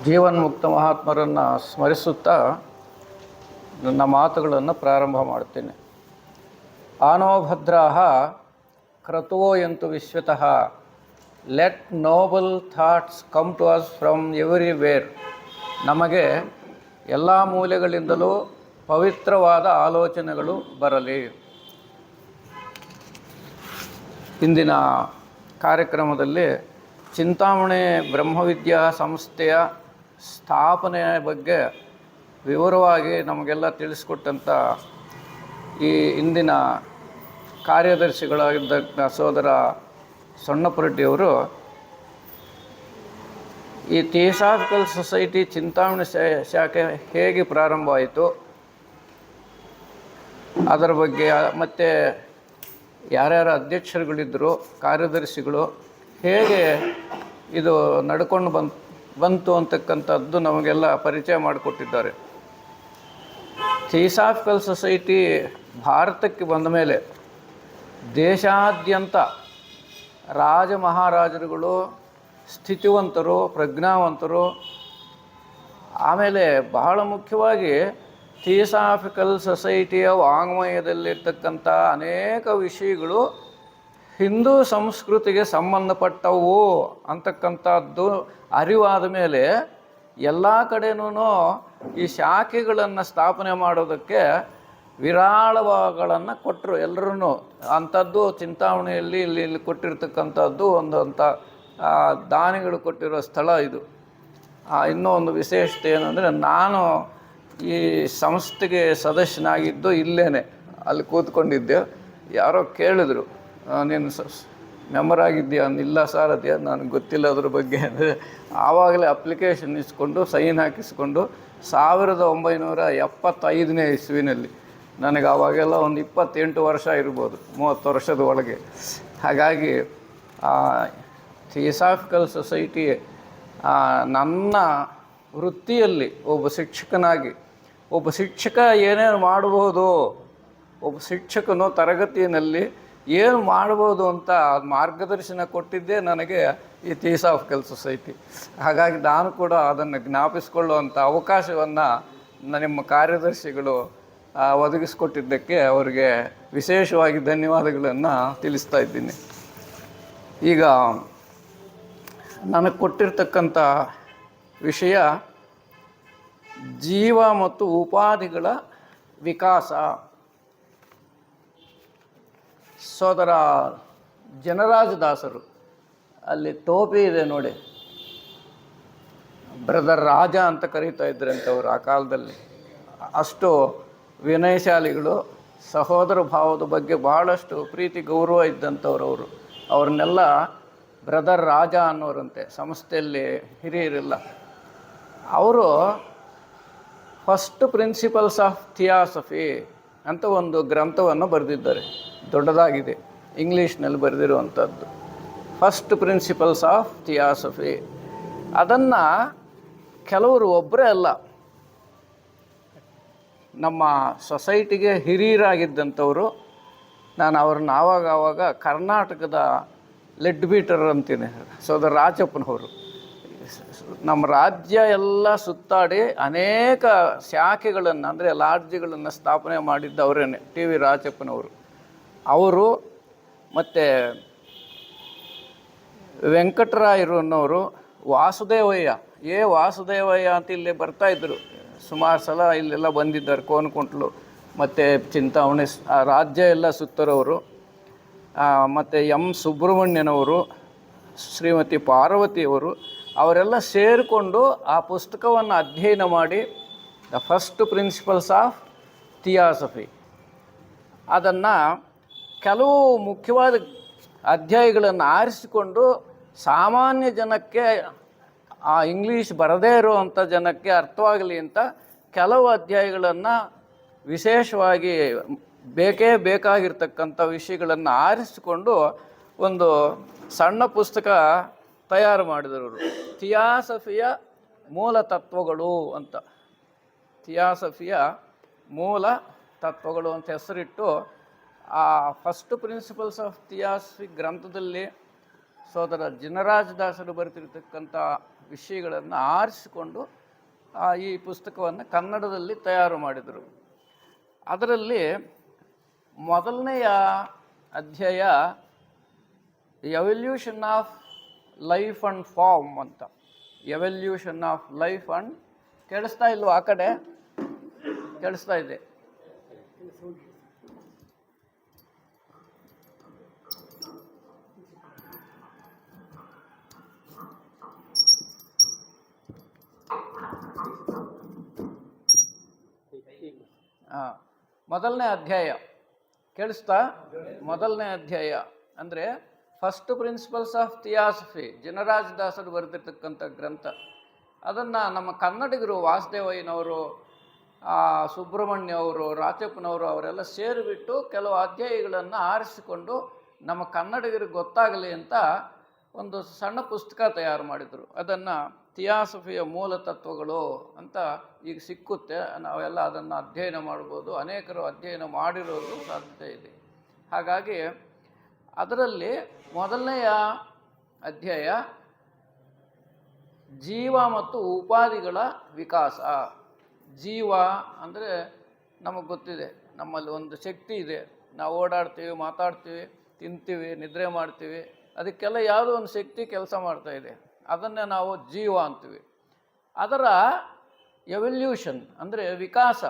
ಜೀವನ್ಮುಕ್ತ ಮಹಾತ್ಮರನ್ನು ಸ್ಮರಿಸುತ್ತಾ ನನ್ನ ಮಾತುಗಳನ್ನು ಪ್ರಾರಂಭ ಮಾಡ್ತೀನಿ. ಆನೋ ಭದ್ರಾಃ ಕ್ರತುವೋ ಯಂತು ವಿಶ್ವತಃ, let noble thoughts come to us from everywhere. ನಮಗೆ ಎಲ್ಲ ಮೂಲೆಗಳಿಂದಲೂ ಪವಿತ್ರವಾದ ಆಲೋಚನೆಗಳು ಬರಲಿ. ಇಂದಿನ ಕಾರ್ಯಕ್ರಮದಲ್ಲಿ ಚಿಂತಾಮಣಿ ಬ್ರಹ್ಮವಿದ್ಯಾ ಸಂಸ್ಥೆಯ ಸ್ಥಾಪನೆಯ ಬಗ್ಗೆ ವಿವರವಾಗಿ ನಮಗೆಲ್ಲ ತಿಳಿಸ್ಕೊಟ್ಟಂಥ ಈ ಇಂದಿನ ಕಾರ್ಯದರ್ಶಿಗಳಾಗಿದ್ದ ಸೋದರ ಸೊಣ್ಣಪರೆಡ್ಡಿಯವರು ಈ ಥಿಯೋಸಾಫಿಕಲ್ ಸೊಸೈಟಿ ಚಿಂತಾಮಣಿ ಶಾಖೆ ಹೇಗೆ ಪ್ರಾರಂಭ ಆಯಿತು, ಅದರ ಬಗ್ಗೆ ಮತ್ತು ಯಾರ್ಯಾರು ಅಧ್ಯಕ್ಷರುಗಳಿದ್ದರು, ಕಾರ್ಯದರ್ಶಿಗಳು, ಹೇಗೆ ಇದು ನಡ್ಕೊಂಡು ಬಂತು ಅಂತಕ್ಕಂಥದ್ದು ನಮಗೆಲ್ಲ ಪರಿಚಯ ಮಾಡಿಕೊಟ್ಟಿದ್ದಾರೆ. ಥಿಯೋಸಾಫಿಕಲ್ ಸೊಸೈಟಿ ಭಾರತಕ್ಕೆ ಬಂದ ಮೇಲೆ ದೇಶಾದ್ಯಂತ ರಾಜ ಮಹಾರಾಜರುಗಳು, ಸ್ಥಿತಿವಂತರು, ಪ್ರಜ್ಞಾವಂತರು, ಆಮೇಲೆ ಬಹಳ ಮುಖ್ಯವಾಗಿ ಥಿಯೋಸಾಫಿಕಲ್ ಸೊಸೈಟಿಯ ವಾಂಗ್ಮಯದಲ್ಲಿರ್ತಕ್ಕಂಥ ಅನೇಕ ವಿಷಯಗಳು ಹಿಂದೂ ಸಂಸ್ಕೃತಿಗೆ ಸಂಬಂಧಪಟ್ಟವು ಅಂತಕ್ಕಂಥದ್ದು ಅರಿವಾದ ಮೇಲೆ ಎಲ್ಲ ಕಡೆನೂ ಈ ಶಾಖೆಗಳನ್ನು ಸ್ಥಾಪನೆ ಮಾಡೋದಕ್ಕೆ ವಿರಾಳಗಳನ್ನು ಕೊಟ್ಟರು ಎಲ್ಲರೂ. ಅಂಥದ್ದು ಚಿಂತಾಮಣಿಯಲ್ಲಿ ಇಲ್ಲಿ ಕೊಟ್ಟಿರ್ತಕ್ಕಂಥದ್ದು ಒಂದಂಥ ದಾನಿಗಳು ಕೊಟ್ಟಿರೋ ಸ್ಥಳ ಇದು. ಇನ್ನೂ ಒಂದು ವಿಶೇಷತೆ ಏನಂದರೆ, ನಾನು ಈ ಸಂಸ್ಥೆಗೆ ಸದಸ್ಯನಾಗಿದ್ದು ಇಲ್ಲೇ ಅಲ್ಲಿ ಕೂತ್ಕೊಂಡಿದ್ದೆ. ಯಾರೋ ಕೇಳಿದ್ರು, ನೀನು ಮೆಂಬರ್ ಆಗಿದ್ದೀಯ? ಇಲ್ಲ ಸರ್, ಅದೇ ನನಗೆ ಗೊತ್ತಿಲ್ಲ ಅದ್ರ ಬಗ್ಗೆ. ಅಂದರೆ ಆವಾಗಲೇ ಅಪ್ಲಿಕೇಶನ್ ಇಸ್ಕೊಂಡು ಸೈನ್ ಹಾಕಿಸ್ಕೊಂಡು 1975ನೇ ಇಸ್ವಿನಲ್ಲಿ, ನನಗೆ ಆವಾಗೆಲ್ಲ ಒಂದು 28 ವರ್ಷ ಇರ್ಬೋದು, 30 ವರ್ಷದ ಒಳಗೆ. ಹಾಗಾಗಿ ಥಿಯೋಸಾಫಿಕಲ್ ಸೊಸೈಟಿ ನನ್ನ ವೃತ್ತಿಯಲ್ಲಿ ಒಬ್ಬ ಶಿಕ್ಷಕನಾಗಿ, ಒಬ್ಬ ಶಿಕ್ಷಕ ಏನೇನು ಮಾಡ್ಬೋದು, ಒಬ್ಬ ಶಿಕ್ಷಕನು ತರಗತಿಯಲ್ಲಿ ಏನು ಮಾಡ್ಬೋದು ಅಂತ ಮಾರ್ಗದರ್ಶನ ಕೊಟ್ಟಿದ್ದೇ ನನಗೆ ಈ ಥಿಯೋಸಾಫಿಕಲ್ ಸೊಸೈಟಿ. ಹಾಗಾಗಿ ನಾನು ಕೂಡ ಅದನ್ನು ಜ್ಞಾಪಿಸ್ಕೊಳ್ಳುವಂಥ ಅವಕಾಶವನ್ನು ನಿಮ್ಮ ಕಾರ್ಯದರ್ಶಿಗಳು ಒದಗಿಸ್ಕೊಟ್ಟಿದ್ದಕ್ಕೆ ಅವರಿಗೆ ವಿಶೇಷವಾಗಿ ಧನ್ಯವಾದಗಳನ್ನು ತಿಳಿಸ್ತಾ ಇದ್ದೀನಿ. ಈಗ ನನಗೆ ಕೊಟ್ಟಿರ್ತಕ್ಕಂಥ ವಿಷಯ ಜೀವ ಮತ್ತು ಉಪಾಧಿಗಳ ವಿಕಾಸ. ಸೋದರ ಜನರಾಜದಾಸರು, ಅಲ್ಲಿ ಟೋಪಿ ಇದೆ ನೋಡಿ, ಬ್ರದರ್ ರಾಜ ಅಂತ ಕರೀತಾ ಇದ್ರಂಥವ್ರು ಆ ಕಾಲದಲ್ಲಿ. ಅಷ್ಟು ವಿನಯಶಾಲಿಗಳು, ಸಹೋದರ ಭಾವದ ಬಗ್ಗೆ ಬಹಳಷ್ಟು ಪ್ರೀತಿ ಗೌರವ ಇದ್ದಂಥವ್ರು ಅವರು. ಅವ್ರನ್ನೆಲ್ಲ ಬ್ರದರ್ ರಾಜ ಅನ್ನೋರಂತೆ, ಸಂಸ್ಥೆಯಲ್ಲಿ ಹಿರಿಯರಿಲ್ಲ. ಅವರು ಫಸ್ಟ್ ಪ್ರಿನ್ಸಿಪಲ್ಸ್ ಆಫ್ ಥಿಯಾಸಫಿ ಅಂತ ಒಂದು ಗ್ರಂಥವನ್ನು ಬರೆದಿದ್ದಾರೆ. ದೊಡ್ಡದಾಗಿದೆ, ಇಂಗ್ಲೀಷ್ನಲ್ಲಿ ಬರೆದಿರುವಂಥದ್ದು. First principles of theosophy. ಅದನ್ನು ಕೆಲವರು, ಒಬ್ಬರೇ ಅಲ್ಲ, ನಮ್ಮ ಸೊಸೈಟಿಗೆ ಹಿರಿಯರಾಗಿದ್ದಂಥವರು, ನಾನು ಅವ್ರನ್ನ ಆವಾಗ ಕರ್ನಾಟಕದ ಲೆಡ್ ಬೀಟರ್ ಅಂತೀನಿ, ಸೋದರ ರಾಜಪ್ಪನವರು. ನಮ್ಮ ರಾಜ್ಯ ಎಲ್ಲ ಸುತ್ತಾಡಿ ಅನೇಕ ಶಾಖೆಗಳನ್ನು, ಅಂದರೆ ಲಾಡ್ಜ್ಗಳನ್ನು ಸ್ಥಾಪನೆ ಮಾಡಿದ್ದು ಅವರೇನೆ, ಟಿ ವಿ ರಾಜಪ್ಪನವರು. ಅವರು ಮತ್ತು ವೆಂಕಟರಾಯರು ಅನ್ನೋರು, ವಾಸುದೇವಯ್ಯ, ವಾಸುದೇವಯ್ಯ ಅಂತ ಇಲ್ಲಿ ಬರ್ತಾಯಿದ್ರು. ಸುಮಾರು ಸಲ ಇಲ್ಲೆಲ್ಲ ಬಂದಿದ್ದಾರೆ, ಕೋನಕುಂಟ್ಲು ಮತ್ತು ಚಿಂತಾಮಣಿ ರಾಜ್ಯ ಎಲ್ಲ ಸುತ್ತರೋರು. ಮತ್ತು ಸುಬ್ರಹ್ಮಣ್ಯನವರು, ಶ್ರೀಮತಿ ಪಾರ್ವತಿಯವರು, ಅವರೆಲ್ಲ ಸೇರಿಕೊಂಡು ಆ ಪುಸ್ತಕವನ್ನು ಅಧ್ಯಯನ ಮಾಡಿ the first principles of theosophy, ಅದನ್ನು ಕೆಲವು ಮುಖ್ಯವಾದ ಅಧ್ಯಾಯಗಳನ್ನು ಆರಿಸಿಕೊಂಡು ಸಾಮಾನ್ಯ ಜನಕ್ಕೆ, ಆ ಇಂಗ್ಲೀಷ್ ಬರದೇ ಇರುವಂಥ ಜನಕ್ಕೆ ಅರ್ಥವಾಗಲಿ ಅಂತ ಕೆಲವು ಅಧ್ಯಾಯಗಳನ್ನು ವಿಶೇಷವಾಗಿ ಬೇಕಾಗಿರ್ತಕ್ಕಂಥ ವಿಷಯಗಳನ್ನು ಆರಿಸಿಕೊಂಡು ಒಂದು ಸಣ್ಣ ಪುಸ್ತಕ ತಯಾರು ಮಾಡಿದರು. ಥಿಯಾಸಫಿಯ ಮೂಲ ತತ್ವಗಳು ಅಂತ, ಥಿಯಾಸಫಿಯ ಮೂಲ ತತ್ವಗಳು ಅಂತ ಹೆಸರಿಟ್ಟು ಆ ಫಸ್ಟ್ ಪ್ರಿನ್ಸಿಪಲ್ಸ್ ಆಫ್ ಥಿಯಾಸಫಿ ಗ್ರಂಥದಲ್ಲಿ ಸೋದರ ಜನರಾಜದಾಸರು ಬರೆದಿರ್ತಕ್ಕಂಥ ವಿಷಯಗಳನ್ನು ಆರಿಸಿಕೊಂಡು ಈ ಪುಸ್ತಕವನ್ನು ಕನ್ನಡದಲ್ಲಿ ತಯಾರು ಮಾಡಿದರು. ಅದರಲ್ಲಿ ಮೊದಲನೆಯ ಅಧ್ಯಾಯ evolution of life and form ಅಂತ. ಎವಲ್ಯೂಷನ್ ಆಫ್ ಲೈಫ್ ಆ್ಯಂಡ್, ಕೇಳಿಸ್ತಾ ಇಲ್ವೋ? ಆ ಕಡೆ ಕೇಳಿಸ್ತಾ ಇದೆ? ಮೊದಲನೇ ಅಧ್ಯಾಯ ಕೇಳಿಸ್ತಾ? ಮೊದಲನೇ ಅಧ್ಯಾಯ ಅಂದರೆ first principles of theosophy, Jinaraj ದಾಸರು ಬರೆದಿರ್ತಕ್ಕಂಥ ಗ್ರಂಥ. ಅದನ್ನು ನಮ್ಮ ಕನ್ನಡಿಗರು ವಾಸುದೇವಯ್ಯನವರು, ಸುಬ್ರಹ್ಮಣ್ಯ ಅವರು, ರಾಚಪ್ಪನವರು ಅವರೆಲ್ಲ ಸೇರಿಬಿಟ್ಟು ಕೆಲವು ಅಧ್ಯಾಯಗಳನ್ನು ಆರಿಸಿಕೊಂಡು ನಮ್ಮ ಕನ್ನಡಿಗರಿಗೆ ಗೊತ್ತಾಗಲಿ ಅಂತ ಒಂದು ಸಣ್ಣ ಪುಸ್ತಕ ತಯಾರು ಮಾಡಿದರು. ಅದನ್ನು ಥಿಯಾಸಫಿಯ ಮೂಲ ತತ್ವಗಳು ಅಂತ ಈಗ ಸಿಕ್ಕುತ್ತೆ. ನಾವೆಲ್ಲ ಅದನ್ನು ಅಧ್ಯಯನ ಮಾಡ್ಬೋದು. ಅನೇಕರು ಅಧ್ಯಯನ ಮಾಡಿರೋದು ಸಾಧ್ಯತೆ ಇದೆ. ಹಾಗಾಗಿ ಅದರಲ್ಲಿ ಮೊದಲನೆಯ ಅಧ್ಯಾಯ ಜೀವ ಮತ್ತು ಉಪಾಧಿಗಳ ವಿಕಾಸ. ಜೀವ ಅಂದರೆ ನಮಗೆ ಗೊತ್ತಿದೆ, ನಮ್ಮಲ್ಲಿ ಒಂದು ಶಕ್ತಿ ಇದೆ. ನಾವು ಓಡಾಡ್ತೀವಿ, ಮಾತಾಡ್ತೀವಿ, ತಿಂತೀವಿ, ನಿದ್ರೆ ಮಾಡ್ತೀವಿ. ಅದಕ್ಕೆಲ್ಲ ಯಾವುದೋ ಒಂದು ಶಕ್ತಿ ಕೆಲಸ ಮಾಡ್ತಾಯಿದೆ. ಅದನ್ನೇ ನಾವು ಜೀವ ಅಂತೀವಿ. ಅದರ ಎವಲ್ಯೂಷನ್ ಅಂದರೆ ವಿಕಾಸ,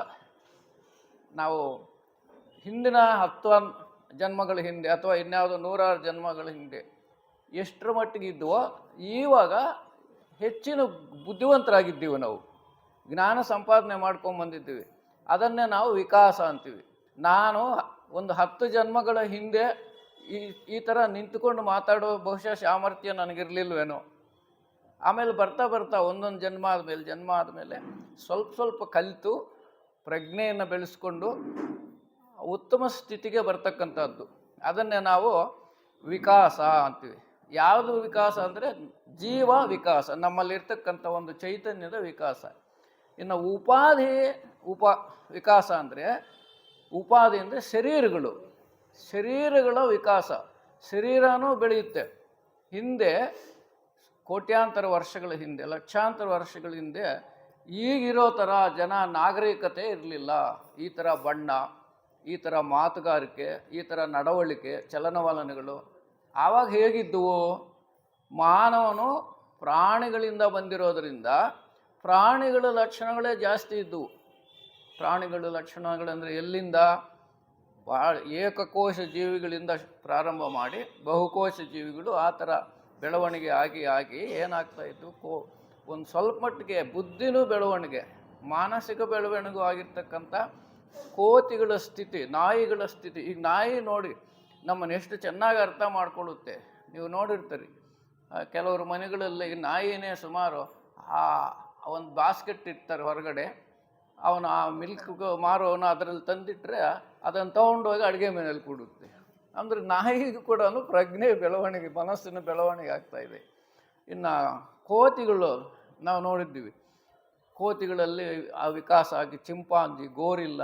ನಾವು ಹಿಂದಿನ 10 ಜನ್ಮಗಳ ಹಿಂದೆ ಅಥವಾ ಇನ್ಯಾವುದೋ 100 ಜನ್ಮಗಳ ಹಿಂದೆ ಎಷ್ಟರ ಮಟ್ಟಿಗೆ ಇದ್ವೋ ಈವಾಗ ಹೆಚ್ಚಿನ ಬುದ್ಧಿವಂತರಾಗಿದ್ದೀವಿ. ನಾವು ಜ್ಞಾನ ಸಂಪಾದನೆ ಮಾಡ್ಕೊಂಬಂದಿದ್ದೀವಿ. ಅದನ್ನೇ ನಾವು ವಿಕಾಸ ಅಂತೀವಿ. ನಾನು ಒಂದು 10 ಜನ್ಮಗಳ ಹಿಂದೆ ಈ ಥರ ನಿಂತುಕೊಂಡು ಮಾತಾಡೋ ಬಹುಶಃ ಸಾಮರ್ಥ್ಯ ನನಗಿರಲಿಲ್ವೇನೋ. ಆಮೇಲೆ ಬರ್ತಾ ಬರ್ತಾ ಒಂದೊಂದು ಜನ್ಮ ಆದಮೇಲೆ ಸ್ವಲ್ಪ ಕಲಿತು ಪ್ರಜ್ಞೆಯನ್ನು ಬೆಳೆಸ್ಕೊಂಡು ಉತ್ತಮ ಸ್ಥಿತಿಗೆ ಬರ್ತಕ್ಕಂಥದ್ದು, ಅದನ್ನೇ ನಾವು ವಿಕಾಸ ಅಂತೀವಿ. ಯಾವುದು ವಿಕಾಸ ಅಂದರೆ ಜೀವ ವಿಕಾಸ, ನಮ್ಮಲ್ಲಿರ್ತಕ್ಕಂಥ ಒಂದು ಚೈತನ್ಯದ ವಿಕಾಸ. ಇನ್ನು ವಿಕಾಸ ಅಂದರೆ ಉಪಾಧಿ ಅಂದರೆ ಶರೀರಗಳ ವಿಕಾಸ. ಶರೀರನೂ ಬೆಳೆಯುತ್ತೆ. ಹಿಂದೆ ಕೋಟ್ಯಾಂತರ ವರ್ಷಗಳ ಹಿಂದೆ, ಲಕ್ಷಾಂತರ ವರ್ಷಗಳ ಹಿಂದೆ ಈಗಿರೋ ಥರ ನಾಗರಿಕತೆ ಇರಲಿಲ್ಲ. ಈ ಥರ ಬಣ್ಣ, ಈ ಥರ ಮಾತುಗಾರಿಕೆ, ಈ ಥರ ನಡವಳಿಕೆ, ಚಲನವಲನಗಳು ಆವಾಗ ಹೇಗಿದ್ದುವು? ಮಾನವನು ಪ್ರಾಣಿಗಳಿಂದ ಬಂದಿರೋದರಿಂದ ಪ್ರಾಣಿಗಳ ಲಕ್ಷಣಗಳೇ ಜಾಸ್ತಿ ಇದ್ದವು. ಪ್ರಾಣಿಗಳ ಲಕ್ಷಣಗಳಂದರೆ ಎಲ್ಲಿಂದ? ಭಾಳ ಏಕಕೋಶ ಜೀವಿಗಳಿಂದ ಪ್ರಾರಂಭ ಮಾಡಿ ಬಹುಕೋಶ ಜೀವಿಗಳು ಆ ಥರ ಬೆಳವಣಿಗೆ ಆಗಿ ಏನಾಗ್ತಾಯಿತ್ತು? ಒಂದು ಸ್ವಲ್ಪ ಮಟ್ಟಿಗೆ ಬುದ್ಧಿನೂ ಬೆಳವಣಿಗೆ, ಮಾನಸಿಕ ಬೆಳವಣಿಗೆ ಆಗಿರ್ತಕ್ಕಂಥ ಕೋತಿಗಳ ಸ್ಥಿತಿ, ನಾಯಿಗಳ ಸ್ಥಿತಿ. ಈಗ ನಾಯಿ ನೋಡಿ ನಮ್ಮನ್ನು ಎಷ್ಟು ಚೆನ್ನಾಗಿ ಅರ್ಥ ಮಾಡ್ಕೊಳ್ಳುತ್ತೆ. ನೀವು ನೋಡಿರ್ತೀರಿ ಕೆಲವರು ಮನೆಗಳಲ್ಲಿ ನಾಯಿನೇ ಸುಮಾರು ಒಂದು ಬಾಸ್ಕೆಟ್ ಇರ್ತಾರೆ ಹೊರಗಡೆ, ಅವನು ಆ ಮಿಲ್ಕ್ ಮಾರೋನು ಅದರಲ್ಲಿ ತಂದಿಟ್ಟರೆ ಅದನ್ನು ತೊಗೊಂಡೋಗಿ ಅಡುಗೆ ಮನೆಯಲ್ಲಿ ಕೊಡುತ್ತೆ. ಅಂದರೆ ನಾಯಿಗೂ ಕೂಡ ಪ್ರಜ್ಞೆ ಬೆಳವಣಿಗೆ, ಮನಸ್ಸಿನ ಬೆಳವಣಿಗೆ ಆಗ್ತಾಯಿದೆ. ಇನ್ನು ಕೋತಿಗಳು ನಾವು ನೋಡಿದ್ದೀವಿ. ಕೋತಿಗಳಲ್ಲಿ ಆ ವಿಕಾಸ ಆಗಿ ಚಿಂಪಾಂಜಿ, ಗೋರಿಲ್ಲ,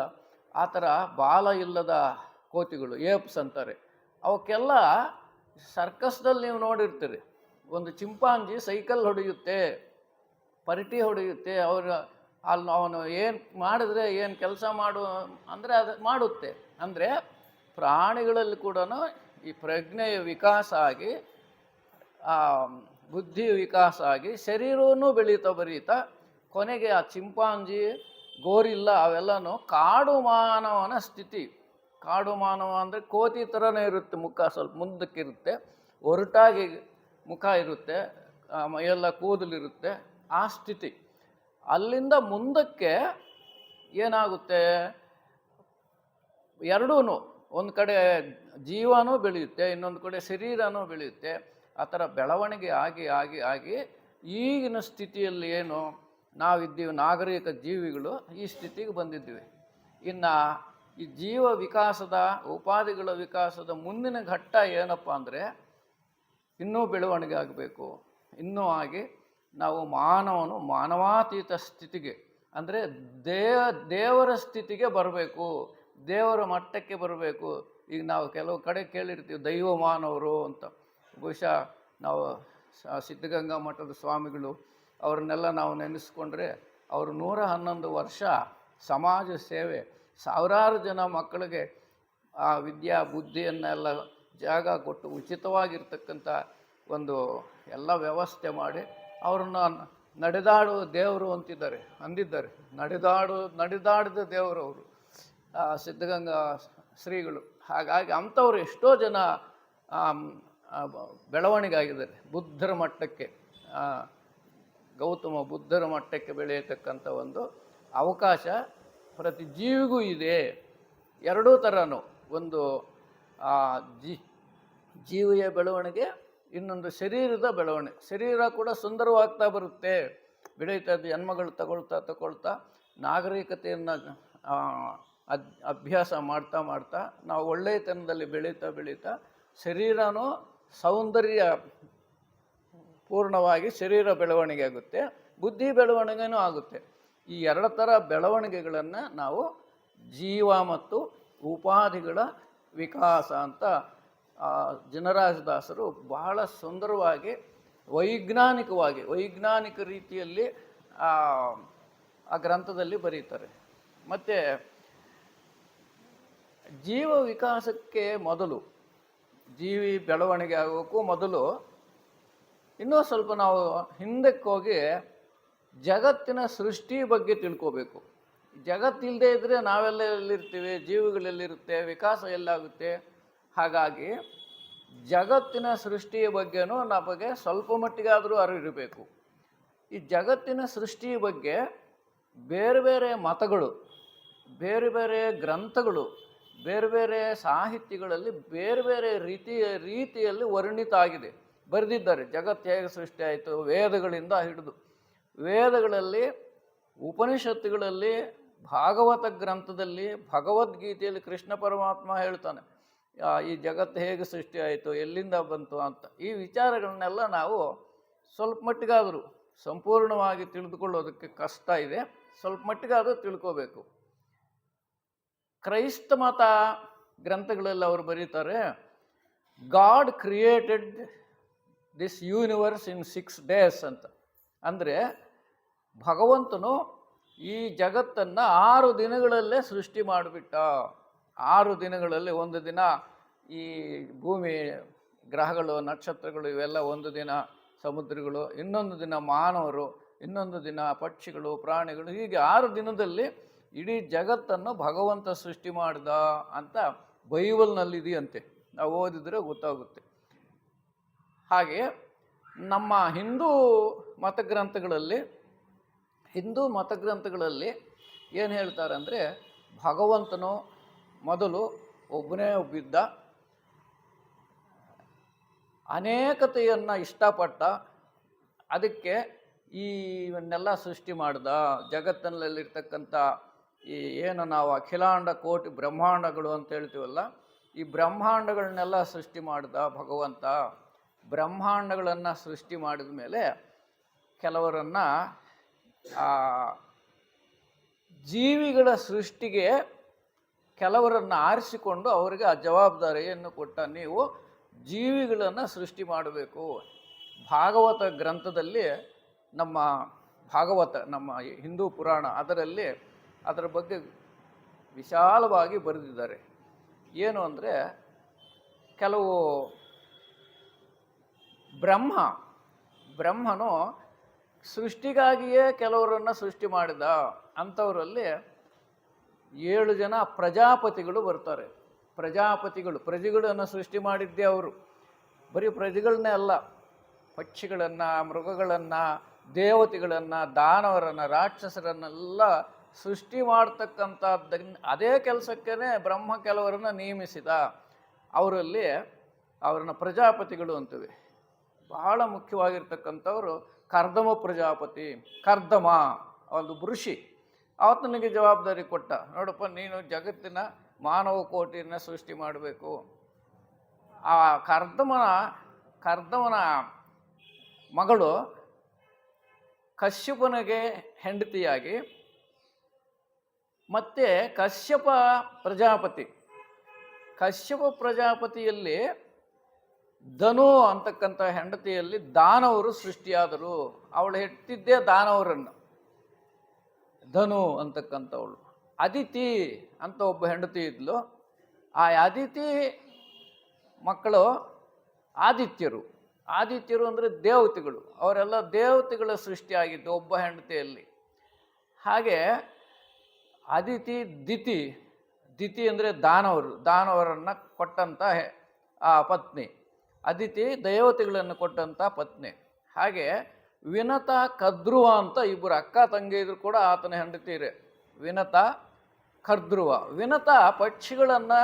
ಆ ಥರ ಬಾಲ ಇಲ್ಲದ ಕೋತಿಗಳು, ಏಪ್ಸ್ ಅಂತಾರೆ. ಅವಕ್ಕೆಲ್ಲ ಸರ್ಕಸ್ದಲ್ಲಿ ನೀವು ನೋಡಿರ್ತೀರಿ. ಒಂದು ಚಿಂಪಾಂಜಿ ಸೈಕಲ್ ಹೊಡೆಯುತ್ತೆ, ಪರಿಟಿ ಹೊಡೆಯುತ್ತೆ. ಅವನು ಏನು ಮಾಡಿದ್ರೆ, ಏನು ಕೆಲಸ ಮಾಡು ಅಂದರೆ ಅದು ಮಾಡುತ್ತೆ. ಅಂದರೆ ಪ್ರಾಣಿಗಳಲ್ಲಿ ಕೂಡ ಈ ಪ್ರಜ್ಞೆಯ ವಿಕಾಸ ಆಗಿ, ಬುದ್ಧಿ ವಿಕಾಸ ಆಗಿ, ಶರೀರವೂ ಬರೀತಾ ಕೊನೆಗೆ ಆ ಚಿಂಪಾಂಜಿ, ಗೋರಿಲ್ಲ ಅವೆಲ್ಲನೂ ಕಾಡು ಮಾನವನ ಸ್ಥಿತಿ. ಕಾಡು ಮಾನವ ಅಂದರೆ ಕೋತಿ ಥರನೇ ಇರುತ್ತೆ, ಮುಖ ಸ್ವಲ್ಪ ಮುಂದಕ್ಕಿರುತ್ತೆ, ಒರಟಾಗಿ ಮುಖ ಇರುತ್ತೆ, ಮೈಯೆಲ್ಲ ಕೂದಲಿರುತ್ತೆ, ಆ ಸ್ಥಿತಿ. ಅಲ್ಲಿಂದ ಮುಂದಕ್ಕೆ ಏನಾಗುತ್ತೆ? ಎರಡೂ ಒಂದು ಕಡೆ ಜೀವನೂ ಬೆಳೆಯುತ್ತೆ, ಇನ್ನೊಂದು ಕಡೆ ಶರೀರನೂ ಬೆಳೆಯುತ್ತೆ. ಆ ಥರ ಬೆಳವಣಿಗೆ ಆಗಿ ಈಗಿನ ಸ್ಥಿತಿಯಲ್ಲಿ ಏನು ನಾವಿದ್ದೀವಿ, ನಾಗರಿಕ ಜೀವಿಗಳು ಈ ಸ್ಥಿತಿಗೆ ಬಂದಿದ್ದೀವಿ. ಇನ್ನು ಈ ಜೀವ ವಿಕಾಸದ, ಉಪಾಧಿಗಳ ವಿಕಾಸದ ಮುಂದಿನ ಘಟ್ಟ ಏನಪ್ಪ ಅಂದರೆ ಇನ್ನೂ ಬೆಳವಣಿಗೆ ಆಗಬೇಕು. ಇನ್ನೂ ಆಗಿ ನಾವು ಮಾನವಾತೀತ ಸ್ಥಿತಿಗೆ, ಅಂದರೆ ದೇವರ ಸ್ಥಿತಿಗೆ ಬರಬೇಕು, ದೇವರ ಮಟ್ಟಕ್ಕೆ ಬರಬೇಕು. ಈಗ ನಾವು ಕೆಲವು ಕಡೆ ಕೇಳಿರ್ತೀವಿ ದೈವ ಮಾನವರು ಅಂತ. ಬಹುಶಃ ನಾವು ಸಿದ್ಧಗಂಗಾ ಮಠದ ಸ್ವಾಮಿಗಳು ಅವ್ರನ್ನೆಲ್ಲ ನಾವು ನೆನೆಸ್ಕೊಂಡ್ರೆ ಅವರು 111 ವರ್ಷ ಸಮಾಜ ಸೇವೆ, ಸಾವಿರಾರು ಜನ ಮಕ್ಕಳಿಗೆ ಆ ವಿದ್ಯಾ ಬುದ್ಧಿಯನ್ನೆಲ್ಲ ಜಾಗ ಕೊಟ್ಟು ಉಚಿತವಾಗಿರ್ತಕ್ಕಂಥ ಒಂದು ಎಲ್ಲ ವ್ಯವಸ್ಥೆ ಮಾಡಿ ಅವ್ರನ್ನ ನಡೆದಾಡುವ ದೇವರು ಅಂದಿದ್ದಾರೆ. ನಡೆದಾಡಿದ ದೇವರು ಅವರು ಸಿದ್ಧಗಂಗಾ ಶ್ರೀಗಳು. ಹಾಗಾಗಿ ಅಂಥವ್ರು ಎಷ್ಟೋ ಜನ ಬೆಳವಣಿಗೆ ಆಗಿದ್ದಾರೆ. ಬುದ್ಧರ ಮಟ್ಟಕ್ಕೆ, ಗೌತಮ ಬುದ್ಧರ ಮಟ್ಟಕ್ಕೆ ಬೆಳೆಯತಕ್ಕಂಥ ಒಂದು ಅವಕಾಶ ಪ್ರತಿ ಜೀವಿಗೂ ಇದೆ. ಎರಡೂ ಥರನೂ, ಒಂದು ಜೀವಿಯ ಬೆಳವಣಿಗೆ, ಇನ್ನೊಂದು ಶರೀರದ ಬೆಳವಣಿಗೆ. ಶರೀರ ಕೂಡ ಸುಂದರವಾಗ್ತಾ ಬರುತ್ತೆ, ಬೆಳೀತಾ ಜನ್ಮಗಳು ತಗೊಳ್ತಾ ನಾಗರಿಕತೆಯನ್ನು ಅಭ್ಯಾಸ ಮಾಡ್ತಾ ನಾವು ಒಳ್ಳೆಯತನದಲ್ಲಿ ಬೆಳೀತಾ ಶರೀರನೂ ಸೌಂದರ್ಯ ಪೂರ್ಣವಾಗಿ ಶರೀರ ಬೆಳವಣಿಗೆ ಆಗುತ್ತೆ, ಬುದ್ಧಿ ಬೆಳವಣಿಗೆನೂ ಆಗುತ್ತೆ. ಈ ಎರಡು ಥರ ಬೆಳವಣಿಗೆಗಳನ್ನು ನಾವು ಜೀವ ಮತ್ತು ಉಪಾಧಿಗಳ ವಿಕಾಸ ಅಂತ ಜನರಾಜದಾಸರು ಬಹಳ ಸುಂದರವಾಗಿ ವೈಜ್ಞಾನಿಕ ರೀತಿಯಲ್ಲಿ ಆ ಗ್ರಂಥದಲ್ಲಿ ಬರೀತಾರೆ. ಮತ್ತು ಜೀವ ವಿಕಾಸಕ್ಕೆ ಮೊದಲು, ಜೀವಿ ಬೆಳವಣಿಗೆ ಆಗೋಕ್ಕೂ ಮೊದಲು ಇನ್ನೂ ಸ್ವಲ್ಪ ನಾವು ಹಿಂದಕ್ಕೆ ಹೋಗಿ ಜಗತ್ತಿನ ಸೃಷ್ಟಿ ಬಗ್ಗೆ ತಿಳ್ಕೋಬೇಕು. ಜಗತ್ತಿಲ್ಲದೆ ಇದ್ದರೆ ನಾವೆಲ್ಲ ಎಲ್ಲಿರ್ತೀವಿ, ಜೀವಿಗಳೆಲ್ಲಿರುತ್ತೆ, ವಿಕಾಸ ಎಲ್ಲಾಗುತ್ತೆ. ಹಾಗಾಗಿ ಜಗತ್ತಿನ ಸೃಷ್ಟಿಯ ಬಗ್ಗೆನೂ ನಮಗೆ ಸ್ವಲ್ಪ ಮಟ್ಟಿಗಾದರೂ ಅರಿವಿರಬೇಕು. ಈ ಜಗತ್ತಿನ ಸೃಷ್ಟಿಯ ಬಗ್ಗೆ ಬೇರೆ ಬೇರೆ ಮತಗಳು, ಬೇರೆ ಬೇರೆ ಗ್ರಂಥಗಳು, ಬೇರೆ ಬೇರೆ ಸಾಹಿತ್ಯಗಳಲ್ಲಿ ಬೇರೆ ಬೇರೆ ರೀತಿಯಲ್ಲಿ ವರ್ಣಿತ ಆಗಿದೆ, ಬರೆದಿದ್ದಾರೆ. ಜಗತ್ತು ಹೇಗೆ ಸೃಷ್ಟಿ ಆಯಿತು, ವೇದಗಳಿಂದ ಹಿಡಿದು, ವೇದಗಳಲ್ಲಿ, ಉಪನಿಷತ್ತುಗಳಲ್ಲಿ, ಭಾಗವತ ಗ್ರಂಥದಲ್ಲಿ, ಭಗವದ್ಗೀತೆಯಲ್ಲಿ ಕೃಷ್ಣ ಪರಮಾತ್ಮ ಹೇಳ್ತಾನೆ ಈ ಜಗತ್ತು ಹೇಗೆ ಸೃಷ್ಟಿ ಆಯಿತು, ಎಲ್ಲಿಂದ ಬಂತು ಅಂತ. ಈ ವಿಚಾರಗಳನ್ನೆಲ್ಲ ನಾವು ಸ್ವಲ್ಪ ಮಟ್ಟಿಗಾದರೂ, ಸಂಪೂರ್ಣವಾಗಿ ತಿಳಿದುಕೊಳ್ಳೋದಕ್ಕೆ ಕಷ್ಟ ಇದೆ, ಸ್ವಲ್ಪ ಮಟ್ಟಿಗಾದರೂ ತಿಳ್ಕೋಬೇಕು. ಕ್ರೈಸ್ತ ಮತ ಗ್ರಂಥಗಳಲ್ಲಿ ಅವರು ಬರೀತಾರೆ, god created this universe in 6 days ಅಂತ. ಅಂದರೆ ಭಗವಂತನು ಈ ಜಗತ್ತನ್ನು 6 ದಿನಗಳಲ್ಲೇ ಸೃಷ್ಟಿ ಮಾಡಿಬಿಟ್ಟ. 6 ದಿನಗಳಲ್ಲಿ, ಒಂದು ದಿನ ಈ ಭೂಮಿ, ಗ್ರಹಗಳು, ನಕ್ಷತ್ರಗಳು ಇವೆಲ್ಲ, ಒಂದು ದಿನ ಸಮುದ್ರಗಳು, ಇನ್ನೊಂದು ದಿನ ಮಾನವರು, ಇನ್ನೊಂದು ದಿನ ಪಕ್ಷಿಗಳು, ಪ್ರಾಣಿಗಳು, ಹೀಗೆ 6 ದಿನದಲ್ಲಿ ಇಡೀ ಜಗತ್ತನ್ನು ಭಗವಂತ ಸೃಷ್ಟಿ ಮಾಡಿದ ಅಂತ ಬೈಬಲ್ನಲ್ಲಿದೆಯಂತೆ. ನಾವು ಓದಿದರೆ ಗೊತ್ತಾಗುತ್ತೆ. ಹಾಗೆ ನಮ್ಮ ಹಿಂದೂ ಮತಗ್ರಂಥಗಳಲ್ಲಿ ಏನು ಹೇಳ್ತಾರೆ ಅಂದರೆ, ಭಗವಂತನು ಮೊದಲು ಒಬ್ಬನೇ ಒಬ್ಬಿದ್ದ, ಅನೇಕತೆಯನ್ನು ಇಷ್ಟಪಟ್ಟ, ಅದಕ್ಕೆ ಇವನ್ನೆಲ್ಲ ಸೃಷ್ಟಿ ಮಾಡ್ದ. ಜಗತ್ತಿನಲ್ಲಿರ್ತಕ್ಕಂಥ ಈ ಏನು ನಾವು ಅಖಿಲಾಂಡ ಕೋಟಿ ಬ್ರಹ್ಮಾಂಡಗಳು ಅಂತ ಹೇಳ್ತೀವಲ್ಲ, ಈ ಬ್ರಹ್ಮಾಂಡಗಳನ್ನೆಲ್ಲ ಸೃಷ್ಟಿ ಮಾಡ್ದ ಭಗವಂತ. ಬ್ರಹ್ಮಾಂಡಗಳನ್ನು ಸೃಷ್ಟಿ ಮಾಡಿದ ಮೇಲೆ ಕೆಲವರನ್ನು ಜೀವಿಗಳ ಸೃಷ್ಟಿಗೆ ಕೆಲವರನ್ನು ಆರಿಸಿಕೊಂಡು ಅವರಿಗೆ ಆ ಜವಾಬ್ದಾರಿಯನ್ನು ಕೊಟ್ಟ. ನೀವು ಜೀವಿಗಳನ್ನು ಸೃಷ್ಟಿ ಮಾಡಬೇಕು. ಭಾಗವತ ಗ್ರಂಥದಲ್ಲಿ, ನಮ್ಮ ಹಿಂದೂ ಪುರಾಣ, ಅದರ ಬಗ್ಗೆ ವಿಶಾಲವಾಗಿ ಬರೆದಿದ್ದಾರೆ. ಏನು ಅಂದರೆ, ಕೆಲವು ಬ್ರಹ್ಮನು ಸೃಷ್ಟಿಗಾಗಿಯೇ ಕೆಲವರನ್ನು ಸೃಷ್ಟಿ ಮಾಡಿದ. ಅಂಥವರಲ್ಲಿ 7 ಜನ ಪ್ರಜಾಪತಿಗಳು ಬರ್ತಾರೆ. ಪ್ರಜೆಗಳನ್ನು ಸೃಷ್ಟಿ ಮಾಡಿದ್ದೇ ಅವರು. ಬರೀ ಪ್ರಜೆಗಳನ್ನೇ ಅಲ್ಲ, ಪಕ್ಷಿಗಳನ್ನು, ಮೃಗಗಳನ್ನು, ದೇವತೆಗಳನ್ನು, ದಾನವರನ್ನು, ರಾಕ್ಷಸರನ್ನೆಲ್ಲ ಸೃಷ್ಟಿ ಮಾಡ್ತಕ್ಕಂಥದ್ದು. ಅದೇ ಕೆಲಸಕ್ಕೇ ಬ್ರಹ್ಮ ಕೆಲವರನ್ನು ನೇಮಿಸಿದ. ಅವರನ್ನು ಪ್ರಜಾಪತಿಗಳು ಅಂತೀವಿ. ಬಹಳ ಮುಖ್ಯವಾಗಿರ್ತಕ್ಕಂಥವರು ಕರ್ದಮ ಪ್ರಜಾಪತಿ. ಕರ್ದಮ ಒಂದು ಋಷಿ. ಆತನಿಗೆ ಜವಾಬ್ದಾರಿ ಕೊಟ್ಟ, ನೋಡಪ್ಪ, ನೀನು ಜಗತ್ತಿನ ಮಾನವ ಕೋಟಿಯನ್ನು ಸೃಷ್ಟಿ ಮಾಡಬೇಕು. ಆ ಕರ್ದಮನ ಮಗಳು ಕಶ್ಯಪನಿಗೆ ಹೆಂಡತಿಯಾಗಿ, ಮತ್ತು ಕಶ್ಯಪ ಪ್ರಜಾಪತಿಯಲ್ಲಿ ಧನು ಅಂತಕ್ಕಂಥ ಹೆಂಡತಿಯಲ್ಲಿ ದಾನವರು ಸೃಷ್ಟಿಯಾದರು. ಅವಳು ಹೆಟ್ಟಿದ್ದೇ ದಾನವರನ್ನು, ಧನು ಅಂತಕ್ಕಂಥವಳು. ಅದಿತಿ ಅಂತ ಒಬ್ಬ ಹೆಂಡತಿ ಇದ್ಲು. ಆ ಅದಿತಿ ಮಕ್ಕಳು ಆದಿತ್ಯರು. ಆದಿತ್ಯರು ಅಂದರೆ ದೇವತೆಗಳು. ಅವರೆಲ್ಲ ದೇವತೆಗಳ ಸೃಷ್ಟಿಯಾಗಿದ್ದು ಒಬ್ಬ ಹೆಂಡತಿಯಲ್ಲಿ. ಹಾಗೆ ಅದಿತಿ ದಿತಿ, ದಿತಿ ಅಂದರೆ ದಾನವರನ್ನು ಕೊಟ್ಟಂಥ ಆ ಪತ್ನಿ. ಅದಿತಿ ದೇವತೆಗಳನ್ನು ಕೊಟ್ಟಂಥ ಪತ್ನಿ. ಹಾಗೆ ವಿನತ ಕದ್ರುವ ಅಂತ ಇಬ್ಬರು ಅಕ್ಕ ತಂಗಿಯರು ಕೂಡ ಆತನ ಹೆಂಡತಿರೆ. ವಿನತ ಕರ್ಧ್ರುವ. ವಿನತ ಪಕ್ಷಿಗಳನ್ನು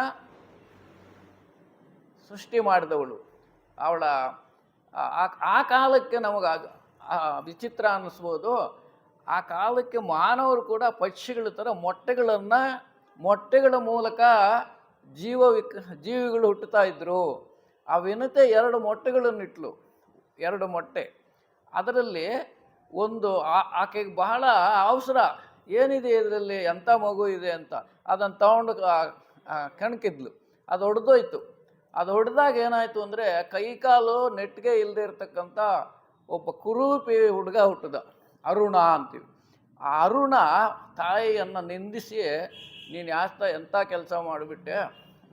ಸೃಷ್ಟಿ ಮಾಡಿದವಳು. ಅವಳ ಆ ಕಾಲಕ್ಕೆ ನಮಗೆ ವಿಚಿತ್ರ ಅನ್ನಿಸ್ಬೋದು. ಆ ಕಾಲಕ್ಕೆ ಮಾನವರು ಕೂಡ ಪಕ್ಷಿಗಳ ಥರ ಮೊಟ್ಟೆಗಳ ಮೂಲಕ ಜೀವಿಗಳು ಹುಟ್ಟುತ್ತಾ ಇದ್ದರು. ಆ ವಿನತೆ 2 ಮೊಟ್ಟೆಗಳನ್ನಿಟ್ಲು, 2 ಮೊಟ್ಟೆ. ಅದರಲ್ಲಿ ಒಂದು ಆಕೆಗೆ ಬಹಳ ಅವಸರ, ಏನಿದೆ ಇದರಲ್ಲಿ, ಎಂಥ ಮಗು ಇದೆ ಅಂತ. ಅದನ್ನು ತಗೊಂಡು ಕಣ್ಕಿದ್ಲು. ಅದು ಹೊಡೆದೋಯ್ತು. ಅದು ಹೊಡೆದಾಗ ಏನಾಯಿತು ಅಂದರೆ ಕೈಕಾಲು ನೆಟ್ಟಿಗೆ ಇಲ್ಲದೆ ಇರತಕ್ಕಂಥ ಒಬ್ಬ ಕುರೂಪಿ ಹುಡುಗ ಹುಟ್ಟಿದ, ಅರುಣ ಅಂತೀವಿ. ಆ ಅರುಣ ತಾಯಿಯನ್ನು ನಿಂದಿಸಿ, ನೀನು ಎಂಥ ಕೆಲಸ ಮಾಡಿಬಿಟ್ಟೆ,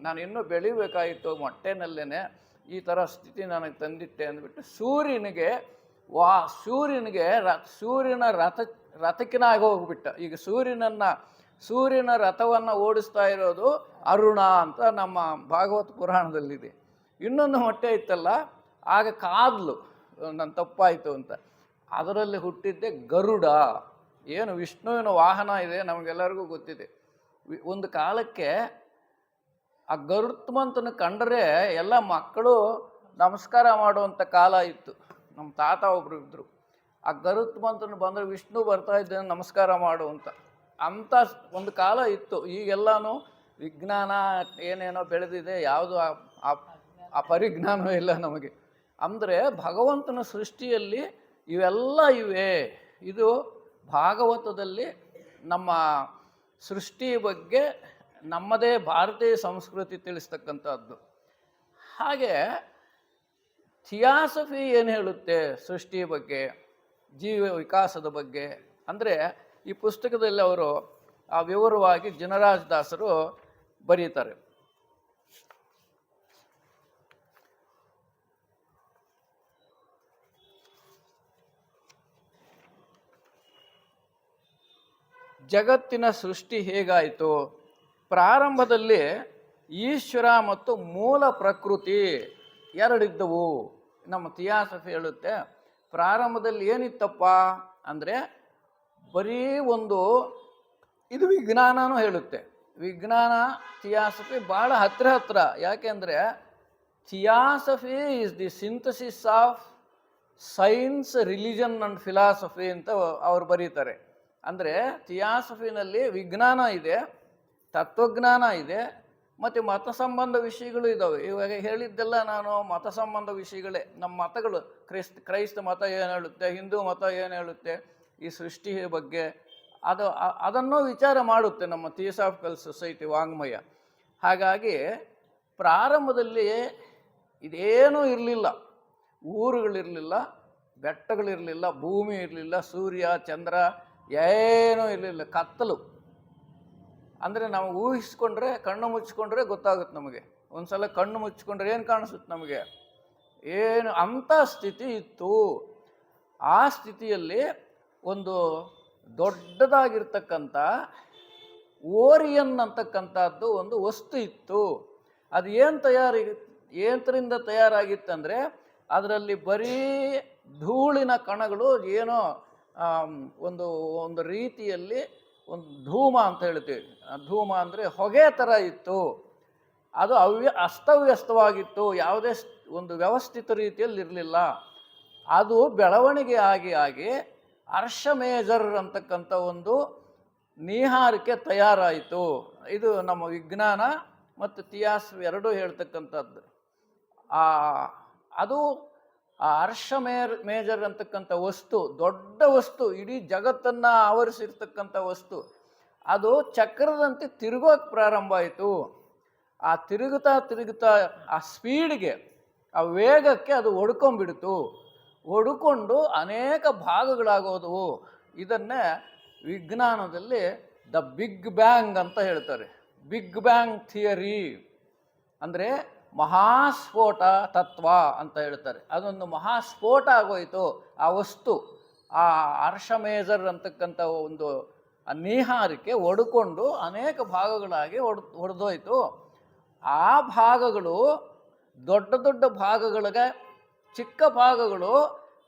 ನಾನು ಇನ್ನೂ ಬೆಳಿಬೇಕಾಗಿತ್ತು ಮೊಟ್ಟೆನಲ್ಲೇ, ಈ ಥರ ಸ್ಥಿತಿ ನನಗೆ ತಂದಿಟ್ಟೆ ಅಂದ್ಬಿಟ್ಟು ಸೂರ್ಯನಿಗೆ ಸೂರ್ಯನ ರಥಕ್ಕಿನಾಗಿ ಹೋಗ್ಬಿಟ್ಟ. ಈಗ ಸೂರ್ಯನ ರಥವನ್ನು ಓಡಿಸ್ತಾ ಇರೋದು ಅರುಣ ಅಂತ ನಮ್ಮ ಭಾಗವತ ಪುರಾಣದಲ್ಲಿದೆ. ಇನ್ನೊಂದು ಮೊಟ್ಟೆ ಇತ್ತಲ್ಲ, ಆಗ ಕಾದ್ಲು, ನನ್ನ ತಪ್ಪಾಯಿತು ಅಂತ. ಅದರಲ್ಲಿ ಹುಟ್ಟಿದ್ದೆ ಗರುಡ. ಏನು ವಿಷ್ಣುವಿನ ವಾಹನ ಇದೆ, ನಮಗೆಲ್ಲರಿಗೂ ಗೊತ್ತಿದೆ. ಒಂದು ಕಾಲಕ್ಕೆ ಆ ಗರುತ್ಮಂತನ ಕಂಡರೆ ಎಲ್ಲ ಮಕ್ಕಳು ನಮಸ್ಕಾರ ಮಾಡುವಂಥ ಕಾಲ ಇತ್ತು. ನಮ್ಮ ತಾತ ಒಬ್ಬರು ಇದ್ದರು. ಆ ಗರುತ್ಮಂತನ ಬಂದರೆ ವಿಷ್ಣು ಬರ್ತಾ ಇದ್ದೇನೆ ನಮಸ್ಕಾರ ಮಾಡು ಅಂಥ ಒಂದು ಕಾಲ ಇತ್ತು. ಈಗೆಲ್ಲನೂ ವಿಜ್ಞಾನ ಏನೇನೋ ಬೆಳೆದಿದೆ, ಯಾವುದು ಆ ಪರಿಜ್ಞಾನವೂ ಇಲ್ಲ ನಮಗೆ. ಅಂದರೆ ಭಗವಂತನ ಸೃಷ್ಟಿಯಲ್ಲಿ ಇವೆಲ್ಲ ಇವೆ. ಇದು ಭಾಗವತದಲ್ಲಿ ನಮ್ಮ ಸೃಷ್ಟಿ ಬಗ್ಗೆ ನಮ್ಮದೇ ಭಾರತೀಯ ಸಂಸ್ಕೃತಿ ತಿಳಿಸ್ತಕ್ಕಂಥದ್ದು. ಹಾಗೆ ಥಿಯಾಸಫಿ ಏನು ಹೇಳುತ್ತೆ ಸೃಷ್ಟಿ ಬಗ್ಗೆ, ಜೀವ ವಿಕಾಸದ ಬಗ್ಗೆ ಅಂದರೆ ಈ ಪುಸ್ತಕದಲ್ಲಿ ಅವರು ವಿವರವಾಗಿ ಜಿನರಾಜ್ ದಾಸರು ಬರೀತಾರೆ. ಜಗತ್ತಿನ ಸೃಷ್ಟಿ ಹೇಗಾಯಿತು? ಪ್ರಾರಂಭದಲ್ಲಿ ಈಶ್ವರ ಮತ್ತು ಮೂಲ ಪ್ರಕೃತಿ ಎರಡಿದ್ದವು. ನಮ್ಮ ಥಿಯಾಸಫಿ ಹೇಳುತ್ತೆ ಪ್ರಾರಂಭದಲ್ಲಿ ಏನಿತ್ತಪ್ಪ ಅಂದರೆ ಬರೀ ಒಂದು, ಇದು ವಿಜ್ಞಾನನೂ ಹೇಳುತ್ತೆ. ವಿಜ್ಞಾನ ಥಿಯಾಸಫಿ ಭಾಳ ಹತ್ರ. ಯಾಕೆಂದರೆ theosophy is the synthesis of science, religion and philosophy ಅಂತ ಅವ್ರು ಬರೀತಾರೆ. ಅಂದರೆ ಥಿಯಾಸಫಿನಲ್ಲಿ ವಿಜ್ಞಾನ ಇದೆ, ತತ್ವಜ್ಞಾನ ಇದೆ, ಮತ್ತು ಮತ ಸಂಬಂಧ ವಿಷಯಗಳು ಇದ್ದಾವೆ. ಇವಾಗ ಹೇಳಿದ್ದೆಲ್ಲ ನಾನು ಮತ ಸಂಬಂಧ ವಿಷಯಗಳೇ. ನಮ್ಮ ಮತಗಳು ಕ್ರೈಸ್ತ ಮತ ಏನು ಹೇಳುತ್ತೆ, ಹಿಂದೂ ಮತ ಏನು ಹೇಳುತ್ತೆ ಈ ಸೃಷ್ಟಿ ಬಗ್ಗೆ, ಅದನ್ನು ವಿಚಾರ ಮಾಡುತ್ತೆ ನಮ್ಮ ಥಿಯೋಸಾಫಿಕಲ್ ಸೊಸೈಟಿ ವಾಂಗ್ಮಯ. ಹಾಗಾಗಿ ಪ್ರಾರಂಭದಲ್ಲಿ ಇದೇನೂ ಇರಲಿಲ್ಲ. ಊರುಗಳಿರಲಿಲ್ಲ, ಬೆಟ್ಟಗಳಿರಲಿಲ್ಲ, ಭೂಮಿ ಇರಲಿಲ್ಲ, ಸೂರ್ಯ ಚಂದ್ರ ಏನೂ ಇರಲಿಲ್ಲ, ಕತ್ತಲು. ಅಂದರೆ ನಾವು ಊಹಿಸ್ಕೊಂಡ್ರೆ, ಕಣ್ಣು ಮುಚ್ಕೊಂಡ್ರೆ ಗೊತ್ತಾಗುತ್ತೆ ನಮಗೆ. ಒಂದು ಸಲ ಕಣ್ಣು ಮುಚ್ಕೊಂಡ್ರೆ ಏನು ಕಾಣಿಸುತ್ತೆ ನಮಗೆ? ಏನು ಅಂಥ ಸ್ಥಿತಿ ಇತ್ತು. ಆ ಸ್ಥಿತಿಯಲ್ಲಿ ಒಂದು ದೊಡ್ಡದಾಗಿರ್ತಕ್ಕಂಥ ಓರಿಯನ್ ಅಂತಕ್ಕಂಥದ್ದು ಒಂದು ವಸ್ತು ಇತ್ತು. ಅದು ಏನರಿಂದ ತಯಾರಾಗಿತ್ತಂದರೆ ಅದರಲ್ಲಿ ಬರೀ ಧೂಳಿನ ಕಣಗಳು, ಏನೋ ಒಂದು ರೀತಿಯಲ್ಲಿ ಒಂದು ಧೂಮ ಅಂತ ಹೇಳ್ತೀವಿ. ಧೂಮ ಅಂದರೆ ಹೊಗೆ ಥರ ಇತ್ತು. ಅದು ಅಸ್ತವ್ಯಸ್ತವಾಗಿತ್ತು, ಯಾವುದೇ ಒಂದು ವ್ಯವಸ್ಥಿತ ರೀತಿಯಲ್ಲಿ ಇರಲಿಲ್ಲ. ಅದು ಬೆಳವಣಿಗೆ ಆಗಿ ಅರ್ಷಮೇಜರ್ ಅಂತಕ್ಕಂಥ ಒಂದು ನೀಹಾರಿಕೆ ತಯಾರಾಯಿತು. ಇದು ನಮ್ಮ ವಿಜ್ಞಾನ ಮತ್ತು ಥಿಯಾಸಫಿ ಎರಡೂ ಹೇಳ್ತಕ್ಕಂಥದ್ದು. ಅದು ಆ ಮೇಜರ್ ಅಂತಕ್ಕಂಥ ವಸ್ತು, ದೊಡ್ಡ ವಸ್ತು, ಇಡೀ ಜಗತ್ತನ್ನು ಆವರಿಸಿರ್ತಕ್ಕಂಥ ವಸ್ತು, ಅದು ಚಕ್ರದಂತೆ ತಿರುಗೋಕ್ಕೆ ಪ್ರಾರಂಭ ಆಯಿತು. ಆ ತಿರುಗುತ್ತಾ ಆ ಸ್ಪೀಡ್ಗೆ ಆ ವೇಗಕ್ಕೆ ಅದು ಒಡ್ಕೊಂಡ್ಬಿಡ್ತು. ಒಡ್ಕೊಂಡು ಅನೇಕ ಭಾಗಗಳಾಗೋದವು. ಇದನ್ನೇ ವಿಜ್ಞಾನದಲ್ಲಿ ದ ಬಿಗ್ ಬ್ಯಾಂಗ್ ಅಂತ ಹೇಳ್ತಾರೆ. ಬಿಗ್ ಬ್ಯಾಂಗ್ ಥಿಯರಿ ಅಂದರೆ ಮಹಾಸ್ಫೋಟ ತತ್ವ ಅಂತ ಹೇಳ್ತಾರೆ. ಅದೊಂದು ಮಹಾಸ್ಫೋಟ ಆಗೋಯಿತು. ಆ ವಸ್ತು, ಆ ಆರ್ಷಮೇಜರ್ ಅಂತಕ್ಕಂಥ ಒಂದು ನೀಹಾರಿಕೆ ಒಡ್ಕೊಂಡು ಅನೇಕ ಭಾಗಗಳಾಗಿ ಒಡೆದೋಯ್ತು. ಆ ಭಾಗಗಳು ದೊಡ್ಡ ದೊಡ್ಡ ಭಾಗಗಳಿಗೆ, ಚಿಕ್ಕ ಭಾಗಗಳು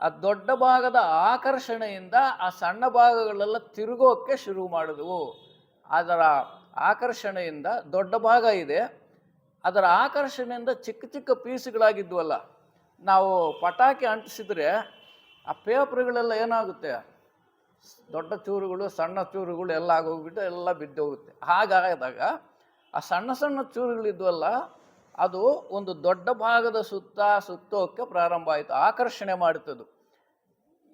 ಆ ದೊಡ್ಡ ಭಾಗದ ಆಕರ್ಷಣೆಯಿಂದ ಆ ಸಣ್ಣ ಭಾಗಗಳೆಲ್ಲ ತಿರುಗೋಕ್ಕೆ ಶುರು ಮಾಡಿದವು. ಅದರ ಆಕರ್ಷಣೆಯಿಂದ ದೊಡ್ಡ ಭಾಗ ಇದೆ, ಅದರ ಆಕರ್ಷಣೆಯಿಂದ ಚಿಕ್ಕ ಚಿಕ್ಕ ಪೀಸ್ಗಳಾಗಿದ್ವಲ್ಲ, ನಾವು ಪಟಾಕಿ ಅಂಟಿಸಿದ್ರೆ ಆ ಪೇಪರ್ಗಳೆಲ್ಲ ಏನಾಗುತ್ತೆ, ದೊಡ್ಡ ಚೂರುಗಳು ಸಣ್ಣ ಚೂರುಗಳು ಎಲ್ಲ ಆಗೋಗ್ಬಿಟ್ಟು ಎಲ್ಲ ಬಿದ್ದೋಗುತ್ತೆ. ಹಾಗಾದಾಗ ಆ ಸಣ್ಣ ಸಣ್ಣ ಚೂರುಗಳಿದ್ವಲ್ಲ, ಅದು ಒಂದು ದೊಡ್ಡ ಭಾಗದ ಸುತ್ತೋಕ್ಕೆ ಪ್ರಾರಂಭ ಆಯಿತು, ಆಕರ್ಷಣೆ ಮಾಡುತ್ತದು.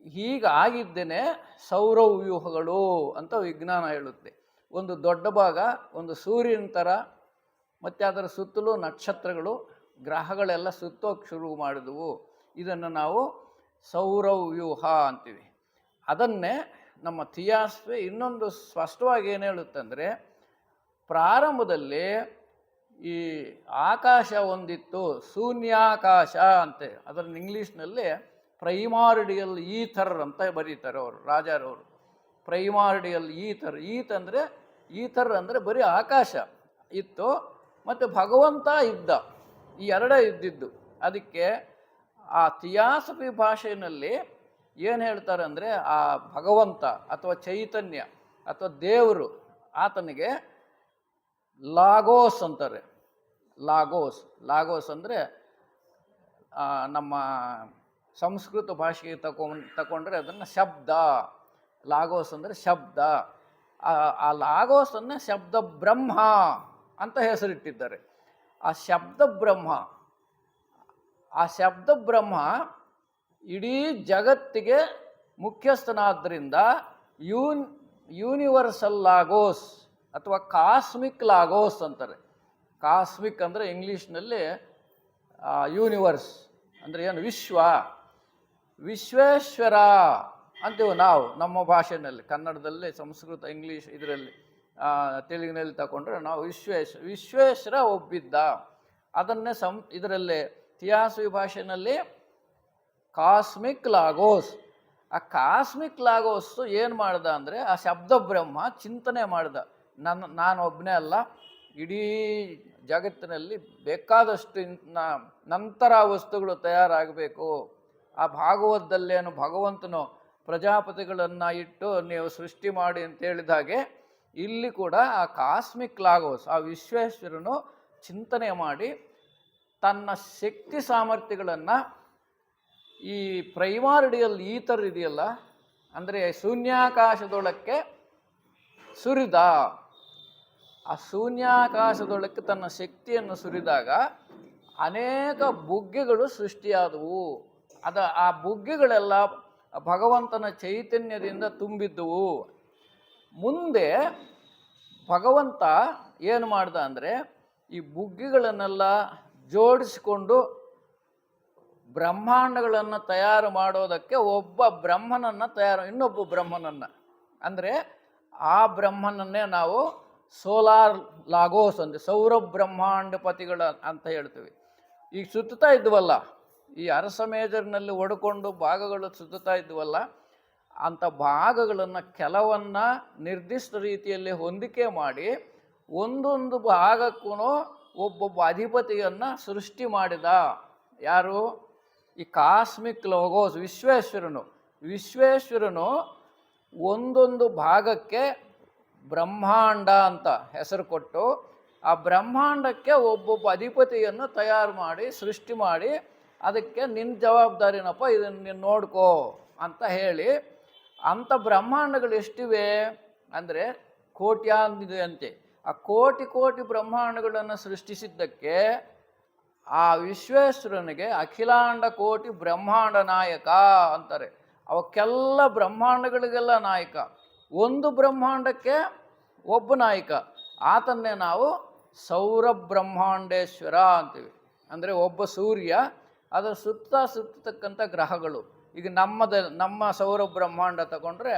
ಹೀಗಾಗಿದ್ದೇನೆ ಸೌರವ್ಯೂಹಗಳು ಅಂತ ವಿಜ್ಞಾನ ಹೇಳುತ್ತೆ. ಒಂದು ದೊಡ್ಡ ಭಾಗ ಒಂದು ಸೂರ್ಯನ ಥರ, ಮತ್ತು ಅದರ ಸುತ್ತಲೂ ನಕ್ಷತ್ರಗಳು, ಗ್ರಹಗಳೆಲ್ಲ ಸುತ್ತೋಕ್ಕೆ ಶುರು ಮಾಡಿದವು. ಇದನ್ನು ನಾವು ಸೌರವ್ಯೂಹ ಅಂತೀವಿ. ಅದನ್ನೇ ನಮ್ಮ ಥಿಯಾಸಫಿ ಇನ್ನೊಂದು ಸ್ಪಷ್ಟವಾಗಿ ಏನು ಹೇಳುತ್ತಂದರೆ, ಪ್ರಾರಂಭದಲ್ಲಿ ಈ ಆಕಾಶ ಒಂದಿತ್ತು, ಶೂನ್ಯಾಕಾಶ ಅಂತೆ. ಅದನ್ನು ಇಂಗ್ಲೀಷ್ನಲ್ಲಿ ಪ್ರೈಮಾರ್ಡಿಯಲ್ ಈಥರ್ ಅಂತ ಬರೀತಾರೆ ಅವರು, ರಾಜರವರು. ಪ್ರೈಮಾರ್ಡಿಯಲ್ ಈಥರ್, ಈಥರ್ ಅಂದರೆ ಬರೀ ಆಕಾಶ ಇತ್ತು, ಮತ್ತು ಭಗವಂತ ಇದ್ದ, ಈ ಎರಡೇ ಇದ್ದಿದ್ದು. ಅದಕ್ಕೆ ಆ ಥಿಯಾಸಫಿ ಭಾಷೆಯಲ್ಲಿ ಏನು ಹೇಳ್ತಾರೆ ಅಂದರೆ, ಆ ಭಗವಂತ ಅಥವಾ ಚೈತನ್ಯ ಅಥವಾ ದೇವರು, ಆತನಿಗೆ ಲಾಗೋಸ್ ಅಂತಾರೆ. ಲಾಗೋಸ್ ಅಂದರೆ ನಮ್ಮ ಸಂಸ್ಕೃತ ಭಾಷೆಗೆ ತಗೊಂಡ್ರೆ ಅದನ್ನು ಶಬ್ದ. ಲಾಗೋಸ್ ಅಂದರೆ ಶಬ್ದ. ಆ ಲಾಗೋಸನ್ನು ಶಬ್ದ ಬ್ರಹ್ಮ ಅಂತ ಹೆಸರಿಟ್ಟಿದ್ದಾರೆ. ಆ ಶಬ್ದ ಬ್ರಹ್ಮ ಇಡೀ ಜಗತ್ತಿಗೆ ಮುಖ್ಯಸ್ಥನಾದ್ದರಿಂದ ಯೂನಿವರ್ಸಲ್ ಲಾಗೋಸ್ ಅಥವಾ ಕಾಸ್ಮಿಕ್ ಲಾಗೋಸ್ ಅಂತಾರೆ. ಕಾಸ್ಮಿಕ್ ಅಂದರೆ ಇಂಗ್ಲೀಷ್ನಲ್ಲಿ ಯೂನಿವರ್ಸ್ ಅಂದರೆ ಏನು, ವಿಶ್ವೇಶ್ವರ ಅಂತೀವಿ ನಾವು ನಮ್ಮ ಭಾಷೆಯಲ್ಲಿ. ಕನ್ನಡದಲ್ಲಿ, ಸಂಸ್ಕೃತ, ಇಂಗ್ಲೀಷ್, ಇದರಲ್ಲಿ ತೆಲುಗಿನಲ್ಲಿ ತಗೊಂಡ್ರೆ ನಾವು ವಿಶ್ವೇಶ್ವರ ಒಬ್ಬಿದ್ದ. ಅದನ್ನೇ ಇದರಲ್ಲಿ ಥಿಯಾಸಫಿ ಭಾಷೆಯಲ್ಲಿ ಕಾಸ್ಮಿಕ್ ಲಾಗೋಸ್. ಆ ಕಾಸ್ಮಿಕ್ ಲಾಗೋಸ್ ಏನು ಮಾಡ್ದ ಅಂದರೆ, ಆ ಶಬ್ದ ಬ್ರಹ್ಮ ಚಿಂತನೆ ಮಾಡ್ದ, ನಾನು ಒಬ್ಬನೇ ಅಲ್ಲ, ಇಡೀ ಜಗತ್ತಿನಲ್ಲಿ ಬೇಕಾದಷ್ಟು ನಂತರ ವಸ್ತುಗಳು ತಯಾರಾಗಬೇಕು. ಆ ಭಾಗವತದಲ್ಲೇನು ಭಗವಂತನು ಪ್ರಜಾಪತಿಗಳನ್ನು ಇಟ್ಟು ನೀವು ಸೃಷ್ಟಿ ಮಾಡಿ ಅಂತ ಹೇಳಿದ ಹಾಗೆ, ಇಲ್ಲಿ ಕೂಡ ಆ ಕಾಸ್ಮಿಕ್ ಲಾಗೋಸ್, ಆ ವಿಶ್ವೇಶ್ವರನು ಚಿಂತನೆ ಮಾಡಿ ತನ್ನ ಶಕ್ತಿ ಸಾಮರ್ಥ್ಯಗಳನ್ನು ಈ ಪ್ರೈಮಾರ್ಡಿಯಲ್ ಈಥರ್ ಇದೆಯಲ್ಲ, ಅಂದರೆ ಶೂನ್ಯಾಕಾಶದೊಳಕ್ಕೆ ಸುರಿದ. ಆ ಶೂನ್ಯಾಕಾಶದೊಳಕ್ಕೆ ತನ್ನ ಶಕ್ತಿಯನ್ನು ಸುರಿದಾಗ ಅನೇಕ ಬುಗ್ಗೆಗಳು ಸೃಷ್ಟಿಯಾದವು. ಆ ಬುಗ್ಗೆಗಳೆಲ್ಲ ಭಗವಂತನ ಚೈತನ್ಯದಿಂದ ತುಂಬಿದ್ದವು. ಮುಂದೆ ಭಗವಂತ ಏನು ಮಾಡ್ದ ಅಂದರೆ, ಈ ಬುಗ್ಗೆಗಳನ್ನೆಲ್ಲ ಜೋಡಿಸಿಕೊಂಡು ಬ್ರಹ್ಮಾಂಡಗಳನ್ನು ತಯಾರು ಮಾಡೋದಕ್ಕೆ ಒಬ್ಬ ಬ್ರಹ್ಮನನ್ನು ಇನ್ನೊಬ್ಬ ಬ್ರಹ್ಮನನ್ನು, ಅಂದರೆ ಆ ಬ್ರಹ್ಮನನ್ನೇ ನಾವು ಸೋಲಾರ್ ಲಾಗೋಸ್ ಅಂದರೆ ಸೌರ ಬ್ರಹ್ಮಾಂಡಪತಿಗಳ ಅಂತ ಹೇಳ್ತೀವಿ. ಈಗ ಸುತ್ತುತ್ತಾ ಇದ್ವಲ್ಲ, ಈ ಅರಸಮೇಜರ್ನಲ್ಲಿ ಒಡ್ಕೊಂಡು ಭಾಗಗಳು ಸುತ್ತುತ್ತಾ ಇದ್ವಲ್ಲ, ಅಂಥ ಭಾಗಗಳನ್ನು ಕೆಲವನ್ನು ನಿರ್ದಿಷ್ಟ ರೀತಿಯಲ್ಲಿ ಹೊಂದಿಕೆ ಮಾಡಿ ಒಂದೊಂದು ಭಾಗಕ್ಕೂ ಒಬ್ಬೊಬ್ಬ ಅಧಿಪತಿಯನ್ನು ಸೃಷ್ಟಿ ಮಾಡಿದ. ಯಾರು? ಈ ಕಾಸ್ಮಿಕ್ ಲಾಗೋಸ್ ವಿಶ್ವೇಶ್ವರನು ಒಂದೊಂದು ಭಾಗಕ್ಕೆ ಬ್ರಹ್ಮಾಂಡ ಅಂತ ಹೆಸರು ಕೊಟ್ಟು, ಆ ಬ್ರಹ್ಮಾಂಡಕ್ಕೆ ಒಬ್ಬೊಬ್ಬ ಅಧಿಪತಿಯನ್ನು ತಯಾರು ಮಾಡಿ ಸೃಷ್ಟಿ ಮಾಡಿ, ಅದಕ್ಕೆ ನಿನ್ನ ಜವಾಬ್ದಾರಿನಪ್ಪ, ಇದನ್ನು ನೀನು ನೋಡ್ಕೋ ಅಂತ ಹೇಳಿ, ಅಂಥ ಬ್ರಹ್ಮಾಂಡಗಳು ಎಷ್ಟಿವೆ ಅಂದರೆ ಕೋಟ್ಯಾಂದಿದೆ ಅಂತೆ. ಆ ಕೋಟಿ ಬ್ರಹ್ಮಾಂಡಗಳನ್ನು ಸೃಷ್ಟಿಸಿದ್ದಕ್ಕೆ ಆ ವಿಶ್ವೇಶ್ವರನಿಗೆ ಅಖಿಲಾಂಡ ಕೋಟಿ ಬ್ರಹ್ಮಾಂಡ ನಾಯಕ ಅಂತಾರೆ. ಅವಕ್ಕೆಲ್ಲ ಬ್ರಹ್ಮಾಂಡಗಳಿಗೆಲ್ಲ ನಾಯಕ, ಒಂದು ಬ್ರಹ್ಮಾಂಡಕ್ಕೆ ಒಬ್ಬ ನಾಯಕ. ಆತನ್ನೇ ನಾವು ಸೌರ ಬ್ರಹ್ಮಾಂಡೇಶ್ವರ ಅಂತೀವಿ. ಅಂದರೆ ಒಬ್ಬ ಸೂರ್ಯ, ಅದರ ಸುತ್ತತಕ್ಕಂಥ ಗ್ರಹಗಳು. ಈಗ ನಮ್ಮ ಸೌರ ಬ್ರಹ್ಮಾಂಡ ತಗೊಂಡ್ರೆ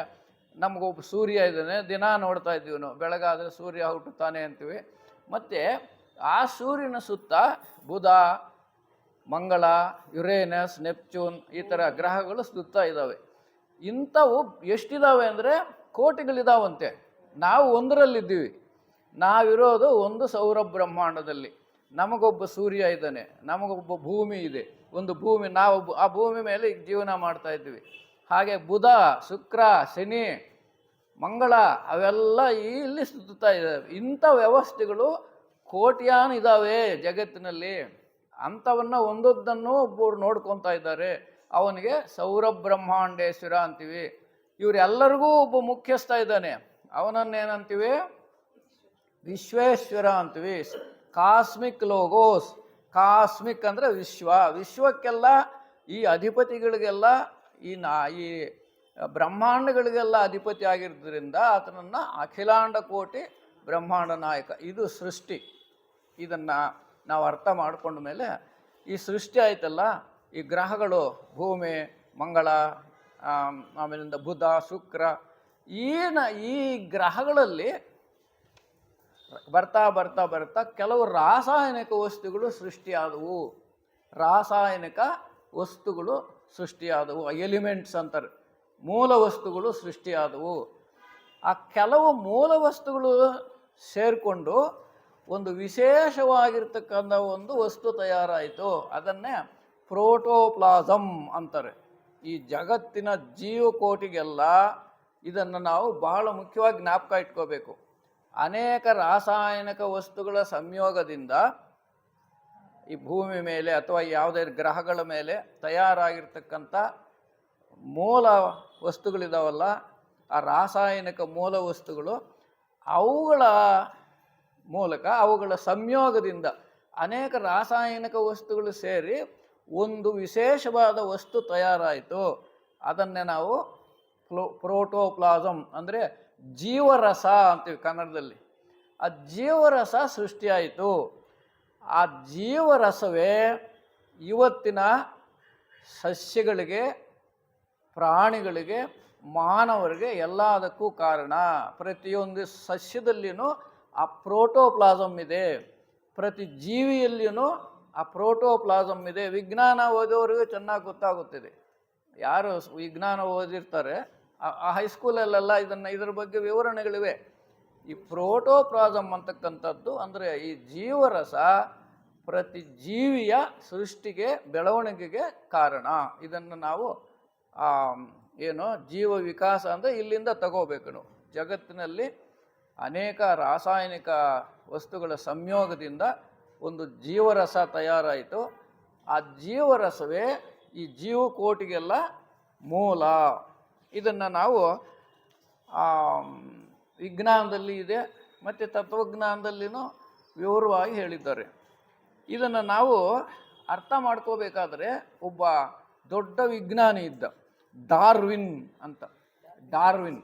ನಮಗೊಬ್ಬ ಸೂರ್ಯ ಇದ್ದಾನೆ, ದಿನ ನೋಡ್ತಾ ಇದ್ದೀವಿ ನಾವು, ಬೆಳಗಾದರೆ ಸೂರ್ಯ ಹುಟ್ಟುತ್ತಾನೆ ಅಂತೀವಿ. ಮತ್ತು ಆ ಸೂರ್ಯನ ಸುತ್ತ ಬುಧ, ಮಂಗಳ, ಯುರೇನಸ್, ನೆಪ್ಚೂನ್ ಈ ಥರ ಗ್ರಹಗಳು ಸುತ್ತ ಇದ್ದಾವೆ. ಇಂಥವು ಎಷ್ಟಿದ್ದಾವೆ ಅಂದರೆ ಕೋಟಿಗಳಿದಾವಂತೆ. ನಾವು ಒಂದರಲ್ಲಿದ್ದೀವಿ. ನಾವಿರೋದು ಒಂದು ಸೌರ ಬ್ರಹ್ಮಾಂಡದಲ್ಲಿ. ನಮಗೊಬ್ಬ ಸೂರ್ಯ ಇದ್ದಾನೆ, ನಮಗೊಬ್ಬ ಭೂಮಿ ಇದೆ, ಒಂದು ಭೂಮಿ, ನಾವು ಆ ಭೂಮಿ ಮೇಲೆ ಈಗ ಜೀವನ ಮಾಡ್ತಾ ಇದ್ದೀವಿ. ಹಾಗೆ ಬುಧ, ಶುಕ್ರ, ಶನಿ, ಮಂಗಳ ಅವೆಲ್ಲ ಇಲ್ಲಿ ಸುತ್ತಾ ಇದ್ದಾವೆ. ಇಂಥ ವ್ಯವಸ್ಥೆಗಳು ಕೋಟ್ಯಾನು ಇದ್ದಾವೆ ಜಗತ್ತಿನಲ್ಲಿ. ಅಂಥವನ್ನು ಒಂದೊಂದನ್ನು ಒಬ್ಬರು ನೋಡ್ಕೊತಾ ಇದ್ದಾರೆ. ಅವನಿಗೆ ಸೌರ ಬ್ರಹ್ಮಾಂಡೇಶ್ವರ ಅಂತೀವಿ. ಇವರೆಲ್ಲರಿಗೂ ಒಬ್ಬ ಮುಖ್ಯಸ್ಥ ಇದ್ದಾನೆ, ಅವನನ್ನೇನಂತೀವಿ? ವಿಶ್ವೇಶ್ವರ ಅಂತೀವಿ. Cosmic logos. ಕಾಸ್ಮಿಕ್ ಅಂದರೆ ವಿಶ್ವ. ವಿಶ್ವಕ್ಕೆಲ್ಲ, ಈ ಅಧಿಪತಿಗಳಿಗೆಲ್ಲ, ಈ ಬ್ರಹ್ಮಾಂಡಗಳಿಗೆಲ್ಲ ಅಧಿಪತಿ ಆಗಿರೋದ್ರಿಂದ ಆತನನ್ನು ಅಖಿಲಾಂಡ ಕೋಟಿ ಬ್ರಹ್ಮಾಂಡ ನಾಯಕ. ಇದು ಸೃಷ್ಟಿ. ಇದನ್ನು ನಾವು ಅರ್ಥ ಮಾಡಿಕೊಂಡ ಮೇಲೆ ಈ ಸೃಷ್ಟಿ ಆಯ್ತಲ್ಲ, ಈ ಗ್ರಹಗಳು ಭೂಮಿ, ಮಂಗಳ, ಆಮೇಲಿಂದ ಬುಧ, ಶುಕ್ರ, ಈ ಗ್ರಹಗಳಲ್ಲಿ ಬರ್ತಾ ಬರ್ತಾ ಬರ್ತಾ ಕೆಲವು ರಾಸಾಯನಿಕ ವಸ್ತುಗಳು ಸೃಷ್ಟಿಯಾದವು. ರಾಸಾಯನಿಕ ವಸ್ತುಗಳು ಸೃಷ್ಟಿಯಾದವು, ಎಲಿಮೆಂಟ್ಸ್ ಅಂತಾರೆ. ಮೂಲ ವಸ್ತುಗಳು ಸೃಷ್ಟಿಯಾದವು. ಆ ಕೆಲವು ಮೂಲ ವಸ್ತುಗಳು ಸೇರಿಕೊಂಡು ಒಂದು ವಿಶೇಷವಾಗಿರ್ತಕ್ಕಂಥ ಒಂದು ವಸ್ತು ತಯಾರಾಯಿತು. ಅದನ್ನೇ ಪ್ರೋಟೋಪ್ಲಾಸಮ್ ಅಂತಾರೆ. ಈ ಜಗತ್ತಿನ ಜೀವಕೋಟಿಗೆಲ್ಲ ಇದನ್ನು ನಾವು ಬಹಳ ಮುಖ್ಯವಾಗಿ ಜ್ಞಾಪಕ ಇಟ್ಕೋಬೇಕು. ಅನೇಕ ರಾಸಾಯನಿಕ ವಸ್ತುಗಳ ಸಂಯೋಗದಿಂದ ಈ ಭೂಮಿ ಮೇಲೆ ಅಥವಾ ಯಾವುದೇ ಗ್ರಹಗಳ ಮೇಲೆ ತಯಾರಾಗಿರ್ತಕ್ಕಂಥ ಮೂಲ ವಸ್ತುಗಳಿದಾವಲ್ಲ, ಆ ರಾಸಾಯನಿಕ ಮೂಲ ವಸ್ತುಗಳು, ಅವುಗಳ ಮೂಲಕ, ಅವುಗಳ ಸಂಯೋಗದಿಂದ ಅನೇಕ ರಾಸಾಯನಿಕ ವಸ್ತುಗಳು ಸೇರಿ ಒಂದು ವಿಶೇಷವಾದ ವಸ್ತು ತಯಾರಾಯಿತು. ಅದನ್ನೇ ನಾವು ಪ್ರೋಟೋಪ್ಲಾಸಮ್ ಅಂದರೆ ಜೀವರಸ ಅಂತೀವಿ ಕನ್ನಡದಲ್ಲಿ. ಆ ಜೀವರಸ ಸೃಷ್ಟಿಯಾಯಿತು. ಆ ಜೀವರಸವೇ ಇವತ್ತಿನ ಸಸ್ಯಗಳಿಗೆ, ಪ್ರಾಣಿಗಳಿಗೆ, ಮಾನವರಿಗೆ ಎಲ್ಲದಕ್ಕೂ ಕಾರಣ. ಪ್ರತಿಯೊಂದು ಸಸ್ಯದಲ್ಲಿಯೂ ಆ ಪ್ರೋಟೋಪ್ಲಾಸಮ್ ಇದೆ, ಪ್ರತಿ ಜೀವಿಯಲ್ಲಿಯೂ ಆ ಪ್ರೋಟೋಪ್ಲಾಸಮ್ ಇದೆ. ವಿಜ್ಞಾನ ಓದೋರಿಗೆ ಚೆನ್ನಾಗಿ ಗೊತ್ತಾಗುತ್ತಿದೆ. ಯಾರು ವಿಜ್ಞಾನ ಓದಿರ್ತಾರೆ ಆ ಹೈಸ್ಕೂಲಲ್ಲೆಲ್ಲ ಇದರ ಬಗ್ಗೆ ವಿವರಣೆಗಳಿವೆ. ಈ ಪ್ರೋಟೋಪ್ಲಾಸಮ್ ಅಂತಕ್ಕಂಥದ್ದು ಅಂದರೆ ಈ ಜೀವರಸ ಪ್ರತಿ ಜೀವಿಯ ಸೃಷ್ಟಿಗೆ, ಬೆಳವಣಿಗೆಗೆ ಕಾರಣ. ಇದನ್ನು ನಾವು ಜೀವ ವಿಕಾಸ ಅಂದರೆ ಇಲ್ಲಿಂದ ತಗೋಬೇಕು ನಾವು. ಜಗತ್ತಿನಲ್ಲಿ ಅನೇಕ ರಾಸಾಯನಿಕ ವಸ್ತುಗಳ ಸಂಯೋಗದಿಂದ ಒಂದು ಜೀವರಸ ತಯಾರಾಯಿತು. ಆ ಜೀವರಸವೇ ಈ ಜೀವಕೋಟಿಗೆಲ್ಲ ಮೂಲ. ಇದನ್ನು ನಾವು ವಿಜ್ಞಾನದಲ್ಲಿ ಇದೆ, ಮತ್ತು ತತ್ವಜ್ಞಾನದಲ್ಲಿನೂ ವಿವರವಾಗಿ ಹೇಳಿದ್ದಾರೆ. ಇದನ್ನು ನಾವು ಅರ್ಥ ಮಾಡ್ಕೋಬೇಕಾದ್ರೆ ಒಬ್ಬ ದೊಡ್ಡ ವಿಜ್ಞಾನಿ ಇದ್ದ, ಡಾರ್ವಿನ್ ಅಂತ. ಡಾರ್ವಿನ್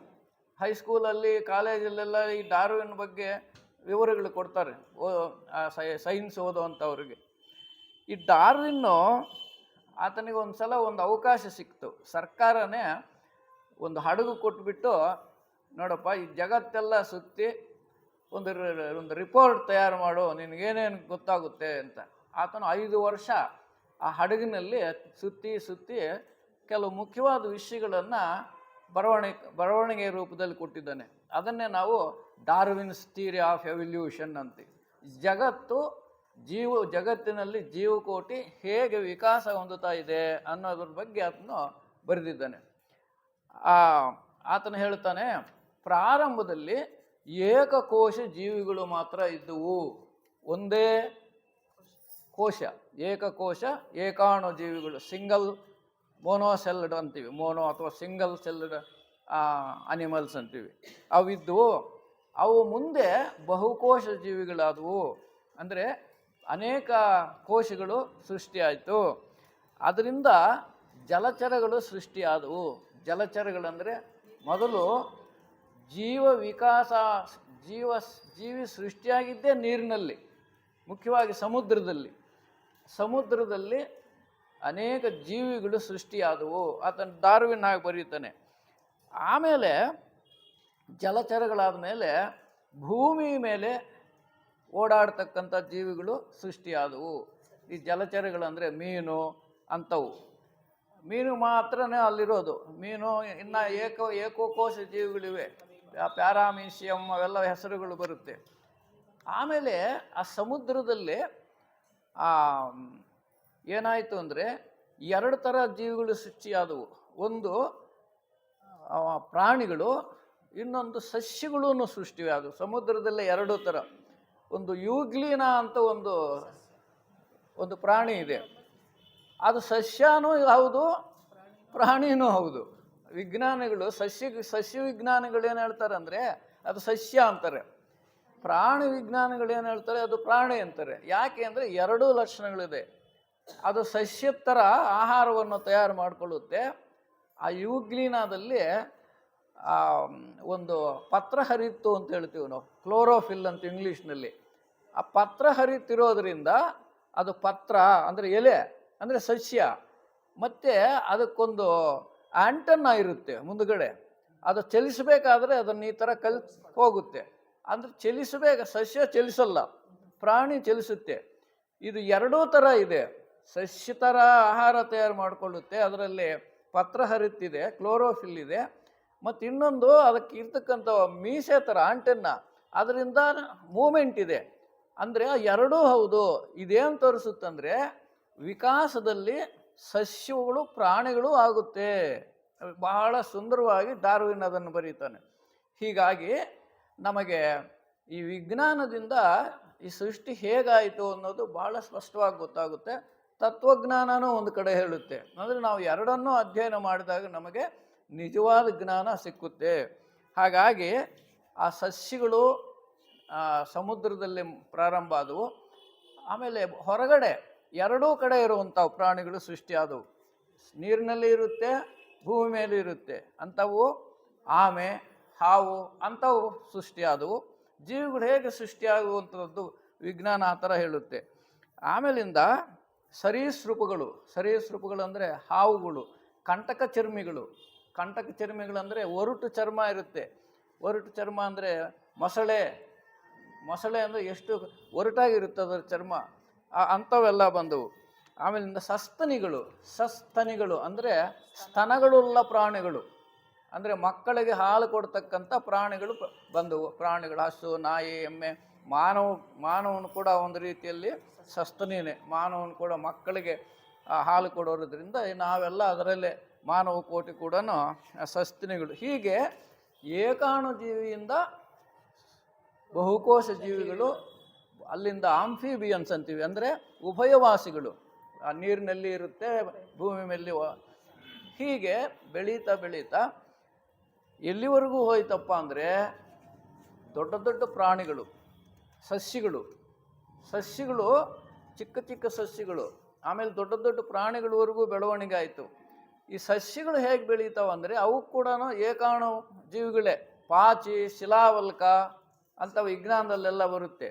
ಹೈಸ್ಕೂಲಲ್ಲಿ, ಕಾಲೇಜಲ್ಲೆಲ್ಲ ಈ ಡಾರ್ವಿನ್ ಬಗ್ಗೆ ವಿವರಗಳು ಕೊಡ್ತಾರೆ, ಸೈನ್ಸ್ ಓದೋವಂಥವ್ರಿಗೆ. ಈ ಡಾರ್ವಿನ್ನು, ಆತನಿಗೆ ಒಂದು ಸಲ ಒಂದು ಅವಕಾಶ ಸಿಕ್ತು. ಸರ್ಕಾರನೇ ಒಂದು ಹಡಗು ಕೊಟ್ಬಿಟ್ಟು, ನೋಡಪ್ಪ ಈ ಜಗತ್ತೆಲ್ಲ ಸುತ್ತಿ ಒಂದು ರಿಪೋರ್ಟ್ ತಯಾರು ಮಾಡು, ನಿನಗೇನೇನು ಗೊತ್ತಾಗುತ್ತೆ ಅಂತ. ಆತನು 5 ವರ್ಷ ಆ ಹಡಗಿನಲ್ಲಿ ಸುತ್ತಿ ಕೆಲವು ಮುಖ್ಯವಾದ ವಿಷಯಗಳನ್ನು ಬರವಣಿಗೆ ರೂಪದಲ್ಲಿ ಕೊಟ್ಟಿದ್ದಾನೆ. ಅದನ್ನೇ ನಾವು ಡಾರ್ವಿನ್ಸ್ ಥಿಯರಿ ಆಫ್ ಎವಲ್ಯೂಷನ್ ಅಂತೀವಿ. ಜಗತ್ತಿನಲ್ಲಿ ಜೀವಕೋಟಿ ಹೇಗೆ ವಿಕಾಸ ಹೊಂದುತ್ತಾ ಇದೆ ಅನ್ನೋದ್ರ ಬಗ್ಗೆ ಆತನು ಬರೆದಿದ್ದಾನೆ. ಆತನು ಹೇಳ್ತಾನೆ, ಪ್ರಾರಂಭದಲ್ಲಿ ಏಕಕೋಶ ಜೀವಿಗಳು ಮಾತ್ರ ಇದ್ದುವು. ಒಂದೇ ಕೋಶ, ಏಕಕೋಶ, ಏಕಾಣು ಜೀವಿಗಳು, ಸಿಂಗಲ್ ಮೋನೋಸೆಲ್ಡ್ ಅಂತೀವಿ. ಮೋನೋ ಅಥವಾ ಸಿಂಗಲ್ ಸೆಲ್ಡ್ ಅನಿಮಲ್ಸ್ ಅಂತೀವಿ. ಅವಿದ್ದವು. ಅವು ಮುಂದೆ ಬಹುಕೋಶ ಜೀವಿಗಳಾದವು. ಅಂದರೆ ಅನೇಕ ಕೋಶಗಳು ಸೃಷ್ಟಿಯಾಯಿತು. ಅದರಿಂದ ಜಲಚರಗಳು ಸೃಷ್ಟಿಯಾದವು. ಜಲಚರಗಳಂದರೆ ಮೊದಲು ಜೀವಿ ಸೃಷ್ಟಿಯಾಗಿದ್ದೇ ನೀರಿನಲ್ಲಿ, ಮುಖ್ಯವಾಗಿ ಸಮುದ್ರದಲ್ಲಿ ಅನೇಕ ಜೀವಿಗಳು ಸೃಷ್ಟಿಯಾದವು ಅದನ್ನು ಡಾರ್ವಿನ್ ಆಗಿ ಬರೀತಾನೆ. ಆಮೇಲೆ ಜಲಚರಗಳಾದ ಮೇಲೆ ಭೂಮಿ ಮೇಲೆ ಓಡಾಡ್ತಕ್ಕಂಥ ಜೀವಿಗಳು ಸೃಷ್ಟಿಯಾದವು. ಈ ಜಲಚರಗಳಂದರೆ ಮೀನು ಅಂಥವು. ಮೀನು ಮಾತ್ರನೇ ಅಲ್ಲಿರೋದು. ಮೀನು ಇನ್ನು ಏಕೋಕೋಶ ಜೀವಿಗಳಿವೆ, ಪ್ಯಾರಾಮೀಸಿಯಂ ಅವೆಲ್ಲ ಹೆಸರುಗಳು ಬರುತ್ತೆ. ಆಮೇಲೆ ಆ ಸಮುದ್ರದಲ್ಲಿ ಏನಾಯಿತು ಅಂದರೆ 2 ಥರ ಜೀವಿಗಳು ಸೃಷ್ಟಿಯಾದವು. ಒಂದು ಪ್ರಾಣಿಗಳು, ಇನ್ನೊಂದು ಸಸ್ಯಗಳೂ ಸೃಷ್ಟಿಯಾದವು. ಸಮುದ್ರದಲ್ಲೇ 2 ಥರ. ಒಂದು ಯೂಗ್ಲಿನ ಅಂತ ಒಂದು ಪ್ರಾಣಿ ಇದೆ. ಅದು ಸಸ್ಯನೂ ಹೌದು, ಪ್ರಾಣಿನೂ ಹೌದು. ವಿಜ್ಞಾನಿಗಳು ಸಸ್ಯ ವಿಜ್ಞಾನಿಗಳು ಏನು ಹೇಳ್ತಾರೆ ಅಂದರೆ ಅದು ಸಸ್ಯ ಅಂತಾರೆ. ಪ್ರಾಣಿ ವಿಜ್ಞಾನಿಗಳು ಏನು ಹೇಳ್ತಾರೆ ಅದು ಪ್ರಾಣಿ ಅಂತಾರೆ. ಯಾಕೆ ಅಂದರೆ 2 ಲಕ್ಷಣಗಳಿದೆ. ಅದು ಸಸ್ಯದ ಥರ ಆಹಾರವನ್ನು ತಯಾರು ಮಾಡಿಕೊಳ್ಳುತ್ತೆ. ಆ ಯೂಗ್ಲಿನಾದಲ್ಲಿ ಒಂದು ಪತ್ರ ಹರಿತ್ತು ಅಂತ ಹೇಳ್ತೀವಿ ನಾವು, ಕ್ಲೋರೋಫಿಲ್ ಅಂತ ಇಂಗ್ಲೀಷ್ನಲ್ಲಿ. ಆ ಪತ್ರ ಹರಿತಿರೋದ್ರಿಂದ ಅದು ಪತ್ರ ಅಂದರೆ ಎಲೆ ಅಂದರೆ ಸಸ್ಯ. ಮತ್ತು ಅದಕ್ಕೊಂದು ಆಂಟನ್ನ ಇರುತ್ತೆ ಮುಂದುಗಡೆ. ಅದು ಚಲಿಸಬೇಕಾದ್ರೆ ಅದನ್ನು ಈ ಥರ ಹೋಗುತ್ತೆ. ಅಂದರೆ ಚಲಿಸಬೇಕು, ಸಸ್ಯ ಚಲಿಸಲ್ಲ, ಪ್ರಾಣಿ ಚಲಿಸುತ್ತೆ. ಇದು 2 ಥರ ಇದೆ. ಸಸ್ಯ ಥರ ಆಹಾರ ತಯಾರು ಮಾಡಿಕೊಳ್ಳುತ್ತೆ, ಅದರಲ್ಲಿ ಪತ್ರ ಹರಿತ್ತಿದೆ, ಕ್ಲೋರೋಫಿಲ್ ಇದೆ. ಮತ್ತು ಇನ್ನೊಂದು ಅದಕ್ಕೆ ಇರ್ತಕ್ಕಂಥ ಮೀಸೆ ಥರ ಆಂಟೆನ್ನ, ಅದರಿಂದ ಮೂಮೆಂಟ್ ಇದೆ. ಅಂದರೆ 2 ಹೌದು. ಇದೇನು ತೋರಿಸುತ್ತಂದರೆ ವಿಕಾಸದಲ್ಲಿ ಸಸ್ಯಗಳು ಪ್ರಾಣಿಗಳು ಆಗುತ್ತೆ. ಬಹಳ ಸುಂದರವಾಗಿ ಡಾರ್ವಿನ್ ಅದನ್ನು ಬರೀತಾನೆ. ಹೀಗಾಗಿ ನಮಗೆ ಈ ವಿಜ್ಞಾನದಿಂದ ಈ ಸೃಷ್ಟಿ ಹೇಗಾಯಿತು ಅನ್ನೋದು ಬಹಳ ಸ್ಪಷ್ಟವಾಗಿ ಗೊತ್ತಾಗುತ್ತೆ. ತತ್ವಜ್ಞಾನನೂ ಒಂದು ಕಡೆ ಹೇಳುತ್ತೆ. ಅಂದರೆ ನಾವು 2ನ್ನೂ ಅಧ್ಯಯನ ಮಾಡಿದಾಗ ನಮಗೆ ನಿಜವಾದ ಜ್ಞಾನ ಸಿಕ್ಕುತ್ತೆ. ಹಾಗಾಗಿ ಆ ಸಸ್ಯಗಳು ಸಮುದ್ರದಲ್ಲಿ ಪ್ರಾರಂಭ ಆದವು. ಆಮೇಲೆ ಹೊರಗಡೆ 2 ಕಡೆ ಇರುವಂಥ ಪ್ರಾಣಿಗಳು ಸೃಷ್ಟಿಯಾದವು. ನೀರಿನಲ್ಲಿ ಇರುತ್ತೆ, ಭೂಮಿ ಮೇಲೆ ಇರುತ್ತೆ. ಅಂಥವು ಆಮೆ, ಹಾವು ಅಂಥವು ಸೃಷ್ಟಿಯಾದವು. ಜೀವಿಗಳು ಹೇಗೆ ಸೃಷ್ಟಿಯಾಗುವಂಥದ್ದು ವಿಜ್ಞಾನ ಆ ಥರ ಹೇಳುತ್ತೆ. ಆಮೇಲಿಂದ ಸರೀಸೃಪಗಳು ಅಂದರೆ ಹಾವುಗಳು, ಕಂಟಕ ಚರ್ಮಿಗಳಂದರೆ ಒರಟು ಚರ್ಮ ಇರುತ್ತೆ. ಒರಟು ಚರ್ಮ ಅಂದರೆ ಮೊಸಳೆ ಅಂದರೆ ಎಷ್ಟು ಒರಟಾಗಿರುತ್ತೆ ಅದರ ಚರ್ಮ, ಅಂಥವೆಲ್ಲ ಬಂದವು. ಆಮೇಲಿಂದ ಸಸ್ತನಿಗಳು ಅಂದರೆ ಸ್ತನಗಳುಳ್ಳ ಪ್ರಾಣಿಗಳು, ಅಂದರೆ ಮಕ್ಕಳಿಗೆ ಹಾಲು ಕೊಡ್ತಕ್ಕಂಥ ಪ್ರಾಣಿಗಳು ಬಂದವು. ಹಸು, ನಾಯಿ, ಎಮ್ಮೆ, ಮಾನವನು ಕೂಡ ಒಂದು ರೀತಿಯಲ್ಲಿ ಸಸ್ತನಿನೇ. ಮಾನವನು ಕೂಡ ಮಕ್ಕಳಿಗೆ ಹಾಲು ಕೊಡೋದ್ರಿಂದ ನಾವೆಲ್ಲ ಅದರಲ್ಲೇ ಮಾನವ ಕೋಟಿ ಕೂಡ ಸಸ್ತನಿಗಳು. ಹೀಗೆ ಏಕಾಣುಜೀವಿಯಿಂದ ಬಹುಕೋಶ ಜೀವಿಗಳು, ಅಲ್ಲಿಂದ ಆಂಫಿಬಿಯನ್ಸ್ ಅಂತೀವಿ, ಅಂದರೆ ಉಭಯವಾಸಿಗಳು, ಆ ನೀರಿನಲ್ಲಿ ಇರುತ್ತೆ, ಭೂಮಿ ಮೇಲೆ. ಹೀಗೆ ಬೆಳೀತಾ ಎಲ್ಲಿವರೆಗೂ ಹೋಯ್ತಪ್ಪ ಅಂದರೆ ದೊಡ್ಡ ದೊಡ್ಡ ಪ್ರಾಣಿಗಳು, ಸಸ್ಯಗಳು ಚಿಕ್ಕ ಸಸ್ಯಗಳು, ಆಮೇಲೆ ದೊಡ್ಡ ದೊಡ್ಡ ಪ್ರಾಣಿಗಳವರೆಗೂ ಬೆಳವಣಿಗೆ ಆಯಿತು. ಈ ಸಸ್ಯಗಳು ಹೇಗೆ ಬೆಳೀತಾವಂದರೆ ಅವು ಕೂಡ ಏಕಾಣು ಜೀವಿಗಳೇ. ಪಾಚಿ, ಶಿಲಾವಲ್ಕ ಅಂತ ವಿಜ್ಞಾನದಲ್ಲೆಲ್ಲ ಬರುತ್ತೆ.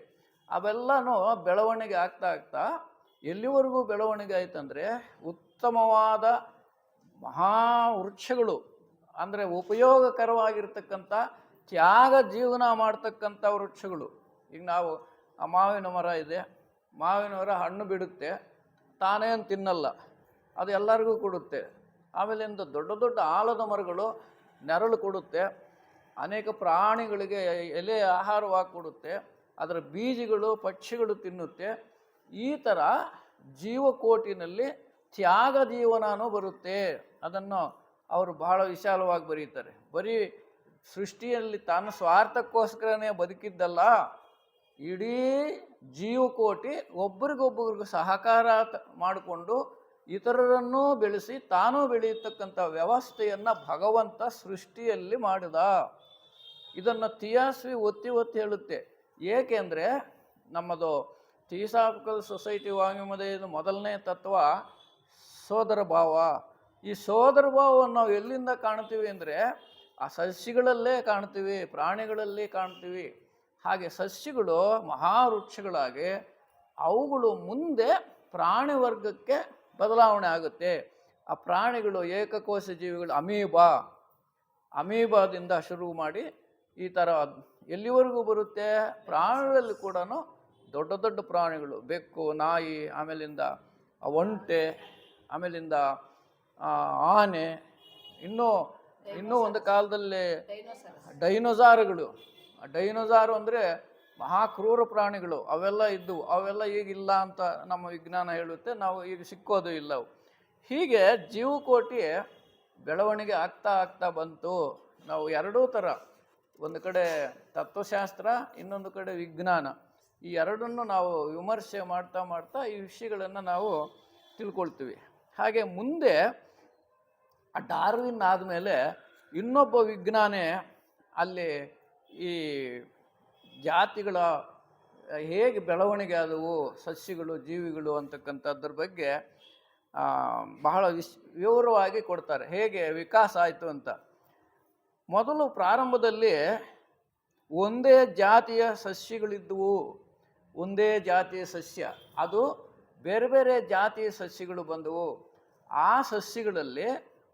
ಅವೆಲ್ಲನೂ ಬೆಳವಣಿಗೆ ಆಗ್ತಾ ಎಲ್ಲಿವರೆಗೂ ಬೆಳವಣಿಗೆ ಆಯ್ತಂದರೆ ಉತ್ತಮವಾದ ಮಹಾವೃಕ್ಷಗಳು, ಅಂದರೆ ಉಪಯೋಗಕರವಾಗಿರ್ತಕ್ಕಂಥ ತ್ಯಾಗ ಜೀವನ ಮಾಡ್ತಕ್ಕಂಥ ವೃಕ್ಷಗಳು. ಈಗ ನಾವು ಆ ಮಾವಿನ ಮರ ಇದೆ, ಮಾವಿನ ಮರ ಹಣ್ಣು ಬಿಡುತ್ತೆ, ತಾನೇನು ತಿನ್ನಲ್ಲ, ಅದು ಎಲ್ಲರಿಗೂ ಕೊಡುತ್ತೆ. ಆಮೇಲಿಂದ ದೊಡ್ಡ ದೊಡ್ಡ ಆಲದ ಮರಗಳು ನೆರಳು ಕೊಡುತ್ತೆ, ಅನೇಕ ಪ್ರಾಣಿಗಳಿಗೆ ಎಲೆ ಆಹಾರವಾಗಿ ಕೊಡುತ್ತೆ, ಅದರ ಬೀಜಗಳು ಪಕ್ಷಿಗಳು ತಿನ್ನುತ್ತೆ. ಈ ಥರ ಜೀವಕೋಟಿನಲ್ಲಿ ತ್ಯಾಗ ಜೀವನನೂ ಬರುತ್ತೆ. ಅದನ್ನು ಅವರು ಬಹಳ ವಿಶಾಲವಾಗಿ ಬರೀತಾರೆ. ಬರೀ ಸೃಷ್ಟಿಯಲ್ಲಿ ತಾನು ಸ್ವಾರ್ಥಕ್ಕೋಸ್ಕರನೇ ಬದುಕಿದ್ದಲ್ಲ, ಇಡೀ ಜೀವಕೋಟಿ ಒಬ್ರಿಗೊಬ್ಬರಿಗೂ ಸಹಕಾರ ಮಾಡಿಕೊಂಡು ಇತರರನ್ನೂ ಬೆಳೆಸಿ ತಾನೂ ಬೆಳೆಯತಕ್ಕಂಥ ವ್ಯವಸ್ಥೆಯನ್ನು ಭಗವಂತ ಸೃಷ್ಟಿಯಲ್ಲಿ ಮಾಡಿದ. ಇದನ್ನು ಥಿಯಾಸಫಿ ಒತ್ತಿ ಹೇಳುತ್ತೆ. ಏಕೆಂದರೆ ನಮ್ಮದು ಥಿಯೋಸಾಫಿಕಲ್ ಸೊಸೈಟಿ ವಾಂಗ್ಮಯದ ಮೊದಲನೇ ತತ್ವ ಸೋದರ ಭಾವ. ಈ ಸೋದರ ಭಾವವನ್ನು ನಾವು ಎಲ್ಲಿಂದ ಕಾಣ್ತೀವಿ ಅಂದರೆ ಆ ಸಸ್ಯಗಳಲ್ಲೇ ಕಾಣ್ತೀವಿ, ಪ್ರಾಣಿಗಳಲ್ಲಿ ಕಾಣ್ತೀವಿ. ಹಾಗೆ ಸಸ್ಯಗಳು ಮಹಾವೃಕ್ಷಗಳಾಗಿ ಅವುಗಳು ಮುಂದೆ ಪ್ರಾಣಿ ವರ್ಗಕ್ಕೆ ಬದಲಾವಣೆ ಆಗುತ್ತೆ. ಆ ಪ್ರಾಣಿಗಳು ಏಕಕೋಶ ಜೀವಿಗಳು, ಅಮೀಬಾದಿಂದ ಶುರು ಮಾಡಿ ಈ ಥರ ಎಲ್ಲಿವರೆಗೂ ಬರುತ್ತೆ. ಪ್ರಾಣಿಗಳಲ್ಲಿ ಕೂಡ ದೊಡ್ಡ ದೊಡ್ಡ ಪ್ರಾಣಿಗಳು, ಬೆಕ್ಕು, ನಾಯಿ, ಆಮೇಲಿಂದ ಒಂಟೆ, ಆಮೇಲಿಂದ ಆನೆ, ಇನ್ನೂ ಒಂದು ಕಾಲದಲ್ಲಿ ಡೈನೋಸಾರುಗಳು. ಡೈನೋಸಾರು ಅಂದರೆ ಮಹಾಕ್ರೂರ ಪ್ರಾಣಿಗಳು, ಅವೆಲ್ಲ ಇದ್ದವು. ಅವೆಲ್ಲ ಈಗಿಲ್ಲ ಅಂತ ನಮ್ಮ ವಿಜ್ಞಾನ ಹೇಳುತ್ತೆ. ನಾವು ಈಗ ಸಿಕ್ಕೋದು ಇಲ್ಲ ಅವು. ಹೀಗೆ ಜೀವಕೋಟಿ ಬೆಳವಣಿಗೆ ಆಗ್ತಾ ಬಂತು. ನಾವು ಎರಡೂ ಥರ, ಒಂದು ಕಡೆ ತತ್ವಶಾಸ್ತ್ರ, ಇನ್ನೊಂದು ಕಡೆ ವಿಜ್ಞಾನ, ಈ ಎರಡನ್ನು ನಾವು ವಿಮರ್ಶೆ ಮಾಡ್ತಾ ಈ ವಿಷಯಗಳನ್ನು ನಾವು ತಿಳ್ಕೊಳ್ತೀವಿ. ಹಾಗೆ ಮುಂದೆ ಆ ಡಾರ್ವಿನ್ ಆದಮೇಲೆ ಇನ್ನೊಬ್ಬ ವಿಜ್ಞಾನಿ ಅಲ್ಲಿ ಈ ಜಾತಿಗಳ ಹೇಗೆ ಬೆಳವಣಿಗೆ ಆದವು, ಸಸ್ಯಗಳು, ಜೀವಿಗಳು ಅಂತಕ್ಕಂಥದ್ರ ಬಗ್ಗೆ ಬಹಳ ವಿವರವಾಗಿ ಕೊಡ್ತಾರೆ, ಹೇಗೆ ವಿಕಾಸ ಆಯಿತು ಅಂತ. ಮೊದಲು ಪ್ರಾರಂಭದಲ್ಲಿ ಒಂದೇ ಜಾತಿಯ ಸಸ್ಯಗಳಿದ್ದವು, ಒಂದೇ ಜಾತಿಯ ಸಸ್ಯ. ಅದು ಬೇರೆ ಬೇರೆ ಜಾತಿಯ ಸಸ್ಯಗಳು ಬಂದವು. ಆ ಸಸ್ಯಗಳಲ್ಲಿ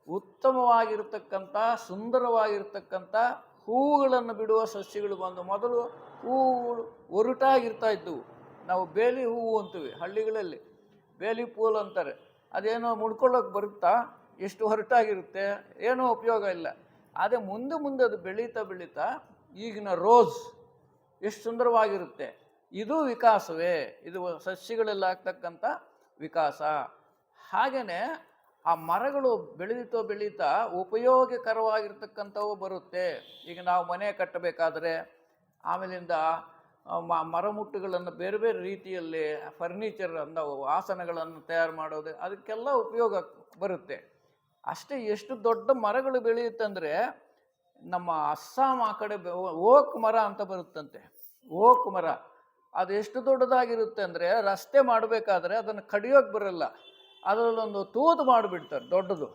ಉತ್ತಮವಾಗಿರ್ತಕ್ಕಂಥ, ಸುಂದರವಾಗಿರ್ತಕ್ಕಂಥ ಹೂವುಗಳನ್ನು ಬಿಡುವ ಸಸ್ಯಗಳು ಬಂದು. ಮೊದಲು ಹೂವುಗಳು ಒರಟಾಗಿರ್ತಾ ಇದ್ದವು. ನಾವು ಬೇಲಿ ಹೂವು ಅಂತೀವಿ ಹಳ್ಳಿಗಳಲ್ಲಿ, ಬೇಲಿ ಪೂಲ್ ಅಂತಾರೆ. ಅದೇನೋ ಮುಡ್ಕೊಳ್ಳೋಕೆ ಬರುತ್ತಾ, ಎಷ್ಟು ಹೊರಟಾಗಿರುತ್ತೆ, ಏನೂ ಉಪಯೋಗ ಇಲ್ಲ. ಆದರೆ ಮುಂದೆ ಅದು ಬೆಳೀತಾ ಈಗಿನ ರೋಸ್ ಎಷ್ಟು ಸುಂದರವಾಗಿರುತ್ತೆ. ಇದು ವಿಕಾಸವೇ, ಇದು ಸಸ್ಯಗಳೆಲ್ಲ ಆಗ್ತಕ್ಕಂಥ ವಿಕಾಸ. ಹಾಗೆಯೇ ಆ ಮರಗಳು ಬೆಳೀತಾ ಉಪಯೋಗಕರವಾಗಿರ್ತಕ್ಕಂಥವು ಬರುತ್ತೆ. ಈಗ ನಾವು ಮನೆ ಕಟ್ಟಬೇಕಾದ್ರೆ, ಆಮೇಲಿಂದ ಮರಮುಟ್ಟುಗಳನ್ನು ಬೇರೆ ಬೇರೆ ರೀತಿಯಲ್ಲಿ ಫರ್ನಿಚರ್ ನಾವು ಆಸನಗಳನ್ನು ತಯಾರು ಮಾಡೋದು, ಅದಕ್ಕೆಲ್ಲ ಉಪಯೋಗ ಬರುತ್ತೆ. ಅಷ್ಟೇ, ಎಷ್ಟು ದೊಡ್ಡ ಮರಗಳು ಬೆಳೆಯುತ್ತಂದರೆ, ನಮ್ಮ ಅಸ್ಸಾಂ ಆ ಕಡೆ ಓಕ್ ಮರ ಅಂತ ಬರುತ್ತಂತೆ. ಓಕ್ ಮರ ಅದು ಎಷ್ಟು ದೊಡ್ಡದಾಗಿರುತ್ತೆ ಅಂದರೆ, ರಸ್ತೆ ಮಾಡಬೇಕಾದ್ರೆ ಅದನ್ನು ಕಡಿಯೋಕ್ಕೆ ಬರಲ್ಲ, ಅದರಲ್ಲೊಂದು ತೂತು ಮಾಡಿಬಿಡ್ತಾರೆ ದೊಡ್ಡದು.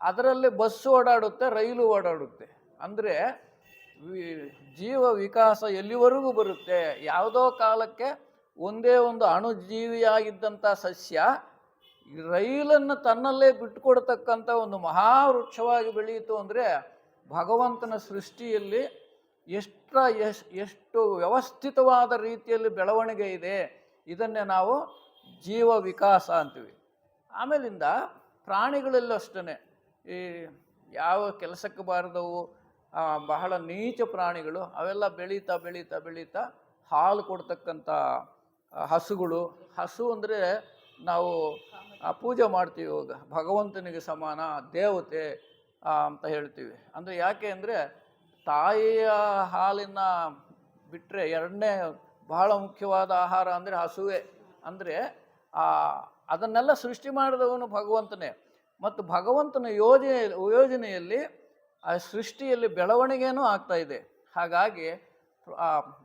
ಅದರಲ್ಲಿ ಬಸ್ಸು ಓಡಾಡುತ್ತೆ, ರೈಲು ಓಡಾಡುತ್ತೆ. ಅಂದರೆ ಜೀವ ವಿಕಾಸ ಎಲ್ಲಿವರೆಗೂ ಬರುತ್ತೆ. ಯಾವುದೋ ಕಾಲಕ್ಕೆ ಒಂದೇ ಒಂದು ಅಣುಜೀವಿಯಾಗಿದ್ದಂಥ ಸಸ್ಯ ರೈಲನ್ನು ತನ್ನಲ್ಲೇ ಬಿಟ್ಟುಕೊಡ್ತಕ್ಕಂಥ ಒಂದು ಮಹಾವೃಕ್ಷವಾಗಿ ಬೆಳೆಯಿತು ಅಂದರೆ, ಭಗವಂತನ ಸೃಷ್ಟಿಯಲ್ಲಿ ಎಷ್ಟು ವ್ಯವಸ್ಥಿತವಾದ ರೀತಿಯಲ್ಲಿ ಬೆಳವಣಿಗೆ ಇದೆ. ಇದನ್ನೇ ನಾವು ಜೀವ ವಿಕಾಸ ಅಂತೀವಿ. ಆಮೇಲಿಂದ ಪ್ರಾಣಿಗಳಲ್ಲೂ ಅಷ್ಟೇ, ಈ ಯಾವ ಕೆಲಸಕ್ಕೆ ಬಾರದವು ಬಹಳ ನೀಚ ಪ್ರಾಣಿಗಳು, ಅವೆಲ್ಲ ಬೆಳೀತಾ ಹಾಲು ಕೊಡ್ತಕ್ಕಂಥ ಹಸುಗಳು. ಹಸು ಅಂದರೆ ನಾವು ಪೂಜೆ ಮಾಡ್ತೀವಿ, ಇವಾಗ ಭಗವಂತನಿಗೆ ಸಮಾನ, ದೇವತೆ ಅಂತ ಹೇಳ್ತೀವಿ. ಅಂದರೆ ಯಾಕೆ ಅಂದರೆ, ತಾಯಿಯ ಹಾಲಿನ ಬಿಟ್ಟರೆ ಎರಡನೇ ಬಹಳ ಮುಖ್ಯವಾದ ಆಹಾರ ಅಂದರೆ ಹಸುವೆ. ಅಂದರೆ ಅದನ್ನೆಲ್ಲ ಸೃಷ್ಟಿ ಮಾಡಿದವನು ಭಗವಂತನೇ. ಮತ್ತು ಭಗವಂತನ ಯೋಜನೆಯಲ್ಲಿ ಆ ಸೃಷ್ಟಿಯಲ್ಲಿ ಬೆಳವಣಿಗೆನೂ ಆಗ್ತಾ ಇದೆ. ಹಾಗಾಗಿ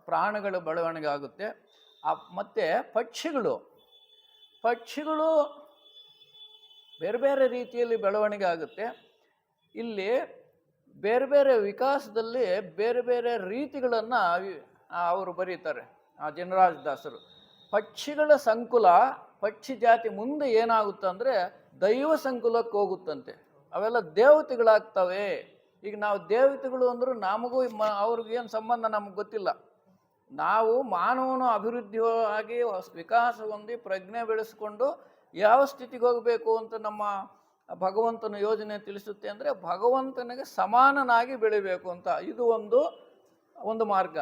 ಪ್ರಾಣಿಗಳ ಬೆಳವಣಿಗೆ ಆಗುತ್ತೆ. ಮತ್ತು ಪಕ್ಷಿಗಳು ಬೇರೆ ಬೇರೆ ರೀತಿಯಲ್ಲಿ ಬೆಳವಣಿಗೆ ಆಗುತ್ತೆ. ಇಲ್ಲಿ ಬೇರೆ ಬೇರೆ ವಿಕಾಸದಲ್ಲಿ ಬೇರೆ ಬೇರೆ ರೀತಿಗಳನ್ನು ಅವರು ಬರೀತಾರೆ, ಜನರಾಜ್ ದಾಸರು. ಪಕ್ಷಿಗಳ ಸಂಕುಲ, ಪಕ್ಷಿ ಜಾತಿ ಮುಂದೆ ಏನಾಗುತ್ತೆ ಅಂದರೆ ದೈವ ಸಂಕುಲಕ್ಕೆ ಹೋಗುತ್ತಂತೆ. ಅವೆಲ್ಲ ದೇವತೆಗಳಾಗ್ತವೆ. ಈಗ ನಾವು ದೇವತೆಗಳು ಅಂದರೂ ನಮಗೂ ಅವ್ರಿಗೇನು ಸಂಬಂಧ ನಮಗೆ ಗೊತ್ತಿಲ್ಲ. ನಾವು ಮಾನವನ ಅಭಿವೃದ್ಧಿ ಆಗಿ ವಿಕಾಸ ಹೊಂದಿ ಪ್ರಜ್ಞೆ ಬೆಳೆಸ್ಕೊಂಡು ಯಾವ ಸ್ಥಿತಿಗೆ ಹೋಗಬೇಕು ಅಂತ ನಮ್ಮ ಭಗವಂತನ ಯೋಜನೆ ತಿಳಿಸುತ್ತೆ. ಅಂದರೆ ಭಗವಂತನಿಗೆ ಸಮಾನನಾಗಿ ಬೆಳಿಬೇಕು ಅಂತ. ಇದು ಒಂದು ಮಾರ್ಗ.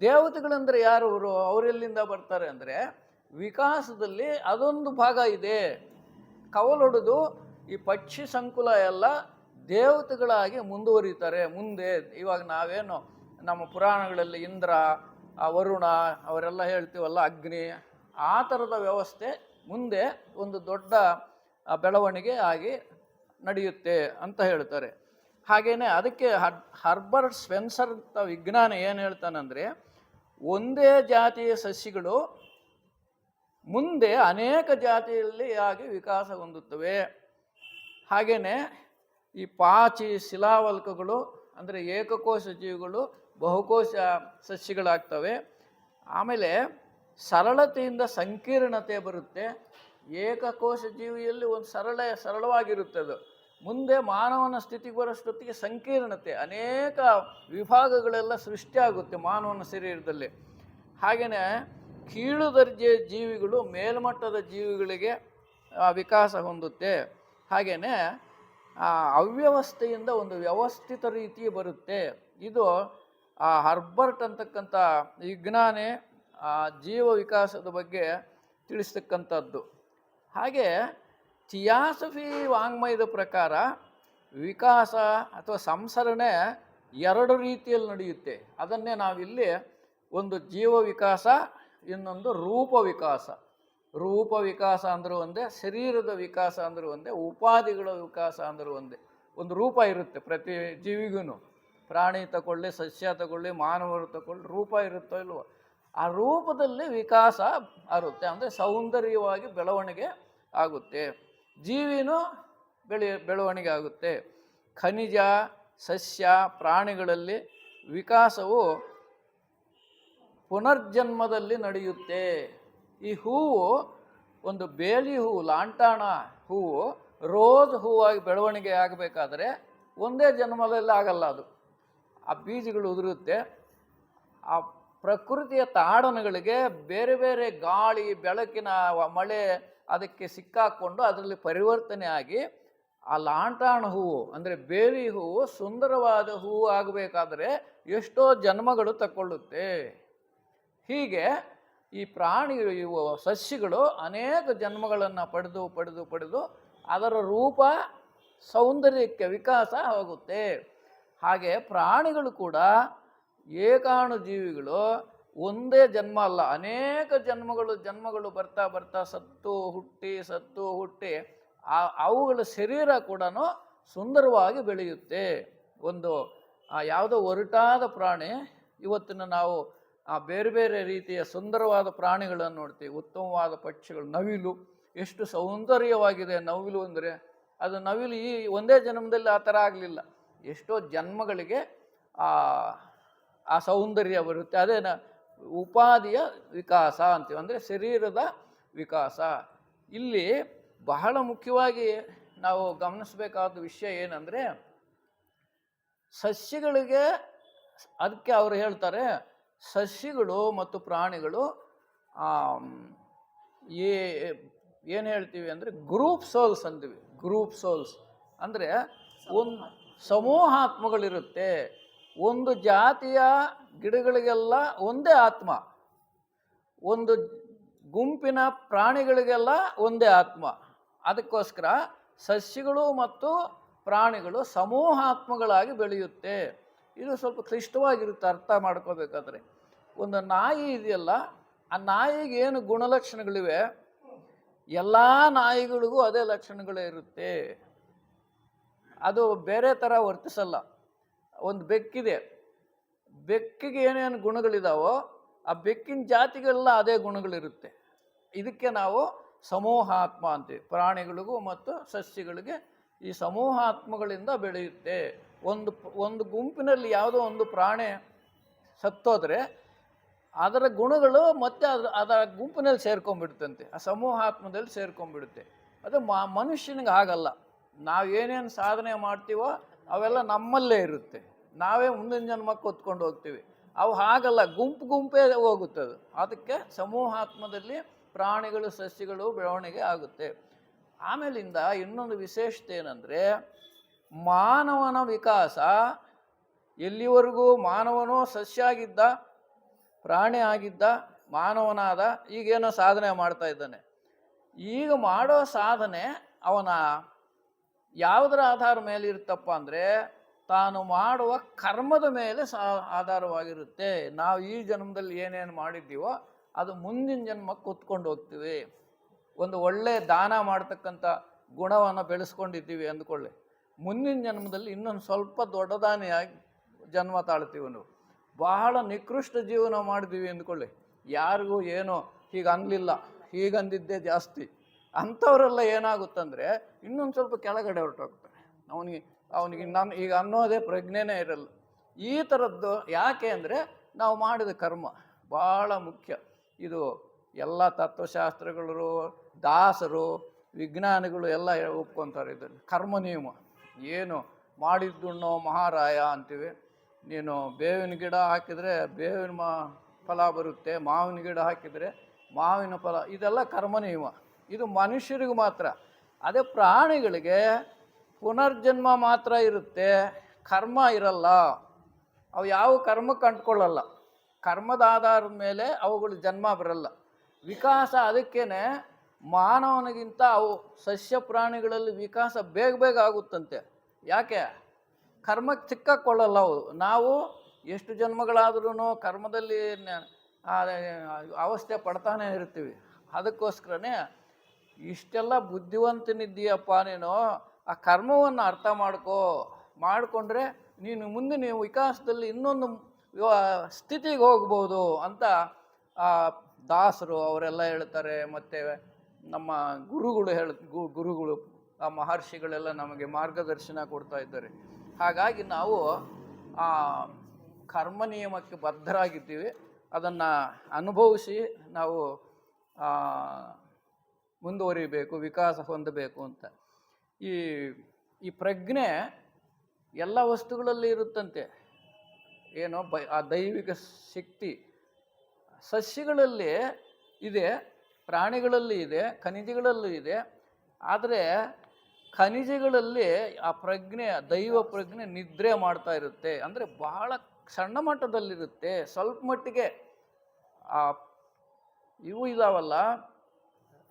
ದೇವತೆಗಳಂದರೆ ಯಾರು? ಅವರೆಲ್ಲಿಂದ ಬರ್ತಾರೆ ಅಂದರೆ, ವಿಕಾಸದಲ್ಲಿ ಅದೊಂದು ಭಾಗ ಇದೆ. ಕವಲೊಡೆದು ಈ ಪಕ್ಷಿ ಸಂಕುಲ ಎಲ್ಲ ದೇವತೆಗಳಾಗಿ ಮುಂದುವರಿತಾರೆ ಮುಂದೆ. ಇವಾಗ ನಾವೇನು ನಮ್ಮ ಪುರಾಣಗಳಲ್ಲಿ ಇಂದ್ರ, ವರುಣ ಅವರೆಲ್ಲ ಹೇಳ್ತೀವಲ್ಲ, ಅಗ್ನಿ, ಆ ಥರದ ವ್ಯವಸ್ಥೆ ಮುಂದೆ ಒಂದು ದೊಡ್ಡ ಬೆಳವಣಿಗೆ ಆಗಿ ನಡೆಯುತ್ತೆ ಅಂತ ಹೇಳ್ತಾರೆ. ಹಾಗೆಯೇ ಅದಕ್ಕೆ ಹರ್ಬರ್ಟ್ ಸ್ಪೆನ್ಸರ್ ಅಂತ ವಿಜ್ಞಾನಿ ಏನು ಹೇಳ್ತಾನಂದರೆ, ಒಂದೇ ಜಾತಿಯ ಸಸ್ಯಗಳು ಮುಂದೆ ಅನೇಕ ಜಾತಿಯಲ್ಲಿ ಆಗಿ ವಿಕಾಸ ಹೊಂದುತ್ತವೆ. ಹಾಗೆಯೇ ಈ ಪಾಚಿ, ಶಿಲಾವಲ್ಕಗಳು ಅಂದರೆ ಏಕಕೋಶ ಜೀವಿಗಳು ಬಹುಕೋಶ ಸಸ್ಯಗಳಾಗ್ತವೆ. ಆಮೇಲೆ ಸರಳತೆಯಿಂದ ಸಂಕೀರ್ಣತೆ ಬರುತ್ತೆ. ಏಕಕೋಶ ಜೀವಿಯಲ್ಲಿ ಒಂದು ಸರಳವಾಗಿರುತ್ತೆ ಅದು. ಮುಂದೆ ಮಾನವನ ಸ್ಥಿತಿಗೆ ಬರೋಷ್ಟೊತ್ತಿಗೆ ಸಂಕೀರ್ಣತೆ, ಅನೇಕ ವಿಭಾಗಗಳೆಲ್ಲ ಸೃಷ್ಟಿಯಾಗುತ್ತೆ ಮಾನವನ ಶರೀರದಲ್ಲಿ. ಹಾಗೆಯೇ ಕೀಳು ದರ್ಜೆಯ ಜೀವಿಗಳು ಮೇಲ್ಮಟ್ಟದ ಜೀವಿಗಳಿಗೆ ವಿಕಾಸ ಹೊಂದುತ್ತೆ. ಹಾಗೆಯೇ ಅವ್ಯವಸ್ಥೆಯಿಂದ ಒಂದು ವ್ಯವಸ್ಥಿತ ರೀತಿ ಬರುತ್ತೆ. ಇದು ಹರ್ಬರ್ಟ್ ಅಂತಕ್ಕಂಥ ವಿಜ್ಞಾನಿ ಜೀವ ವಿಕಾಸದ ಬಗ್ಗೆ ತಿಳಿಸ್ತಕ್ಕಂಥದ್ದು. ಹಾಗೆ ಥಿಯಾಸಫಿ ವಾಂಗ್ಮಯದ ಪ್ರಕಾರ ವಿಕಾಸ ಅಥವಾ ಸಂಸರಣೆ ಎರಡು ರೀತಿಯಲ್ಲಿ ನಡೆಯುತ್ತೆ. ಅದನ್ನೇ ನಾವಿಲ್ಲಿ ಒಂದು ಜೀವ ವಿಕಾಸ, ಇನ್ನೊಂದು ರೂಪ ವಿಕಾಸ. ರೂಪ ವಿಕಾಸ ಅಂದರೂ ಒಂದೇ, ಶರೀರದ ವಿಕಾಸ ಅಂದರೂ ಒಂದೇ, ಉಪಾಧಿಗಳ ವಿಕಾಸ ಅಂದರೂ ಒಂದೇ. ಒಂದು ರೂಪ ಇರುತ್ತೆ ಪ್ರತಿ ಜೀವಿಗೂ. ಪ್ರಾಣಿ ತಗೊಳ್ಳಿ, ಸಸ್ಯ ತಗೊಳ್ಳಿ, ಮಾನವರು ತಗೊಳ್ಳಿ, ರೂಪ ಇರುತ್ತೋ ಇಲ್ವೋ, ಆ ರೂಪದಲ್ಲಿ ವಿಕಾಸ ಆಗುತ್ತೆ. ಅಂದರೆ ಸೌಂದರ್ಯವಾಗಿ ಬೆಳವಣಿಗೆ ಆಗುತ್ತೆ. ಜೀವಿನೂ ಬೆಳವಣಿಗೆ ಆಗುತ್ತೆ. ಖನಿಜ, ಸಸ್ಯ, ಪ್ರಾಣಿಗಳಲ್ಲಿ ವಿಕಾಸವು ಪುನರ್ಜನ್ಮದಲ್ಲಿ ನಡೆಯುತ್ತೆ. ಈ ಹೂವು ಒಂದು ಬೇಲಿ ಹೂವು, ಲಾಂಟಾಣ ಹೂವು ರೋಸ್ ಹೂವಾಗಿ ಬೆಳವಣಿಗೆ ಆಗಬೇಕಾದ್ರೆ ಒಂದೇ ಜನ್ಮದಲ್ಲಿ ಆಗಲ್ಲ. ಅದು ಆ ಬೀಜಗಳು ಉದುರುತ್ತೆ. ಆ ಪ್ರಕೃತಿಯ ತಾಡನಗಳಿಗೆ ಬೇರೆ ಬೇರೆ ಗಾಳಿ, ಬೆಳಕಿನ ಮಳೆ ಅದಕ್ಕೆ ಸಿಕ್ಕಾಕ್ಕೊಂಡು ಅದರಲ್ಲಿ ಪರಿವರ್ತನೆ ಆಗಿ ಆ ಲಾಂಟಾಣ ಹೂವು ಅಂದರೆ ಬೇಲಿ ಹೂವು ಸುಂದರವಾದ ಹೂವು ಆಗಬೇಕಾದ್ರೆ ಎಷ್ಟೋ ಜನ್ಮಗಳು ತಗೊಳ್ಳುತ್ತೆ. ಹೀಗೆ ಈ ಇವು ಸಸ್ಯಗಳು ಅನೇಕ ಜನ್ಮಗಳನ್ನು ಪಡೆದು ಅದರ ರೂಪ ಸೌಂದರ್ಯಕ್ಕೆ ವಿಕಾಸ ಆಗುತ್ತೆ. ಹಾಗೆ ಪ್ರಾಣಿಗಳು ಕೂಡ ಏಕಾಣು ಜೀವಿಗಳು ಒಂದೇ ಜನ್ಮ ಅಲ್ಲ, ಅನೇಕ ಜನ್ಮಗಳು ಬರ್ತಾ ಸತ್ತು ಹುಟ್ಟಿ ಅವುಗಳ ಶರೀರ ಕೂಡ ಸುಂದರವಾಗಿ ಬೆಳೆಯುತ್ತೆ. ಒಂದು ಯಾವುದೋ ಒರಟಾದ ಪ್ರಾಣಿ, ಇವತ್ತಿನ ನಾವು ಬೇರೆ ಬೇರೆ ರೀತಿಯ ಸುಂದರವಾದ ಪ್ರಾಣಿಗಳನ್ನು ನೋಡ್ತೀವಿ. ಉತ್ತಮವಾದ ಪಕ್ಷಿಗಳು, ನವಿಲು ಎಷ್ಟು ಸೌಂದರ್ಯವಾಗಿದೆ ನವಿಲು ಅಂದರೆ. ಅದು ನವಿಲು ಈ ಒಂದೇ ಜನ್ಮದಲ್ಲಿ ಆ ಥರ ಆಗಲಿಲ್ಲ, ಎಷ್ಟೋ ಜನ್ಮಗಳಿಗೆ ಆ ಸೌಂದರ್ಯ ಬರುತ್ತೆ. ಅದೇ ಉಪಾಧಿಯ ವಿಕಾಸ ಅಂತೀವಿ, ಅಂದರೆ ಶರೀರದ ವಿಕಾಸ. ಇಲ್ಲಿ ಬಹಳ ಮುಖ್ಯವಾಗಿ ನಾವು ಗಮನಿಸಬೇಕಾದ ವಿಷಯ ಏನಂದರೆ, ಸಸ್ಯಗಳಿಗೆ ಅದಕ್ಕೆ ಅವರು ಹೇಳ್ತಾರೆ, ಸಸ್ಯಗಳು ಮತ್ತು ಪ್ರಾಣಿಗಳು ಏನು ಹೇಳ್ತೀವಿ ಅಂದರೆ ಗ್ರೂಪ್ ಸೋಲ್ಸ್ ಅಂತೀವಿ. ಗ್ರೂಪ್ ಸೋಲ್ಸ್ ಅಂದರೆ ಒಂದು ಸಮೂಹಾತ್ಮಗಳಿರುತ್ತೆ. ಒಂದು ಜಾತಿಯ ಗಿಡಗಳಿಗೆಲ್ಲ ಒಂದೇ ಆತ್ಮ, ಒಂದು ಗುಂಪಿನ ಪ್ರಾಣಿಗಳಿಗೆಲ್ಲ ಒಂದೇ ಆತ್ಮ. ಅದಕ್ಕೋಸ್ಕರ ಸಸ್ಯಗಳು ಮತ್ತು ಪ್ರಾಣಿಗಳು ಸಮೂಹಾತ್ಮಗಳಾಗಿ ಬೆಳೆಯುತ್ತೆ. ಇದು ಸ್ವಲ್ಪ ಕ್ಲಿಷ್ಟವಾಗಿರುತ್ತೆ ಅರ್ಥ ಮಾಡ್ಕೋಬೇಕಾದ್ರೆ. ಒಂದು ನಾಯಿ ಇದೆಯಲ್ಲ, ಆ ನಾಯಿಗೆ ಏನು ಗುಣಲಕ್ಷಣಗಳಿವೆ, ಎಲ್ಲ ನಾಯಿಗಳಿಗೂ ಅದೇ ಲಕ್ಷಣಗಳೇ ಇರುತ್ತೆ. ಅದು ಬೇರೆ ಥರ ವರ್ತಿಸಲ್ಲ. ಒಂದು ಬೆಕ್ಕಿದೆ, ಬೆಕ್ಕಿಗೆ ಏನೇನು ಗುಣಗಳಿದಾವೋ ಆ ಬೆಕ್ಕಿನ ಜಾತಿಗೆಲ್ಲ ಅದೇ ಗುಣಗಳಿರುತ್ತೆ. ಇದಕ್ಕೆ ನಾವು ಸಮೂಹಾತ್ಮ ಅಂತೀವಿ. ಪ್ರಾಣಿಗಳಿಗೂ ಮತ್ತು ಸಸ್ಯಗಳಿಗೆ ಈ ಸಮೂಹಾತ್ಮಗಳಿಂದ ಬೆಳೆಯುತ್ತೆ. ಒಂದು ಗುಂಪಿನಲ್ಲಿ ಯಾವುದೋ ಒಂದು ಪ್ರಾಣಿ ಸತ್ತೋದ್ರೆ ಅದರ ಗುಣಗಳು ಮತ್ತೆ ಅದರ ಗುಂಪಿನಲ್ಲಿ ಸೇರ್ಕೊಂಡ್ಬಿಡುತ್ತಂತೆ, ಆ ಸಮೂಹಾತ್ಮದಲ್ಲಿ ಸೇರ್ಕೊಂಡ್ಬಿಡುತ್ತೆ. ಅದು ಮನುಷ್ಯನಿಗೆ ಆಗಲ್ಲ. ನಾವು ಏನೇನು ಸಾಧನೆ ಮಾಡ್ತೀವೋ ಅವೆಲ್ಲ ನಮ್ಮಲ್ಲೇ ಇರುತ್ತೆ, ನಾವೇ ಮುಂದಿನ ಜನ್ಮಕ್ಕೆ ಹೊತ್ಕೊಂಡು ಹೋಗ್ತೀವಿ. ಅವು ಹಾಗಲ್ಲ, ಗುಂಪೇ ಹೋಗುತ್ತದು. ಅದಕ್ಕೆ ಸಮೂಹಾತ್ಮದಲ್ಲಿ ಪ್ರಾಣಿಗಳು ಸಸ್ಯಗಳು ಬೆಳವಣಿಗೆ ಆಗುತ್ತೆ. ಆಮೇಲಿಂದ ಇನ್ನೊಂದು ವಿಶೇಷತೆ ಏನಂದರೆ, ಮಾನವನ ವಿಕಾಸ ಎಲ್ಲಿವರೆಗೂ ಮಾನವನು ಸಸ್ಯ ಆಗಿದ್ದ, ಪ್ರಾಣಿ ಆಗಿದ್ದ, ಮಾನವನಾದ, ಈಗೇನೋ ಸಾಧನೆ ಮಾಡ್ತಾ ಇದ್ದಾನೆ. ಈಗ ಮಾಡೋ ಸಾಧನೆ ಅವನ ಯಾವುದರ ಆಧಾರ ಮೇಲೆ ಇರುತ್ತಪ್ಪ ಅಂದರೆ, ತಾನು ಮಾಡುವ ಕರ್ಮದ ಮೇಲೆ ಆಧಾರವಾಗಿರುತ್ತೆ. ನಾವು ಈ ಜನ್ಮದಲ್ಲಿ ಏನೇನು ಮಾಡಿದ್ದೀವೋ ಅದು ಮುಂದಿನ ಜನ್ಮಕ್ಕೆ ಹೊತ್ಕೊಂಡು ಹೋಗ್ತೀವಿ. ಒಂದು ಒಳ್ಳೆಯ ದಾನ ಮಾಡ್ತಕ್ಕಂಥ ಗುಣವನ್ನು ಬೆಳೆಸ್ಕೊಂಡಿದ್ದೀವಿ ಅಂದ್ಕೊಳ್ಳಿ, ಮುಂದಿನ ಜನ್ಮದಲ್ಲಿ ಇನ್ನೊಂದು ಸ್ವಲ್ಪ ದೊಡ್ಡ ದಾನಿಯಾಗಿ ಜನ್ಮ ತಾಳ್ತೀವಿ. ನಾವು ಬಹಳ ನಿಕೃಷ್ಟ ಜೀವನ ಮಾಡಿದ್ದೀವಿ ಅಂದ್ಕೊಳ್ಳಿ, ಯಾರಿಗೂ ಏನೋ ಹೀಗೆ ಅನ್ನಲಿಲ್ಲ, ಹೀಗಂದಿದ್ದೇ ಜಾಸ್ತಿ, ಅಂಥವರೆಲ್ಲ ಏನಾಗುತ್ತಂದರೆ ಇನ್ನೊಂದು ಸ್ವಲ್ಪ ಕೆಳಗಡೆ ಹೊರಟೋಗ್ತಾರೆ. ಅವನಿಗೆ ನಾನು ಈಗ ಅನ್ನೋದೇ ಪ್ರಜ್ಞೆನೇ ಇರಲ್ಲ. ಈ ಥರದ್ದು ಯಾಕೆ ಅಂದರೆ ನಾವು ಮಾಡಿದ ಕರ್ಮ ಭಾಳ ಮುಖ್ಯ. ಇದು ಎಲ್ಲ ತತ್ವಶಾಸ್ತ್ರಗಳು, ದಾಸರು ವಿಜ್ಞಾನಿಗಳು ಎಲ್ಲ ಒಪ್ಕೊತಾರೆ ಇದನ್ನು. ಕರ್ಮ ನಿಯಮ ಏನು ಮಾಡಿದ್ದುಣ್ಣೋ ಮಹಾರಾಯ ಅಂತೀವಿ. ನೀನು ಬೇವಿನ ಗಿಡ ಹಾಕಿದರೆ ಬೇವಿನ ಫಲ ಬರುತ್ತೆ, ಮಾವಿನ ಗಿಡ ಹಾಕಿದರೆ ಮಾವಿನ ಫಲ, ಇದೆಲ್ಲ ಕರ್ಮ ನಿಯಮ. ಇದು ಮನುಷ್ಯರಿಗೆ ಮಾತ್ರ. ಅದೇ ಪ್ರಾಣಿಗಳಿಗೆ ಪುನರ್ಜನ್ಮ ಮಾತ್ರ ಇರುತ್ತೆ, ಕರ್ಮ ಇರಲ್ಲ. ಅವು ಯಾವ ಕರ್ಮಕ್ಕೆ ಅಂಟ್ಕೊಳ್ಳಲ್ಲ. ಕರ್ಮದ ಆಧಾರದ ಮೇಲೆ ಅವುಗಳು ಜನ್ಮ ಬರಲ್ಲ. ವಿಕಾಸ ಅದಕ್ಕೇನೆ ಮಾನವನಿಗಿಂತ ಅವು ಸಸ್ಯ ಪ್ರಾಣಿಗಳಲ್ಲಿ ವಿಕಾಸ ಬೇಗ ಬೇಗ ಆಗುತ್ತಂತೆ. ಯಾಕೆ? ಕರ್ಮಕ್ಕೆ ಸಿಕ್ಕಾಕೊಳ್ಳಲ್ಲ ಅವು. ನಾವು ಎಷ್ಟು ಜನ್ಮಗಳಾದ್ರೂ ಕರ್ಮದಲ್ಲಿ ಅವಸ್ಥೆ ಪಡ್ತಾನೆ ಇರ್ತೀವಿ. ಅದಕ್ಕೋಸ್ಕರನೇ ಇಷ್ಟೆಲ್ಲ ಬುದ್ಧಿವಂತನಿದ್ದೀಯಪ್ಪ ನೀನು, ಆ ಕರ್ಮವನ್ನು ಅರ್ಥ ಮಾಡಿಕೊಂಡ್ರೆ ನೀನು ಮುಂದೆ ನೀವು ವಿಕಾಸದಲ್ಲಿ ಇನ್ನೊಂದು ಸ್ಥಿತಿಗೆ ಹೋಗ್ಬೋದು ಅಂತ ದಾಸರು ಅವರೆಲ್ಲ ಹೇಳ್ತಾರೆ. ಮತ್ತು ನಮ್ಮ ಗುರುಗಳು ಆ ಮಹರ್ಷಿಗಳೆಲ್ಲ ನಮಗೆ ಮಾರ್ಗದರ್ಶನ ಕೊಡ್ತಾ ಇದ್ದಾರೆ. ಹಾಗಾಗಿ ನಾವು ಆ ಕರ್ಮ ನಿಯಮಕ್ಕೆ ಬದ್ಧರಾಗಿದ್ದೀವಿ. ಅದನ್ನು ಅನುಭವಿಸಿ ನಾವು ಮುಂದುವರಿಬೇಕು, ವಿಕಾಸ ಹೊಂದಬೇಕು ಅಂತ. ಈ ಪ್ರಜ್ಞೆ ಎಲ್ಲ ವಸ್ತುಗಳಲ್ಲಿ ಇರುತ್ತಂತೆ. ಏನೋ ಆ ದೈವಿಕ ಶಕ್ತಿ ಸಸ್ಯಗಳಲ್ಲಿ ಇದೆ, ಪ್ರಾಣಿಗಳಲ್ಲಿ ಇದೆ, ಖನಿಜಗಳಲ್ಲೂ ಇದೆ. ಆದರೆ ಖನಿಜಗಳಲ್ಲಿ ಆ ಪ್ರಜ್ಞೆ, ದೈವ ಪ್ರಜ್ಞೆ ನಿದ್ರೆ ಮಾಡ್ತಾ ಇರುತ್ತೆ. ಅಂದರೆ ಬಹಳ ಸಣ್ಣ ಮಟ್ಟದಲ್ಲಿರುತ್ತೆ. ಸ್ವಲ್ಪ ಮಟ್ಟಿಗೆ ಇವು ಇದಾವಲ್ಲ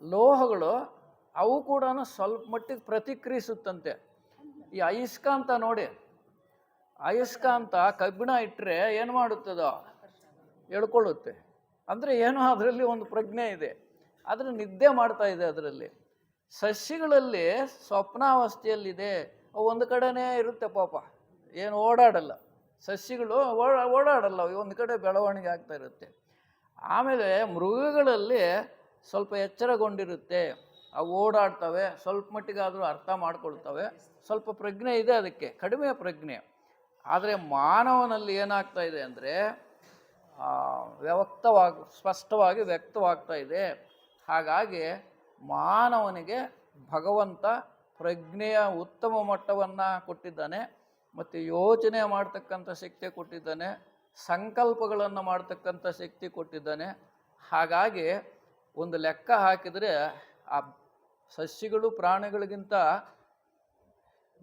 ಲೋಹಗಳು, ಅವು ಕೂಡ ಸ್ವಲ್ಪ ಮಟ್ಟಿಗೆ ಪ್ರತಿಕ್ರಿಯಿಸುತ್ತಂತೆ. ಈ ಅಯಸ್ಕಾಂತ ನೋಡಿ, ಅಯಸ್ಕಾಂತ ಕಬ್ಬಿಣ ಇಟ್ಟರೆ ಏನು ಮಾಡುತ್ತದೋ ಎಳ್ಕೊಳ್ಳುತ್ತೆ. ಅಂದರೆ ಏನೋ ಅದರಲ್ಲಿ ಒಂದು ಪ್ರಜ್ಞೆ ಇದೆ, ಆದರೆ ನಿದ್ದೆ ಮಾಡ್ತಾ ಇದೆ ಅದರಲ್ಲಿ. ಸಸ್ಯಗಳಲ್ಲಿ ಸ್ವಪ್ನಾವಸ್ಥೆಯಲ್ಲಿದೆ, ಅವು ಒಂದು ಕಡೆನೇ ಇರುತ್ತೆ ಪಾಪ, ಏನು ಓಡಾಡಲ್ಲ. ಸಸ್ಯಗಳು ಓಡಾಡಲ್ಲ, ಒಂದು ಕಡೆ ಬೆಳವಣಿಗೆ ಆಗ್ತಾ ಇರುತ್ತೆ. ಆಮೇಲೆ ಮೃಗಗಳಲ್ಲಿ ಸ್ವಲ್ಪ ಎಚ್ಚರಗೊಂಡಿರುತ್ತೆ, ಅವು ಓಡಾಡ್ತವೆ, ಸ್ವಲ್ಪ ಮಟ್ಟಿಗಾದರೂ ಅರ್ಥ ಮಾಡ್ಕೊಳ್ತವೆ, ಸ್ವಲ್ಪ ಪ್ರಜ್ಞೆ ಇದೆ ಅದಕ್ಕೆ, ಕಡಿಮೆ ಪ್ರಜ್ಞೆ. ಆದರೆ ಮಾನವನಲ್ಲಿ ಏನಾಗ್ತಾ ಇದೆ ಅಂದರೆ ಸ್ಪಷ್ಟವಾಗಿ ವ್ಯಕ್ತವಾಗ್ತಾ ಇದೆ. ಹಾಗಾಗಿ ಮಾನವನಿಗೆ ಭಗವಂತ ಪ್ರಜ್ಞೆಯ ಉತ್ತಮ ಮಟ್ಟವನ್ನು ಕೊಟ್ಟಿದ್ದಾನೆ, ಮತ್ತು ಯೋಚನೆ ಮಾಡ್ತಕ್ಕಂಥ ಶಕ್ತಿ ಕೊಟ್ಟಿದ್ದಾನೆ, ಸಂಕಲ್ಪಗಳನ್ನು ಮಾಡ್ತಕ್ಕಂಥ ಶಕ್ತಿ ಕೊಟ್ಟಿದ್ದಾನೆ. ಹಾಗಾಗಿ ಒಂದು ಲೆಕ್ಕ ಹಾಕಿದರೆ ಆ ಸಸ್ಯಗಳು ಪ್ರಾಣಿಗಳಿಗಿಂತ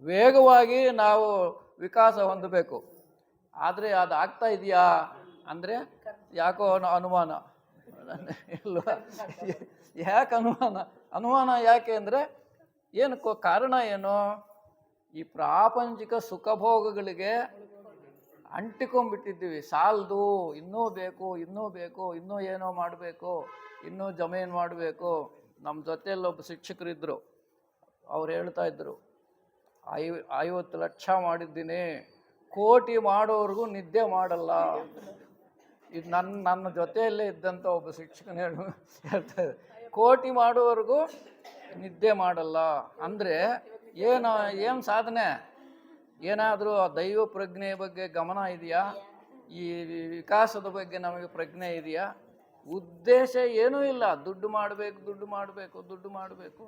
ವೇಗವಾಗಿ ನಾವು ವಿಕಾಸ ಹೊಂದಬೇಕು. ಆದರೆ ಅದು ಆಗ್ತಾ ಇದೆಯಾ ಅಂದರೆ ಯಾಕೋ ಅನುಮಾನ ಇಲ್ವಾ? ಯಾಕೆ ಅನುಮಾನ ಯಾಕೆ ಅಂದರೆ ಏನಕ್ಕೋ ಕಾರಣ ಏನು? ಈ ಪ್ರಾಪಂಚಿಕ ಸುಖಭೋಗಗಳಿಗೆ ಅಂಟಿಕೊಂಡ್ಬಿಟ್ಟಿದ್ದೀವಿ. ಸಾಲದು, ಇನ್ನೂ ಬೇಕು, ಇನ್ನೂ ಏನೋ ಮಾಡಬೇಕು, ಇನ್ನೂ ಜಮೀನು ಮಾಡಬೇಕು. ನಮ್ಮ ಜೊತೆಯಲ್ಲೊಬ್ಬ ಶಿಕ್ಷಕರಿದ್ದರು, ಅವ್ರು ಹೇಳ್ತಾ ಇದ್ದರು, 50 ಲಕ್ಷ ಮಾಡಿದ್ದೀನಿ, ಕೋಟಿ ಮಾಡೋವ್ರಿಗೂ ನಿದ್ದೆ ಮಾಡಲ್ಲ. ಇದು ನನ್ನ ಜೊತೆಯಲ್ಲೇ ಇದ್ದಂಥ ಒಬ್ಬ ಶಿಕ್ಷಕನ ಹೇಳ್ತಾರೆ, ಕೋಟಿ ಮಾಡುವವರೆಗೂ ನಿದ್ದೆ ಮಾಡಲ್ಲ. ಅಂದರೆ ಏನು ಸಾಧನೆ? ಏನಾದರೂ ಆ ದೈವ ಪ್ರಜ್ಞೆಯ ಬಗ್ಗೆ ಗಮನ ಇದೆಯಾ? ಈ ವಿಕಾಸದ ಬಗ್ಗೆ ನಮಗೆ ಪ್ರಜ್ಞೆ ಇದೆಯಾ? ಉದ್ದೇಶ ಏನೂ ಇಲ್ಲ, ದುಡ್ಡು ಮಾಡಬೇಕು.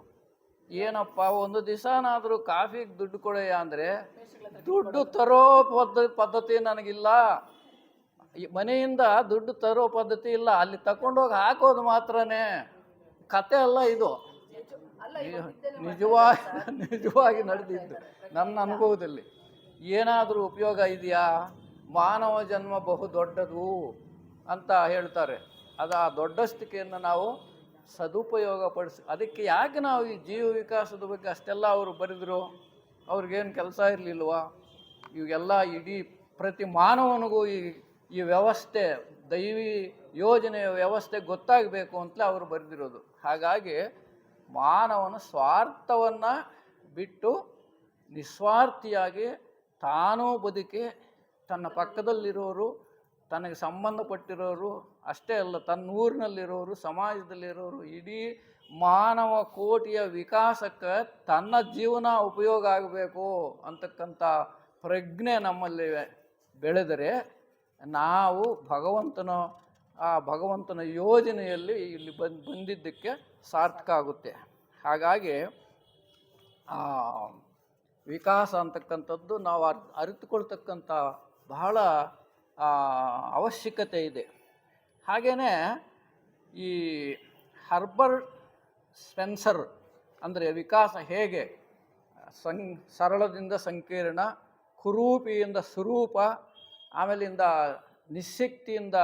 ಏನಪ್ಪ, ಒಂದು ದಿವಸನಾದರೂ ಕಾಫಿಗೆ ದುಡ್ಡು ಕೊಡೆಯ ಅಂದರೆ ದುಡ್ಡು ತರೋ ಪದ್ಧತಿ ನನಗಿಲ್ಲ. ಮನೆಯಿಂದ ದುಡ್ಡು ತರೋ ಪದ್ಧತಿ ಇಲ್ಲ, ಅಲ್ಲಿ ತಗೊಂಡೋಗಿ ಹಾಕೋದು ಮಾತ್ರನೇ. ಕತೆ ಅಲ್ಲ ಇದು, ನಿಜವಾಗಿ ನಡೆದಿದ್ದು ನನ್ನ ಅನುಭವದಲ್ಲಿ. ಏನಾದರೂ ಉಪಯೋಗ ಇದೆಯಾ? ಮಾನವ ಜನ್ಮ ಬಹು ದೊಡ್ಡದು ಅಂತ ಹೇಳ್ತಾರೆ. ಅದು ಆ ದೊಡ್ಡಸ್ತಿಕೆಯನ್ನು ನಾವು ಸದುಪಯೋಗ ಅದಕ್ಕೆ ಯಾಕೆ ನಾವು ಈ ಜೀವ ವಿಕಾಸದ ಬಗ್ಗೆ ಅಷ್ಟೆಲ್ಲ ಅವರು ಬರೆದರು? ಅವ್ರಿಗೇನು ಕೆಲಸ ಇರಲಿಲ್ವಾ? ಇವೆಲ್ಲ ಇಡೀ ಪ್ರತಿ ಮಾನವನಿಗೂ ಈ ವ್ಯವಸ್ಥೆ, ದೈವಿ ಯೋಜನೆಯ ವ್ಯವಸ್ಥೆ ಗೊತ್ತಾಗಬೇಕು ಅಂತಲೇ ಅವರು ಬರೆದಿರೋದು. ಹಾಗಾಗಿ ಮಾನವನ ಸ್ವಾರ್ಥವನ್ನು ಬಿಟ್ಟು ನಿಸ್ವಾರ್ಥಿಯಾಗಿ ತಾನೂ ಬದುಕಿ, ತನ್ನ ಪಕ್ಕದಲ್ಲಿರೋರು, ತನಗೆ ಸಂಬಂಧಪಟ್ಟಿರೋರು ಅಷ್ಟೇ ಅಲ್ಲ, ತನ್ನ ಊರಿನಲ್ಲಿರೋರು, ಸಮಾಜದಲ್ಲಿರೋರು, ಇಡೀ ಮಾನವ ಕೋಟಿಯ ವಿಕಾಸಕ್ಕೆ ತನ್ನ ಜೀವನ ಉಪಯೋಗ ಆಗಬೇಕು ಅಂತಕ್ಕಂಥ ಪ್ರಜ್ಞೆ ನಮ್ಮಲ್ಲಿ ಬೆಳೆದರೆ ನಾವು ಭಗವಂತನ ಆ ಭಗವಂತನ ಯೋಜನೆಯಲ್ಲಿ ಇಲ್ಲಿ ಬಂದಿದ್ದಕ್ಕೆ ಸಾರ್ಥಕ ಆಗುತ್ತೆ. ಹಾಗಾಗಿ ವಿಕಾಸ ಅಂತಕ್ಕಂಥದ್ದು ನಾವು ಅರಿತುಕೊಳ್ತಕ್ಕಂಥ ಬಹಳ ಅವಶ್ಯಕತೆ ಇದೆ. ಹಾಗೆಯೇ ಈ ಹರ್ಬರ್ಟ್ ಸ್ಪೆನ್ಸರ್ ಅಂದರೆ ವಿಕಾಸ ಹೇಗೆ ಸರಳದಿಂದ ಸಂಕೀರ್ಣ, ಕುರೂಪಿಯಿಂದ ಸ್ವರೂಪ, ಆಮೇಲಿಂದ ನಿಶಕ್ತಿಯಿಂದ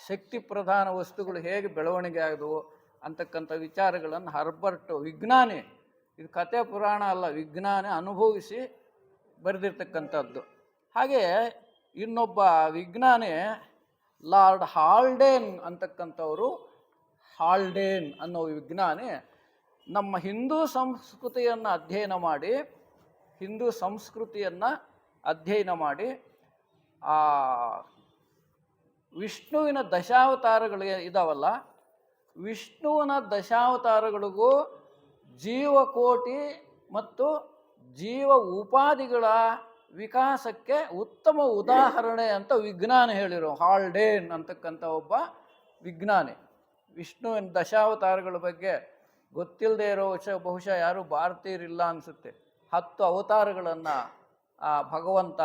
ಶಕ್ತಿ ಪ್ರಧಾನ ವಸ್ತುಗಳು ಹೇಗೆ ಬೆಳವಣಿಗೆ ಆದವು ಅಂತಕ್ಕಂಥ ವಿಚಾರಗಳನ್ನು ಹರ್ಬರ್ಟ್ ವಿಜ್ಞಾನಿ, ಇದು ಕತೆ ಪುರಾಣ ಅಲ್ಲ, ವಿಜ್ಞಾನಿ ಅನುಭವಿಸಿ ಬರೆದಿರ್ತಕ್ಕಂಥದ್ದು. ಹಾಗೆ ಇನ್ನೊಬ್ಬ ವಿಜ್ಞಾನಿ ಲಾರ್ಡ್ ಹಾಲ್ಡೇನ್ ಅಂತಕ್ಕಂಥವರು, ಹಾಲ್ಡೇನ್ ಅನ್ನೋ ವಿಜ್ಞಾನಿ ನಮ್ಮ ಹಿಂದೂ ಸಂಸ್ಕೃತಿಯನ್ನು ಅಧ್ಯಯನ ಮಾಡಿ ವಿಷ್ಣುವಿನ ದಶಾವತಾರಗಳು ಇದಾವಲ್ಲ, ವಿಷ್ಣುವಿನ ದಶಾವತಾರಗಳಿಗೂ ಜೀವಕೋಟಿ ಮತ್ತು ಜೀವ ಉಪಾಧಿಗಳ ವಿಕಾಸಕ್ಕೆ ಉತ್ತಮ ಉದಾಹರಣೆ ಅಂತ ವಿಜ್ಞಾನಿ ಹೇಳಿರೋ ಹಾಲ್ಡೇನ್ ಅಂತಕ್ಕಂಥ ಒಬ್ಬ ವಿಜ್ಞಾನಿ. ವಿಷ್ಣುವಿನ ದಶಾವತಾರಗಳ ಬಗ್ಗೆ ಗೊತ್ತಿಲ್ಲದೆ ಇರೋ ಬಹುಶಃ ಯಾರೂ ಭಾರತೀಯರಿಲ್ಲ ಅನಿಸುತ್ತೆ. 10 ಅವತಾರಗಳನ್ನು ಭಗವಂತ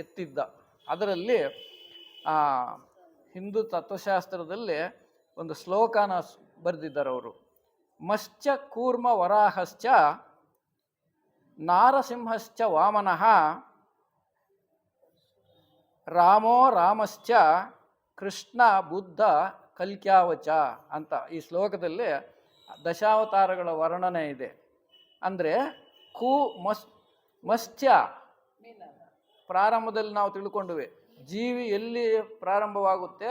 ಎತ್ತಿದ್ದ. ಅದರಲ್ಲಿ ಹಿಂದೂ ತತ್ವಶಾಸ್ತ್ರದಲ್ಲಿ ಒಂದು ಶ್ಲೋಕನ ಬರೆದಿದ್ದಾರೆ ಅವರು. ಮಶ್ಚ ಕೂರ್ಮ ವರಾಹಶ್ಚ ನಾರಸಿಂಹಶ್ಚ ವಾಮನಃ ರಾಮೋ ರಾಮಶ್ಚ ಕೃಷ್ಣ ಬುದ್ಧ ಕಲ್ಕ್ಯಾವಚ ಅಂತ ಈ ಶ್ಲೋಕದಲ್ಲಿ ದಶಾವತಾರಗಳ ವರ್ಣನೆ ಇದೆ. ಅಂದರೆ ಮತ್ಸ್ಯ ಪ್ರಾರಂಭದಲ್ಲಿ ನಾವು ತಿಳ್ಕೊಂಡ್ವಿ, ಜೀವಿ ಎಲ್ಲಿ ಪ್ರಾರಂಭವಾಗುತ್ತೆ?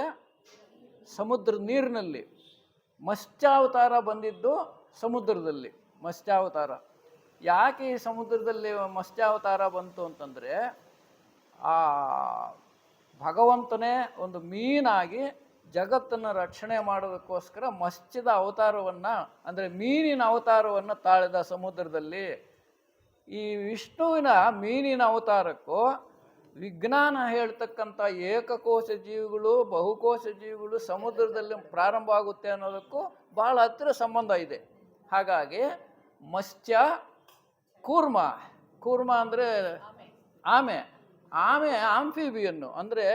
ಸಮುದ್ರದ ನೀರಿನಲ್ಲಿ. ಮತ್ಸ್ಯಾವತಾರ ಬಂದಿದ್ದು ಸಮುದ್ರದಲ್ಲಿ. ಮತ್ಸ್ಯಾವತಾರ ಯಾಕೆ ಈ ಸಮುದ್ರದಲ್ಲಿ ಮತ್ಸ್ಯಾವತಾರ ಬಂತು ಅಂತಂದರೆ, ಆ ಭಗವಂತನೇ ಒಂದು ಮೀನಾಗಿ ಜಗತ್ತನ್ನು ರಕ್ಷಣೆ ಮಾಡೋದಕ್ಕೋಸ್ಕರ ಮತ್ಸ್ಯದ ಅವತಾರವನ್ನು, ಅಂದರೆ ಮೀನಿನ ಅವತಾರವನ್ನು ತಾಳಿದ ಸಮುದ್ರದಲ್ಲಿ. ಈ ವಿಷ್ಣುವಿನ ಮೀನಿನ ಅವತಾರಕ್ಕೂ ವಿಜ್ಞಾನ ಹೇಳ್ತಕ್ಕಂಥ ಏಕಕೋಶ ಜೀವಿಗಳು, ಬಹುಕೋಶ ಜೀವಿಗಳು ಸಮುದ್ರದಲ್ಲಿ ಪ್ರಾರಂಭ ಆಗುತ್ತೆ ಅನ್ನೋದಕ್ಕೂ ಬಹಳ ಹತ್ತಿರ ಸಂಬಂಧ ಇದೆ. ಹಾಗಾಗಿ ಮತ್ಸ್ಯ, ಕೂರ್ಮ ಅಂದರೆ ಆಮೆ ಆಂಫಿಬಿಯನ್ನು, ಅಂದರೆ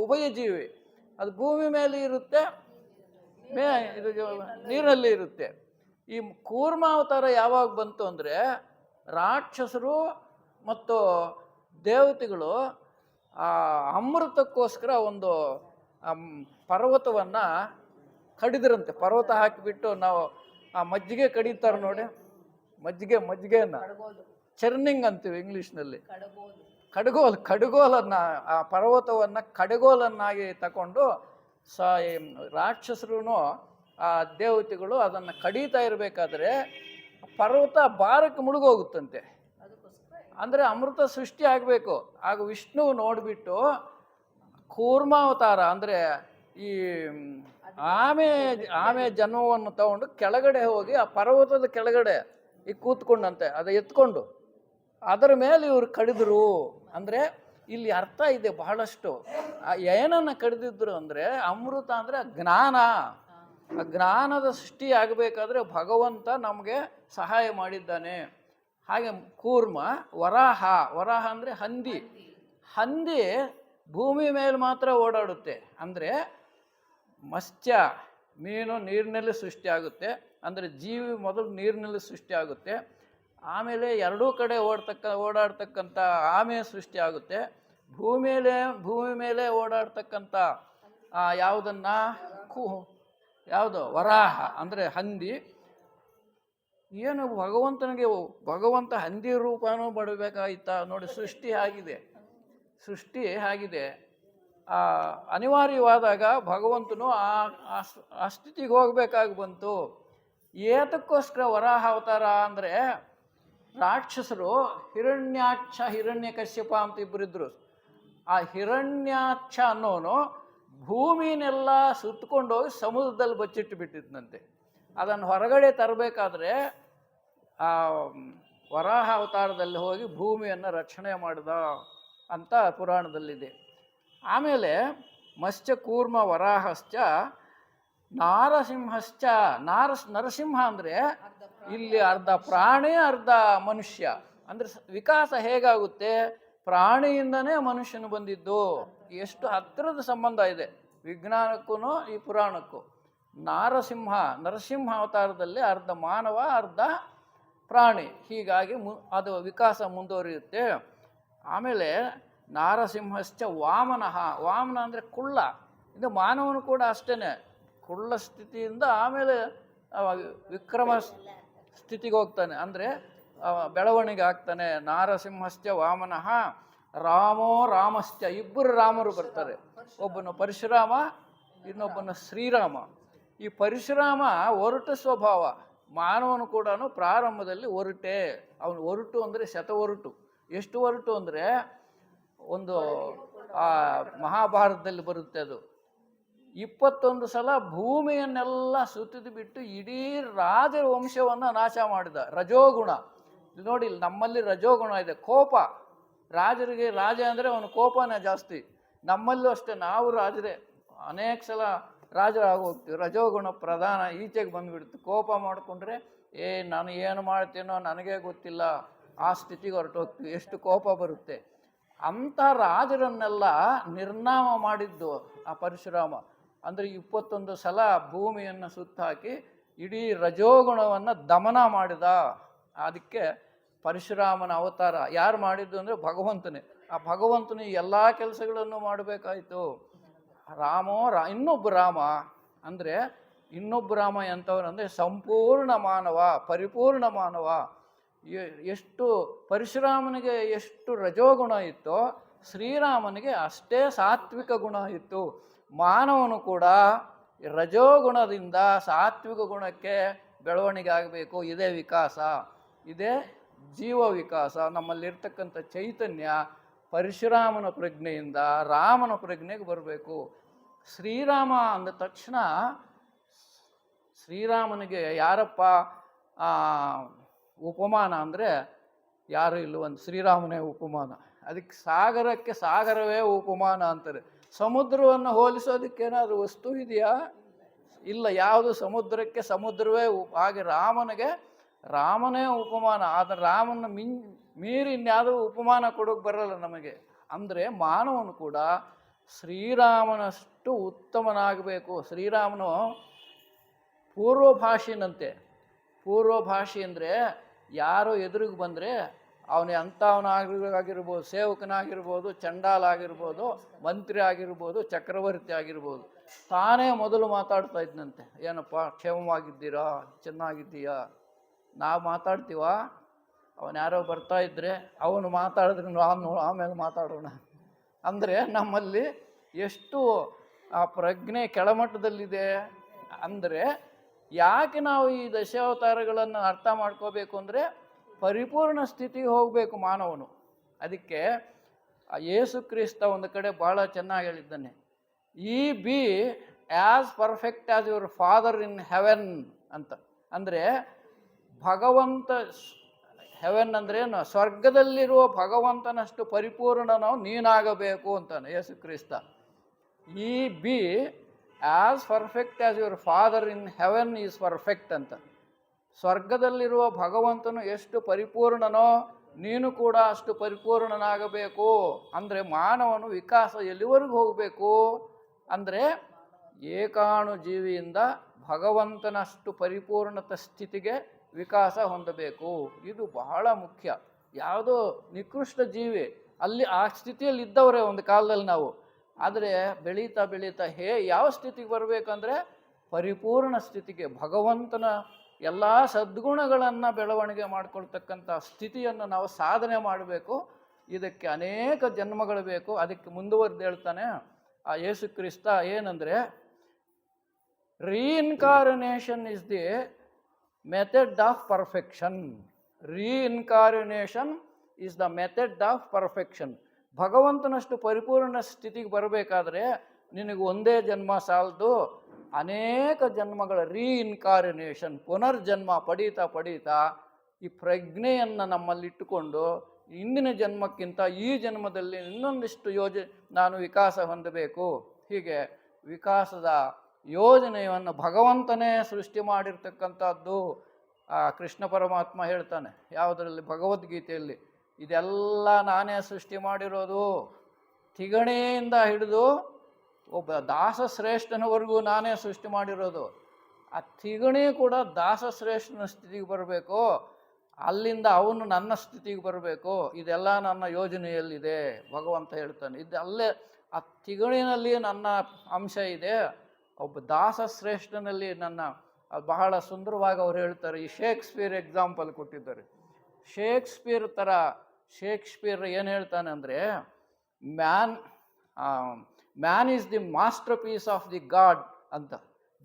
ಉಭಯಜೀವಿ. ಅದು ಭೂಮಿ ಮೇಲೆ ಇರುತ್ತೆ, ಇದು ನೀರಲ್ಲಿ ಇರುತ್ತೆ. ಈ ಕೂರ್ಮಾವತಾರ ಯಾವಾಗ ಬಂತು ಅಂದರೆ, ರಾಕ್ಷಸರು ಮತ್ತು ದೇವತೆಗಳು ಅಮೃತಕ್ಕೋಸ್ಕರ ಒಂದು ಪರ್ವತವನ್ನು ಕಡಿದ್ರಂತೆ. ಪರ್ವತ ಹಾಕಿಬಿಟ್ಟು ನಾವು ಮಜ್ಜಿಗೆ ಕಡಿತಾರೆ ನೋಡಿ, ಮಜ್ಜಿಗೆಯನ್ನು ಚರ್ನಿಂಗ್ ಅಂತೀವಿ ಇಂಗ್ಲೀಷ್ನಲ್ಲಿ. ಕಡಗೋಲನ್ನು, ಆ ಪರ್ವತವನ್ನು ಕಡಗೋಲನ್ನಾಗಿ ತಗೊಂಡು ರಾಕ್ಷಸರು ಆ ದೇವತೆಗಳು ಅದನ್ನು ಕಡಿತಾ ಇರಬೇಕಾದ್ರೆ ಪರ್ವತ ಭಾರಕ್ಕೆ ಮುಳುಗೋಗುತ್ತಂತೆ. ಅಂದರೆ ಅಮೃತ ಸೃಷ್ಟಿ ಆಗಬೇಕು. ಆಗ ವಿಷ್ಣು ನೋಡಿಬಿಟ್ಟು ಕೂರ್ಮಾವತಾರ ಅಂದರೆ ಈ ಆಮೆ ಜನ್ಮವನ್ನು ತಗೊಂಡು ಕೆಳಗಡೆ ಹೋಗಿ ಆ ಪರ್ವತದ ಕೆಳಗಡೆ ಕೂತ್ಕೊಂಡಂತೆ, ಅದು ಎತ್ಕೊಂಡು ಅದರ ಮೇಲೆ ಇವರು ಕಡಿದ್ರು. ಅಂದರೆ ಇಲ್ಲಿ ಅರ್ಥ ಇದೆ ಬಹಳಷ್ಟು. ಏನನ್ನು ಕಡಿದಿದ್ರು ಅಂದರೆ, ಅಮೃತ ಅಂದರೆ ಜ್ಞಾನ. ಆ ಜ್ಞಾನದ ಸೃಷ್ಟಿ ಆಗಬೇಕಾದ್ರೆ ಭಗವಂತ ನಮಗೆ ಸಹಾಯ ಮಾಡಿದ್ದಾನೆ. ಹಾಗೆ ಕೂರ್ಮ, ವರಾಹ ಅಂದರೆ ಹಂದಿ ಭೂಮಿ ಮೇಲೆ ಮಾತ್ರ ಓಡಾಡುತ್ತೆ. ಅಂದರೆ ಮತ್ಸ್ಯ ಮೀನು ನೀರಿನಲ್ಲಿ ಸೃಷ್ಟಿ ಆಗುತ್ತೆ, ಅಂದರೆ ಜೀವಿ ಮೊದಲು ನೀರಿನಲ್ಲಿ ಸೃಷ್ಟಿ ಆಗುತ್ತೆ. ಆಮೇಲೆ ಎರಡೂ ಕಡೆ ಓಡಾಡ್ತಕ್ಕಂಥ ಆಮೆ ಸೃಷ್ಟಿ ಆಗುತ್ತೆ. ಭೂಮಿ ಮೇಲೆ ಓಡಾಡ್ತಕ್ಕಂಥ ಯಾವುದು ವರಾಹ ಅಂದರೆ ಹಂದಿ. ಏನು ಭಗವಂತ ಹಂದಿ ರೂಪನೂ ಬಡಬೇಕಾಯ್ತಾ ನೋಡಿ. ಸೃಷ್ಟಿ ಆಗಿದೆ. ಅನಿವಾರ್ಯವಾದಾಗ ಭಗವಂತನು ಆ ಸ್ಥಿತಿಗೆ ಹೋಗ್ಬೇಕಾಗಿ ಬಂತು. ಏತಕ್ಕೋಸ್ಕರ ವರಾಹ ಅವತಾರ ಅಂದರೆ, ರಾಕ್ಷಸರು ಹಿರಣ್ಯಾಕ್ಷ ಹಿರಣ್ಯಕಶ್ಯಪ ಅಂತ ಇಬ್ಬರಿದ್ರು. ಆ ಹಿರಣ್ಯಾಕ್ಷ ಅನ್ನೋನು ಭೂಮಿನೆಲ್ಲ ಸುತ್ತಕೊಂಡೋಗಿ ಸಮುದ್ರದಲ್ಲಿ ಬಚ್ಚಿಟ್ಟು ಬಿಟ್ಟಿದ್ದಂತೆ. ಅದನ್ನು ಹೊರಗಡೆ ತರಬೇಕಾದ್ರೆ ಆ ವರಾಹ ಅವತಾರದಲ್ಲಿ ಹೋಗಿ ಭೂಮಿಯನ್ನು ರಕ್ಷಣೆ ಮಾಡಿದ ಅಂತ ಪುರಾಣದಲ್ಲಿದೆ. ಆಮೇಲೆ ಮತ್ಸ್ಯ ಕೂರ್ಮ ವರಾಹಶ್ಚ ನಾರಸಿಂಹಶ್ಚ. ನರಸಿಂಹ ಅಂದರೆ ಇಲ್ಲಿ ಅರ್ಧ ಪ್ರಾಣಿ ಅರ್ಧ ಮನುಷ್ಯ. ಅಂದರೆ ವಿಕಾಸ ಹೇಗಾಗುತ್ತೆ? ಪ್ರಾಣಿಯಿಂದನೇ ಮನುಷ್ಯನು ಬಂದಿದ್ದು. ಎಷ್ಟು ಹತ್ತಿರದ ಸಂಬಂಧ ಇದೆ ವಿಜ್ಞಾನಕ್ಕೂ ಈ ಪುರಾಣಕ್ಕೂ. ನರಸಿಂಹ ಅವತಾರದಲ್ಲಿ ಅರ್ಧ ಮಾನವ ಅರ್ಧ ಪ್ರಾಣಿ, ಹೀಗಾಗಿ ಅದು ವಿಕಾಸ ಮುಂದುವರಿಯುತ್ತೆ. ಆಮೇಲೆ ನಾರಸಿಂಹಶ್ಚ ವಾಮನಃ. ವಾಮನ ಅಂದರೆ ಕುಳ್ಳ. ಇದು ಮಾನವನು ಕೂಡ ಅಷ್ಟೇ, ಕುಳ್ಳ ಸ್ಥಿತಿಯಿಂದ ಆಮೇಲೆ ವಿಕ್ರಮ ಸ್ಥಿತಿಗೆ ಹೋಗ್ತಾನೆ, ಅಂದರೆ ಬೆಳವಣಿಗೆ ಆಗ್ತಾನೆ. ನಾರಸಿಂಹಶ್ಚ ವಾಮನಃ ರಾಮೋ ರಾಮಶ್ಚ. ಇಬ್ಬರು ರಾಮರು ಬರ್ತಾರೆ, ಒಬ್ಬನು ಪರಶುರಾಮ, ಇನ್ನೊಬ್ಬನು ಶ್ರೀರಾಮ. ಈ ಪರಶುರಾಮ ಒರಟು ಸ್ವಭಾವ, ಮಾನವನು ಕೂಡ ಪ್ರಾರಂಭದಲ್ಲಿ ಒರಟೆ. ಅವನು ಒರಟು ಅಂದರೆ ಶತವೊರಟು. ಎಷ್ಟು ಒರಟು ಅಂದರೆ ಒಂದು ಮಹಾಭಾರತದಲ್ಲಿ ಬರುತ್ತೆ, ಅದು 21 ಸಲ ಭೂಮಿಯನ್ನೆಲ್ಲ ಸುತ್ತಿದು ಬಿಟ್ಟು ಇಡೀ ರಾಜರ ವಂಶವನ್ನು ನಾಶ ಮಾಡಿದ. ರಜೋಗುಣ ನೋಡಿ, ನಮ್ಮಲ್ಲಿ ರಜೋಗುಣ ಇದೆ, ಕೋಪ. ರಾಜರಿಗೆ ರಾಜ ಅಂದರೆ ಅವನು ಕೋಪನೇ ಜಾಸ್ತಿ. ನಮ್ಮಲ್ಲೂ ಅಷ್ಟೇ, ನಾವು ರಾಜರೇ, ಅನೇಕ ಸಲ ರಾಜರಾಗಿ ಹೋಗ್ತೀವಿ. ರಜೋಗುಣ ಪ್ರಧಾನ ಈಚೆಗೆ ಬಂದುಬಿಡ್ತು. ಕೋಪ ಮಾಡಿಕೊಂಡ್ರೆ ನಾನು ಏನು ಮಾಡ್ತೀನೋ ನನಗೇ ಗೊತ್ತಿಲ್ಲ, ಆ ಸ್ಥಿತಿಗೆ ಹೊರಟೋಗ್ತೀವಿ. ಎಷ್ಟು ಕೋಪ ಬರುತ್ತೆ. ಅಂಥ ರಾಜರನ್ನೆಲ್ಲ ನಿರ್ನಾಮ ಮಾಡಿದ್ದು ಆ ಪರಶುರಾಮ. ಅಂದರೆ 21 ಸಲ ಭೂಮಿಯನ್ನು ಸುತ್ತಾಕಿ ಇಡೀ ರಜೋಗುಣವನ್ನು ದಮನ ಮಾಡಿದ. ಅದಕ್ಕೆ ಪರಶುರಾಮನ ಅವತಾರ ಯಾರು ಮಾಡಿದ್ದು ಅಂದರೆ ಭಗವಂತನೇ. ಆ ಭಗವಂತನು ಎಲ್ಲ ಕೆಲಸಗಳನ್ನು ಮಾಡಬೇಕಾಯಿತು. ಇನ್ನೊಬ್ಬ ರಾಮ ಅಂದರೆ ಇನ್ನೊಬ್ಬ ರಾಮ ಎಂಥವ್ರು ಅಂದರೆ ಸಂಪೂರ್ಣ ಮಾನವ, ಪರಿಪೂರ್ಣ ಮಾನವ. ಎಷ್ಟು ಪರಶುರಾಮನಿಗೆ ಎಷ್ಟು ರಜೋಗುಣ ಇತ್ತೋ ಶ್ರೀರಾಮನಿಗೆ ಅಷ್ಟೇ ಸಾತ್ವಿಕ ಗುಣ ಇತ್ತು. ಮಾನವನು ಕೂಡ ರಜೋಗುಣದಿಂದ ಸಾತ್ವಿಕ ಗುಣಕ್ಕೆ ಬೆಳವಣಿಗೆ ಆಗಬೇಕು. ಇದೇ ವಿಕಾಸ, ಇದೇ ಜೀವ ವಿಕಾಸ. ನಮ್ಮಲ್ಲಿರ್ತಕ್ಕಂಥ ಚೈತನ್ಯ ಪರಶುರಾಮನ ಪ್ರಜ್ಞೆಯಿಂದ ರಾಮನ ಪ್ರಜ್ಞೆಗೆ ಬರಬೇಕು. ಶ್ರೀರಾಮ ಅಂದ ತಕ್ಷಣ ಶ್ರೀರಾಮನಿಗೆ ಯಾರಪ್ಪ ಉಪಮಾನ ಅಂದರೆ ಯಾರು ಇಲ್ಲವಂತ, ಶ್ರೀರಾಮನೇ ಉಪಮಾನ. ಅದಕ್ಕೆ ಸಾಗರಕ್ಕೆ ಸಾಗರವೇ ಉಪಮಾನ ಅಂತಾರೆ. ಸಮುದ್ರವನ್ನು ಹೋಲಿಸೋದಕ್ಕೇನಾದರೂ ವಸ್ತು ಇದೆಯಾ? ಇಲ್ಲ. ಯಾವುದು ಸಮುದ್ರಕ್ಕೆ ಸಮುದ್ರವೇ ಹಾಗೆ ರಾಮನಿಗೆ ರಾಮನೇ ಉಪಮಾನ. ಆದರೆ ರಾಮನ ಮೀರಿ ಇನ್ಯಾವುದೂ ಉಪಮಾನ ಕೊಡೋಕೆ ಬರಲ್ಲ ನಮಗೆ. ಅಂದರೆ ಮಾನವನು ಕೂಡ ಶ್ರೀರಾಮನಷ್ಟು ಉತ್ತಮನಾಗಬೇಕು. ಶ್ರೀರಾಮನು ಪೂರ್ವಭಾಷಿನಂತೆ. ಪೂರ್ವಭಾಷಿ ಅಂದರೆ ಯಾರೋ ಎದುರಿಗೆ ಬಂದರೆ ಅವನು ಅಂಥವನಾಗಿರ್ಬೋದು, ಸೇವಕನಾಗಿರ್ಬೋದು, ಚಂಡಾಲ ಆಗಿರ್ಬೋದು, ಮಂತ್ರಿ ಆಗಿರ್ಬೋದು, ಚಕ್ರವರ್ತಿ ಆಗಿರ್ಬೋದು, ತಾನೇ ಮೊದಲು ಮಾತಾಡ್ತಾ ಇದ್ದಂತೆ. ಏನಪ್ಪ ಕ್ಷೇಮವಾಗಿದ್ದೀರಾ, ಚೆನ್ನಾಗಿದ್ದೀಯಾ? ನಾವು ಮಾತಾಡ್ತೀವ? ಅವನು ಯಾರೋ ಬರ್ತಾ ಇದ್ದರೆ ಅವನು ಮಾತಾಡಿದ್ರೆ ನಾವು ಆಮೇಲೆ ಮಾತಾಡೋಣ. ಅಂದರೆ ನಮ್ಮಲ್ಲಿ ಎಷ್ಟು ಆ ಪ್ರಜ್ಞೆ ಕೆಳಮಟ್ಟದಲ್ಲಿದೆ. ಅಂದರೆ ಯಾಕೆ ನಾವು ಈ ದಶಾವತಾರಗಳನ್ನು ಅರ್ಥ ಮಾಡ್ಕೋಬೇಕು ಅಂದರೆ ಪರಿಪೂರ್ಣ ಸ್ಥಿತಿಗೆ ಹೋಗಬೇಕು ಮಾನವನು. ಅದಕ್ಕೆ ಯೇಸು ಕ್ರಿಸ್ತ ಒಂದು ಕಡೆ ಭಾಳ ಚೆನ್ನಾಗಿ ಹೇಳಿದ್ದಾನೆ, ಈ be as perfect as your father in heaven ಅಂತ. ಅಂದರೆ ಭಗವಂತ, ಹೆವೆನ್ ಅಂದರೆ ಸ್ವರ್ಗದಲ್ಲಿರುವ ಭಗವಂತನಷ್ಟು ಪರಿಪೂರ್ಣನೋ ನೀನಾಗಬೇಕು ಅಂತಾನೆ ಯೇಸು ಕ್ರಿಸ್ತ. ಈ be as perfect as your father in heaven is perfect ಅಂತ. ಸ್ವರ್ಗದಲ್ಲಿರುವ ಭಗವಂತನು ಎಷ್ಟು ಪರಿಪೂರ್ಣನೋ ನೀನು ಕೂಡ ಅಷ್ಟು ಪರಿಪೂರ್ಣನಾಗಬೇಕು. ಅಂದರೆ ಮಾನವನು ವಿಕಾಸ ಎಲ್ಲಿವರೆಗೂ ಹೋಗಬೇಕು ಅಂದರೆ ಏಕಾಣು ಜೀವಿಯಿಂದ ಭಗವಂತನಷ್ಟು ಪರಿಪೂರ್ಣತ ಸ್ಥಿತಿಗೆ ವಿಕಾಸ ಹೊಂದಬೇಕು. ಇದು ಬಹಳ ಮುಖ್ಯ. ಯಾವುದೋ ನಿಕೃಷ್ಟ ಜೀವಿ ಅಲ್ಲಿ ಆ ಸ್ಥಿತಿಯಲ್ಲಿ ಇದ್ದವರೇ ಒಂದು ಕಾಲದಲ್ಲಿ ನಾವು. ಆದರೆ ಬೆಳೀತಾ ಬೆಳೀತಾ ಯಾವ ಸ್ಥಿತಿಗೆ ಬರಬೇಕಂದ್ರೆ ಪರಿಪೂರ್ಣ ಸ್ಥಿತಿಗೆ, ಭಗವಂತನ ಎಲ್ಲ ಸದ್ಗುಣಗಳನ್ನು ಬೆಳವಣಿಗೆ ಮಾಡಿಕೊಳ್ತಕ್ಕಂಥ ಸ್ಥಿತಿಯನ್ನು ನಾವು ಸಾಧನೆ ಮಾಡಬೇಕು. ಇದಕ್ಕೆ ಅನೇಕ ಜನ್ಮಗಳು ಬೇಕು. ಅದಕ್ಕೆ ಮುಂದುವರೆದು ಹೇಳ್ತಾನೆ ಆ ಯೇಸು ಕ್ರಿಸ್ತ ಏನಂದರೆ, reincarnation is the method of perfection. Reincarnation is the method of perfection. ಭಗವಂತನಷ್ಟು ಪರಿಪೂರ್ಣ ಸ್ಥಿತಿಗೆ ಬರಬೇಕಾದ್ರೆ ನಿನಗೆ ಒಂದೇ ಜನ್ಮ ಸಾಲದು, ಅನೇಕ ಜನ್ಮಗಳ ರೀಇನ್ಕಾರ್ನೇಷನ್, ಪುನರ್ಜನ್ಮ ಪಡೀತಾ ಪಡೀತಾ ಈ ಪ್ರಜ್ಞೆಯನ್ನು ನಮ್ಮಲ್ಲಿಟ್ಟುಕೊಂಡು ಇಂದಿನ ಜನ್ಮಕ್ಕಿಂತ ಈ ಜನ್ಮದಲ್ಲಿ ಇನ್ನೊಂದಿಷ್ಟು ನಾನು ವಿಕಾಸ ಹೊಂದಬೇಕು. ಹೀಗೆ ವಿಕಾಸದ ಯೋಜನೆಯನ್ನು ಭಗವಂತನೇ ಸೃಷ್ಟಿ ಮಾಡಿರ್ತಕ್ಕಂಥದ್ದು. ಕೃಷ್ಣ ಪರಮಾತ್ಮ ಹೇಳ್ತಾನೆ ಯಾವುದರಲ್ಲಿ, ಭಗವದ್ಗೀತೆಯಲ್ಲಿ, ಇದೆಲ್ಲ ನಾನೇ ಸೃಷ್ಟಿ ಮಾಡಿರೋದು. ತಿಗಣೆಯಿಂದ ಹಿಡಿದು ಒಬ್ಬ ದಾಸಶ್ರೇಷ್ಠನವರೆಗೂ ನಾನೇ ಸೃಷ್ಟಿ ಮಾಡಿರೋದು. ಆ ತಿಗಣೆ ಕೂಡ ದಾಸಶ್ರೇಷ್ಠನ ಸ್ಥಿತಿಗೆ ಬರಬೇಕು, ಅಲ್ಲಿಂದ ಅವನು ನನ್ನ ಸ್ಥಿತಿಗೆ ಬರಬೇಕು. ಇದೆಲ್ಲ ನನ್ನ ಯೋಜನೆಯಲ್ಲಿದೆ ಭಗವಂತ ಹೇಳ್ತಾನೆ. ಇದಲ್ಲೇ ಆ ತಿಗಣಿನಲ್ಲಿ ನನ್ನ ಅಂಶ ಇದೆ, ಒಬ್ಬ ದಾಸಶ್ರೇಷ್ಠನಲ್ಲಿ ನನ್ನ. ಬಹಳ ಸುಂದರವಾಗಿ ಅವ್ರು ಹೇಳ್ತಾರೆ. ಈ ಶೇಕ್ಸ್ಪಿಯರ್ ಎಕ್ಸಾಂಪಲ್ ಕೊಟ್ಟಿದ್ದಾರೆ. ಶೇಕ್ಸ್ಪಿಯರ್ ಏನು ಹೇಳ್ತಾನೆ ಅಂದರೆ, man is the masterpiece of the God ಅಂತ.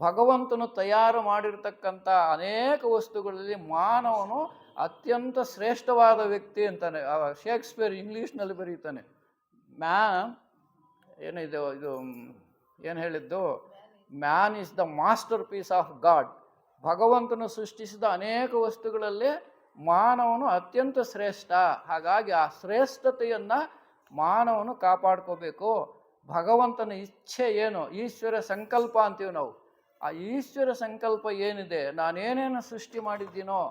ಭಗವಂತನು ತಯಾರು ಮಾಡಿರ್ತಕ್ಕಂಥ ಅನೇಕ ವಸ್ತುಗಳಲ್ಲಿ ಮಾನವನು ಅತ್ಯಂತ ಶ್ರೇಷ್ಠವಾದ ವ್ಯಕ್ತಿ ಅಂತಾನೆ. ಶೇಕ್ಸ್ಪಿಯರ್ ಇಂಗ್ಲೀಷ್ನಲ್ಲಿ ಬರೀತಾನೆ. ಏನಿದೆ ಇದು ಏನು ಹೇಳಿದ್ದು, man is the masterpiece of God. ಭಗವಂತನು ಸೃಷ್ಟಿಸಿದ ಅನೇಕ ವಸ್ತುಗಳಲ್ಲಿ ಮಾನವನು ಅತ್ಯಂತ ಶ್ರೇಷ್ಠ. ಹಾಗಾಗಿ ಆ ಶ್ರೇಷ್ಠತೆಯನ್ನು ಮಾನವನು ಕಾಪಾಡ್ಕೋಬೇಕು. ಭಗವಂತನ ಇಚ್ಛೆ ಏನು, ಈಶ್ವರ ಸಂಕಲ್ಪ ಅಂತೀವಿ ನಾವು. ಆ ಈಶ್ವರ ಸಂಕಲ್ಪ ಏನಿದೆ, ನಾನೇನೇನು ಸೃಷ್ಟಿ ಮಾಡಿದ್ದೀನೋ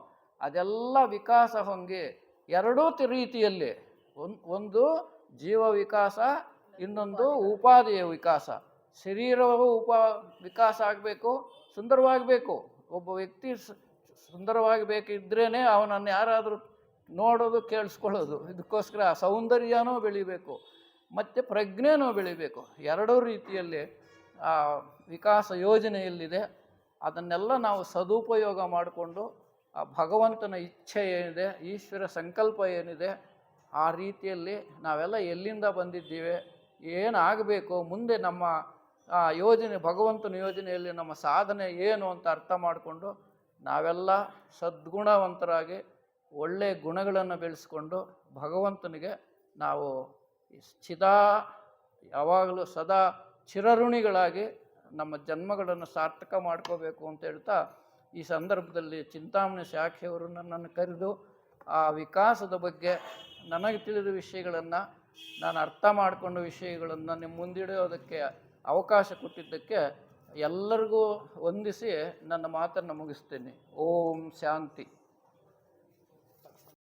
ಅದೆಲ್ಲ ವಿಕಾಸ ಹೊಂದಿ ಎರಡೂ ರೀತಿಯಲ್ಲಿ, ಒಂದು ಜೀವ ವಿಕಾಸ, ಇನ್ನೊಂದು ಉಪಾಧಿಯ ವಿಕಾಸ. ಶರೀರವು ವಿಕಾಸ ಆಗಬೇಕು, ಸುಂದರವಾಗಬೇಕು. ಒಬ್ಬ ವ್ಯಕ್ತಿ ಸುಂದರವಾಗಬೇಕಿದ್ರೇ ಅವನನ್ನು ಯಾರಾದರೂ ನೋಡೋದು, ಕೇಳಿಸ್ಕೊಳ್ಳೋದು. ಇದಕ್ಕೋಸ್ಕರ ಸೌಂದರ್ಯನೂ ಬೆಳಿಬೇಕು ಮತ್ತು ಪ್ರಜ್ಞೆನೂ ಬೆಳಿಬೇಕು. ಎರಡೂ ರೀತಿಯಲ್ಲಿ ಆ ವಿಕಾಸ ಯೋಜನೆಯಲ್ಲಿದೆ. ಅದನ್ನೆಲ್ಲ ನಾವು ಸದುಪಯೋಗ ಮಾಡಿಕೊಂಡು ಆ ಭಗವಂತನ ಇಚ್ಛೆ ಏನಿದೆ, ಈಶ್ವರ ಸಂಕಲ್ಪ ಏನಿದೆ, ಆ ರೀತಿಯಲ್ಲಿ ನಾವೆಲ್ಲ ಎಲ್ಲಿಂದ ಬಂದಿದ್ದೀವಿ, ಏನಾಗಬೇಕು ಮುಂದೆ, ನಮ್ಮ ಯೋಜನೆ, ಭಗವಂತನ ಯೋಜನೆಯಲ್ಲಿ ನಮ್ಮ ಸಾಧನೆ ಏನು ಅಂತ ಅರ್ಥ ಮಾಡಿಕೊಂಡು ನಾವೆಲ್ಲ ಸದ್ಗುಣವಂತರಾಗಿ ಒಳ್ಳೆಯ ಗುಣಗಳನ್ನು ಬೆಳೆಸ್ಕೊಂಡು ಭಗವಂತನಿಗೆ ನಾವು ಯಾವಾಗಲೂ ಸದಾ ಚಿರಋಣಿಗಳಾಗಿ ನಮ್ಮ ಜನ್ಮಗಳನ್ನು ಸಾರ್ಥಕ ಮಾಡ್ಕೋಬೇಕು ಅಂತ ಹೇಳ್ತಾ, ಈ ಸಂದರ್ಭದಲ್ಲಿ ಚಿಂತಾಮಣಿ ಶಾಖೆಯವರು ನನ್ನನ್ನು ಕರೆದು ಆ ವಿಕಾಸದ ಬಗ್ಗೆ ನನಗೆ ತಿಳಿದ ವಿಷಯಗಳನ್ನು, ನಾನು ಅರ್ಥ ಮಾಡಿಕೊಂಡ ವಿಷಯಗಳನ್ನು ನಿಮ್ಮ ಮುಂದಿಡೋದಕ್ಕೆ ಅವಕಾಶ ಕೊಟ್ಟಿದ್ದಕ್ಕೆ ಎಲ್ಲರಿಗೂ ವಂದಿಸಿ ನನ್ನ ಮಾತನ್ನು ಮುಗಿಸ್ತೇನೆ. ಓಂ ಶಾಂತಿ.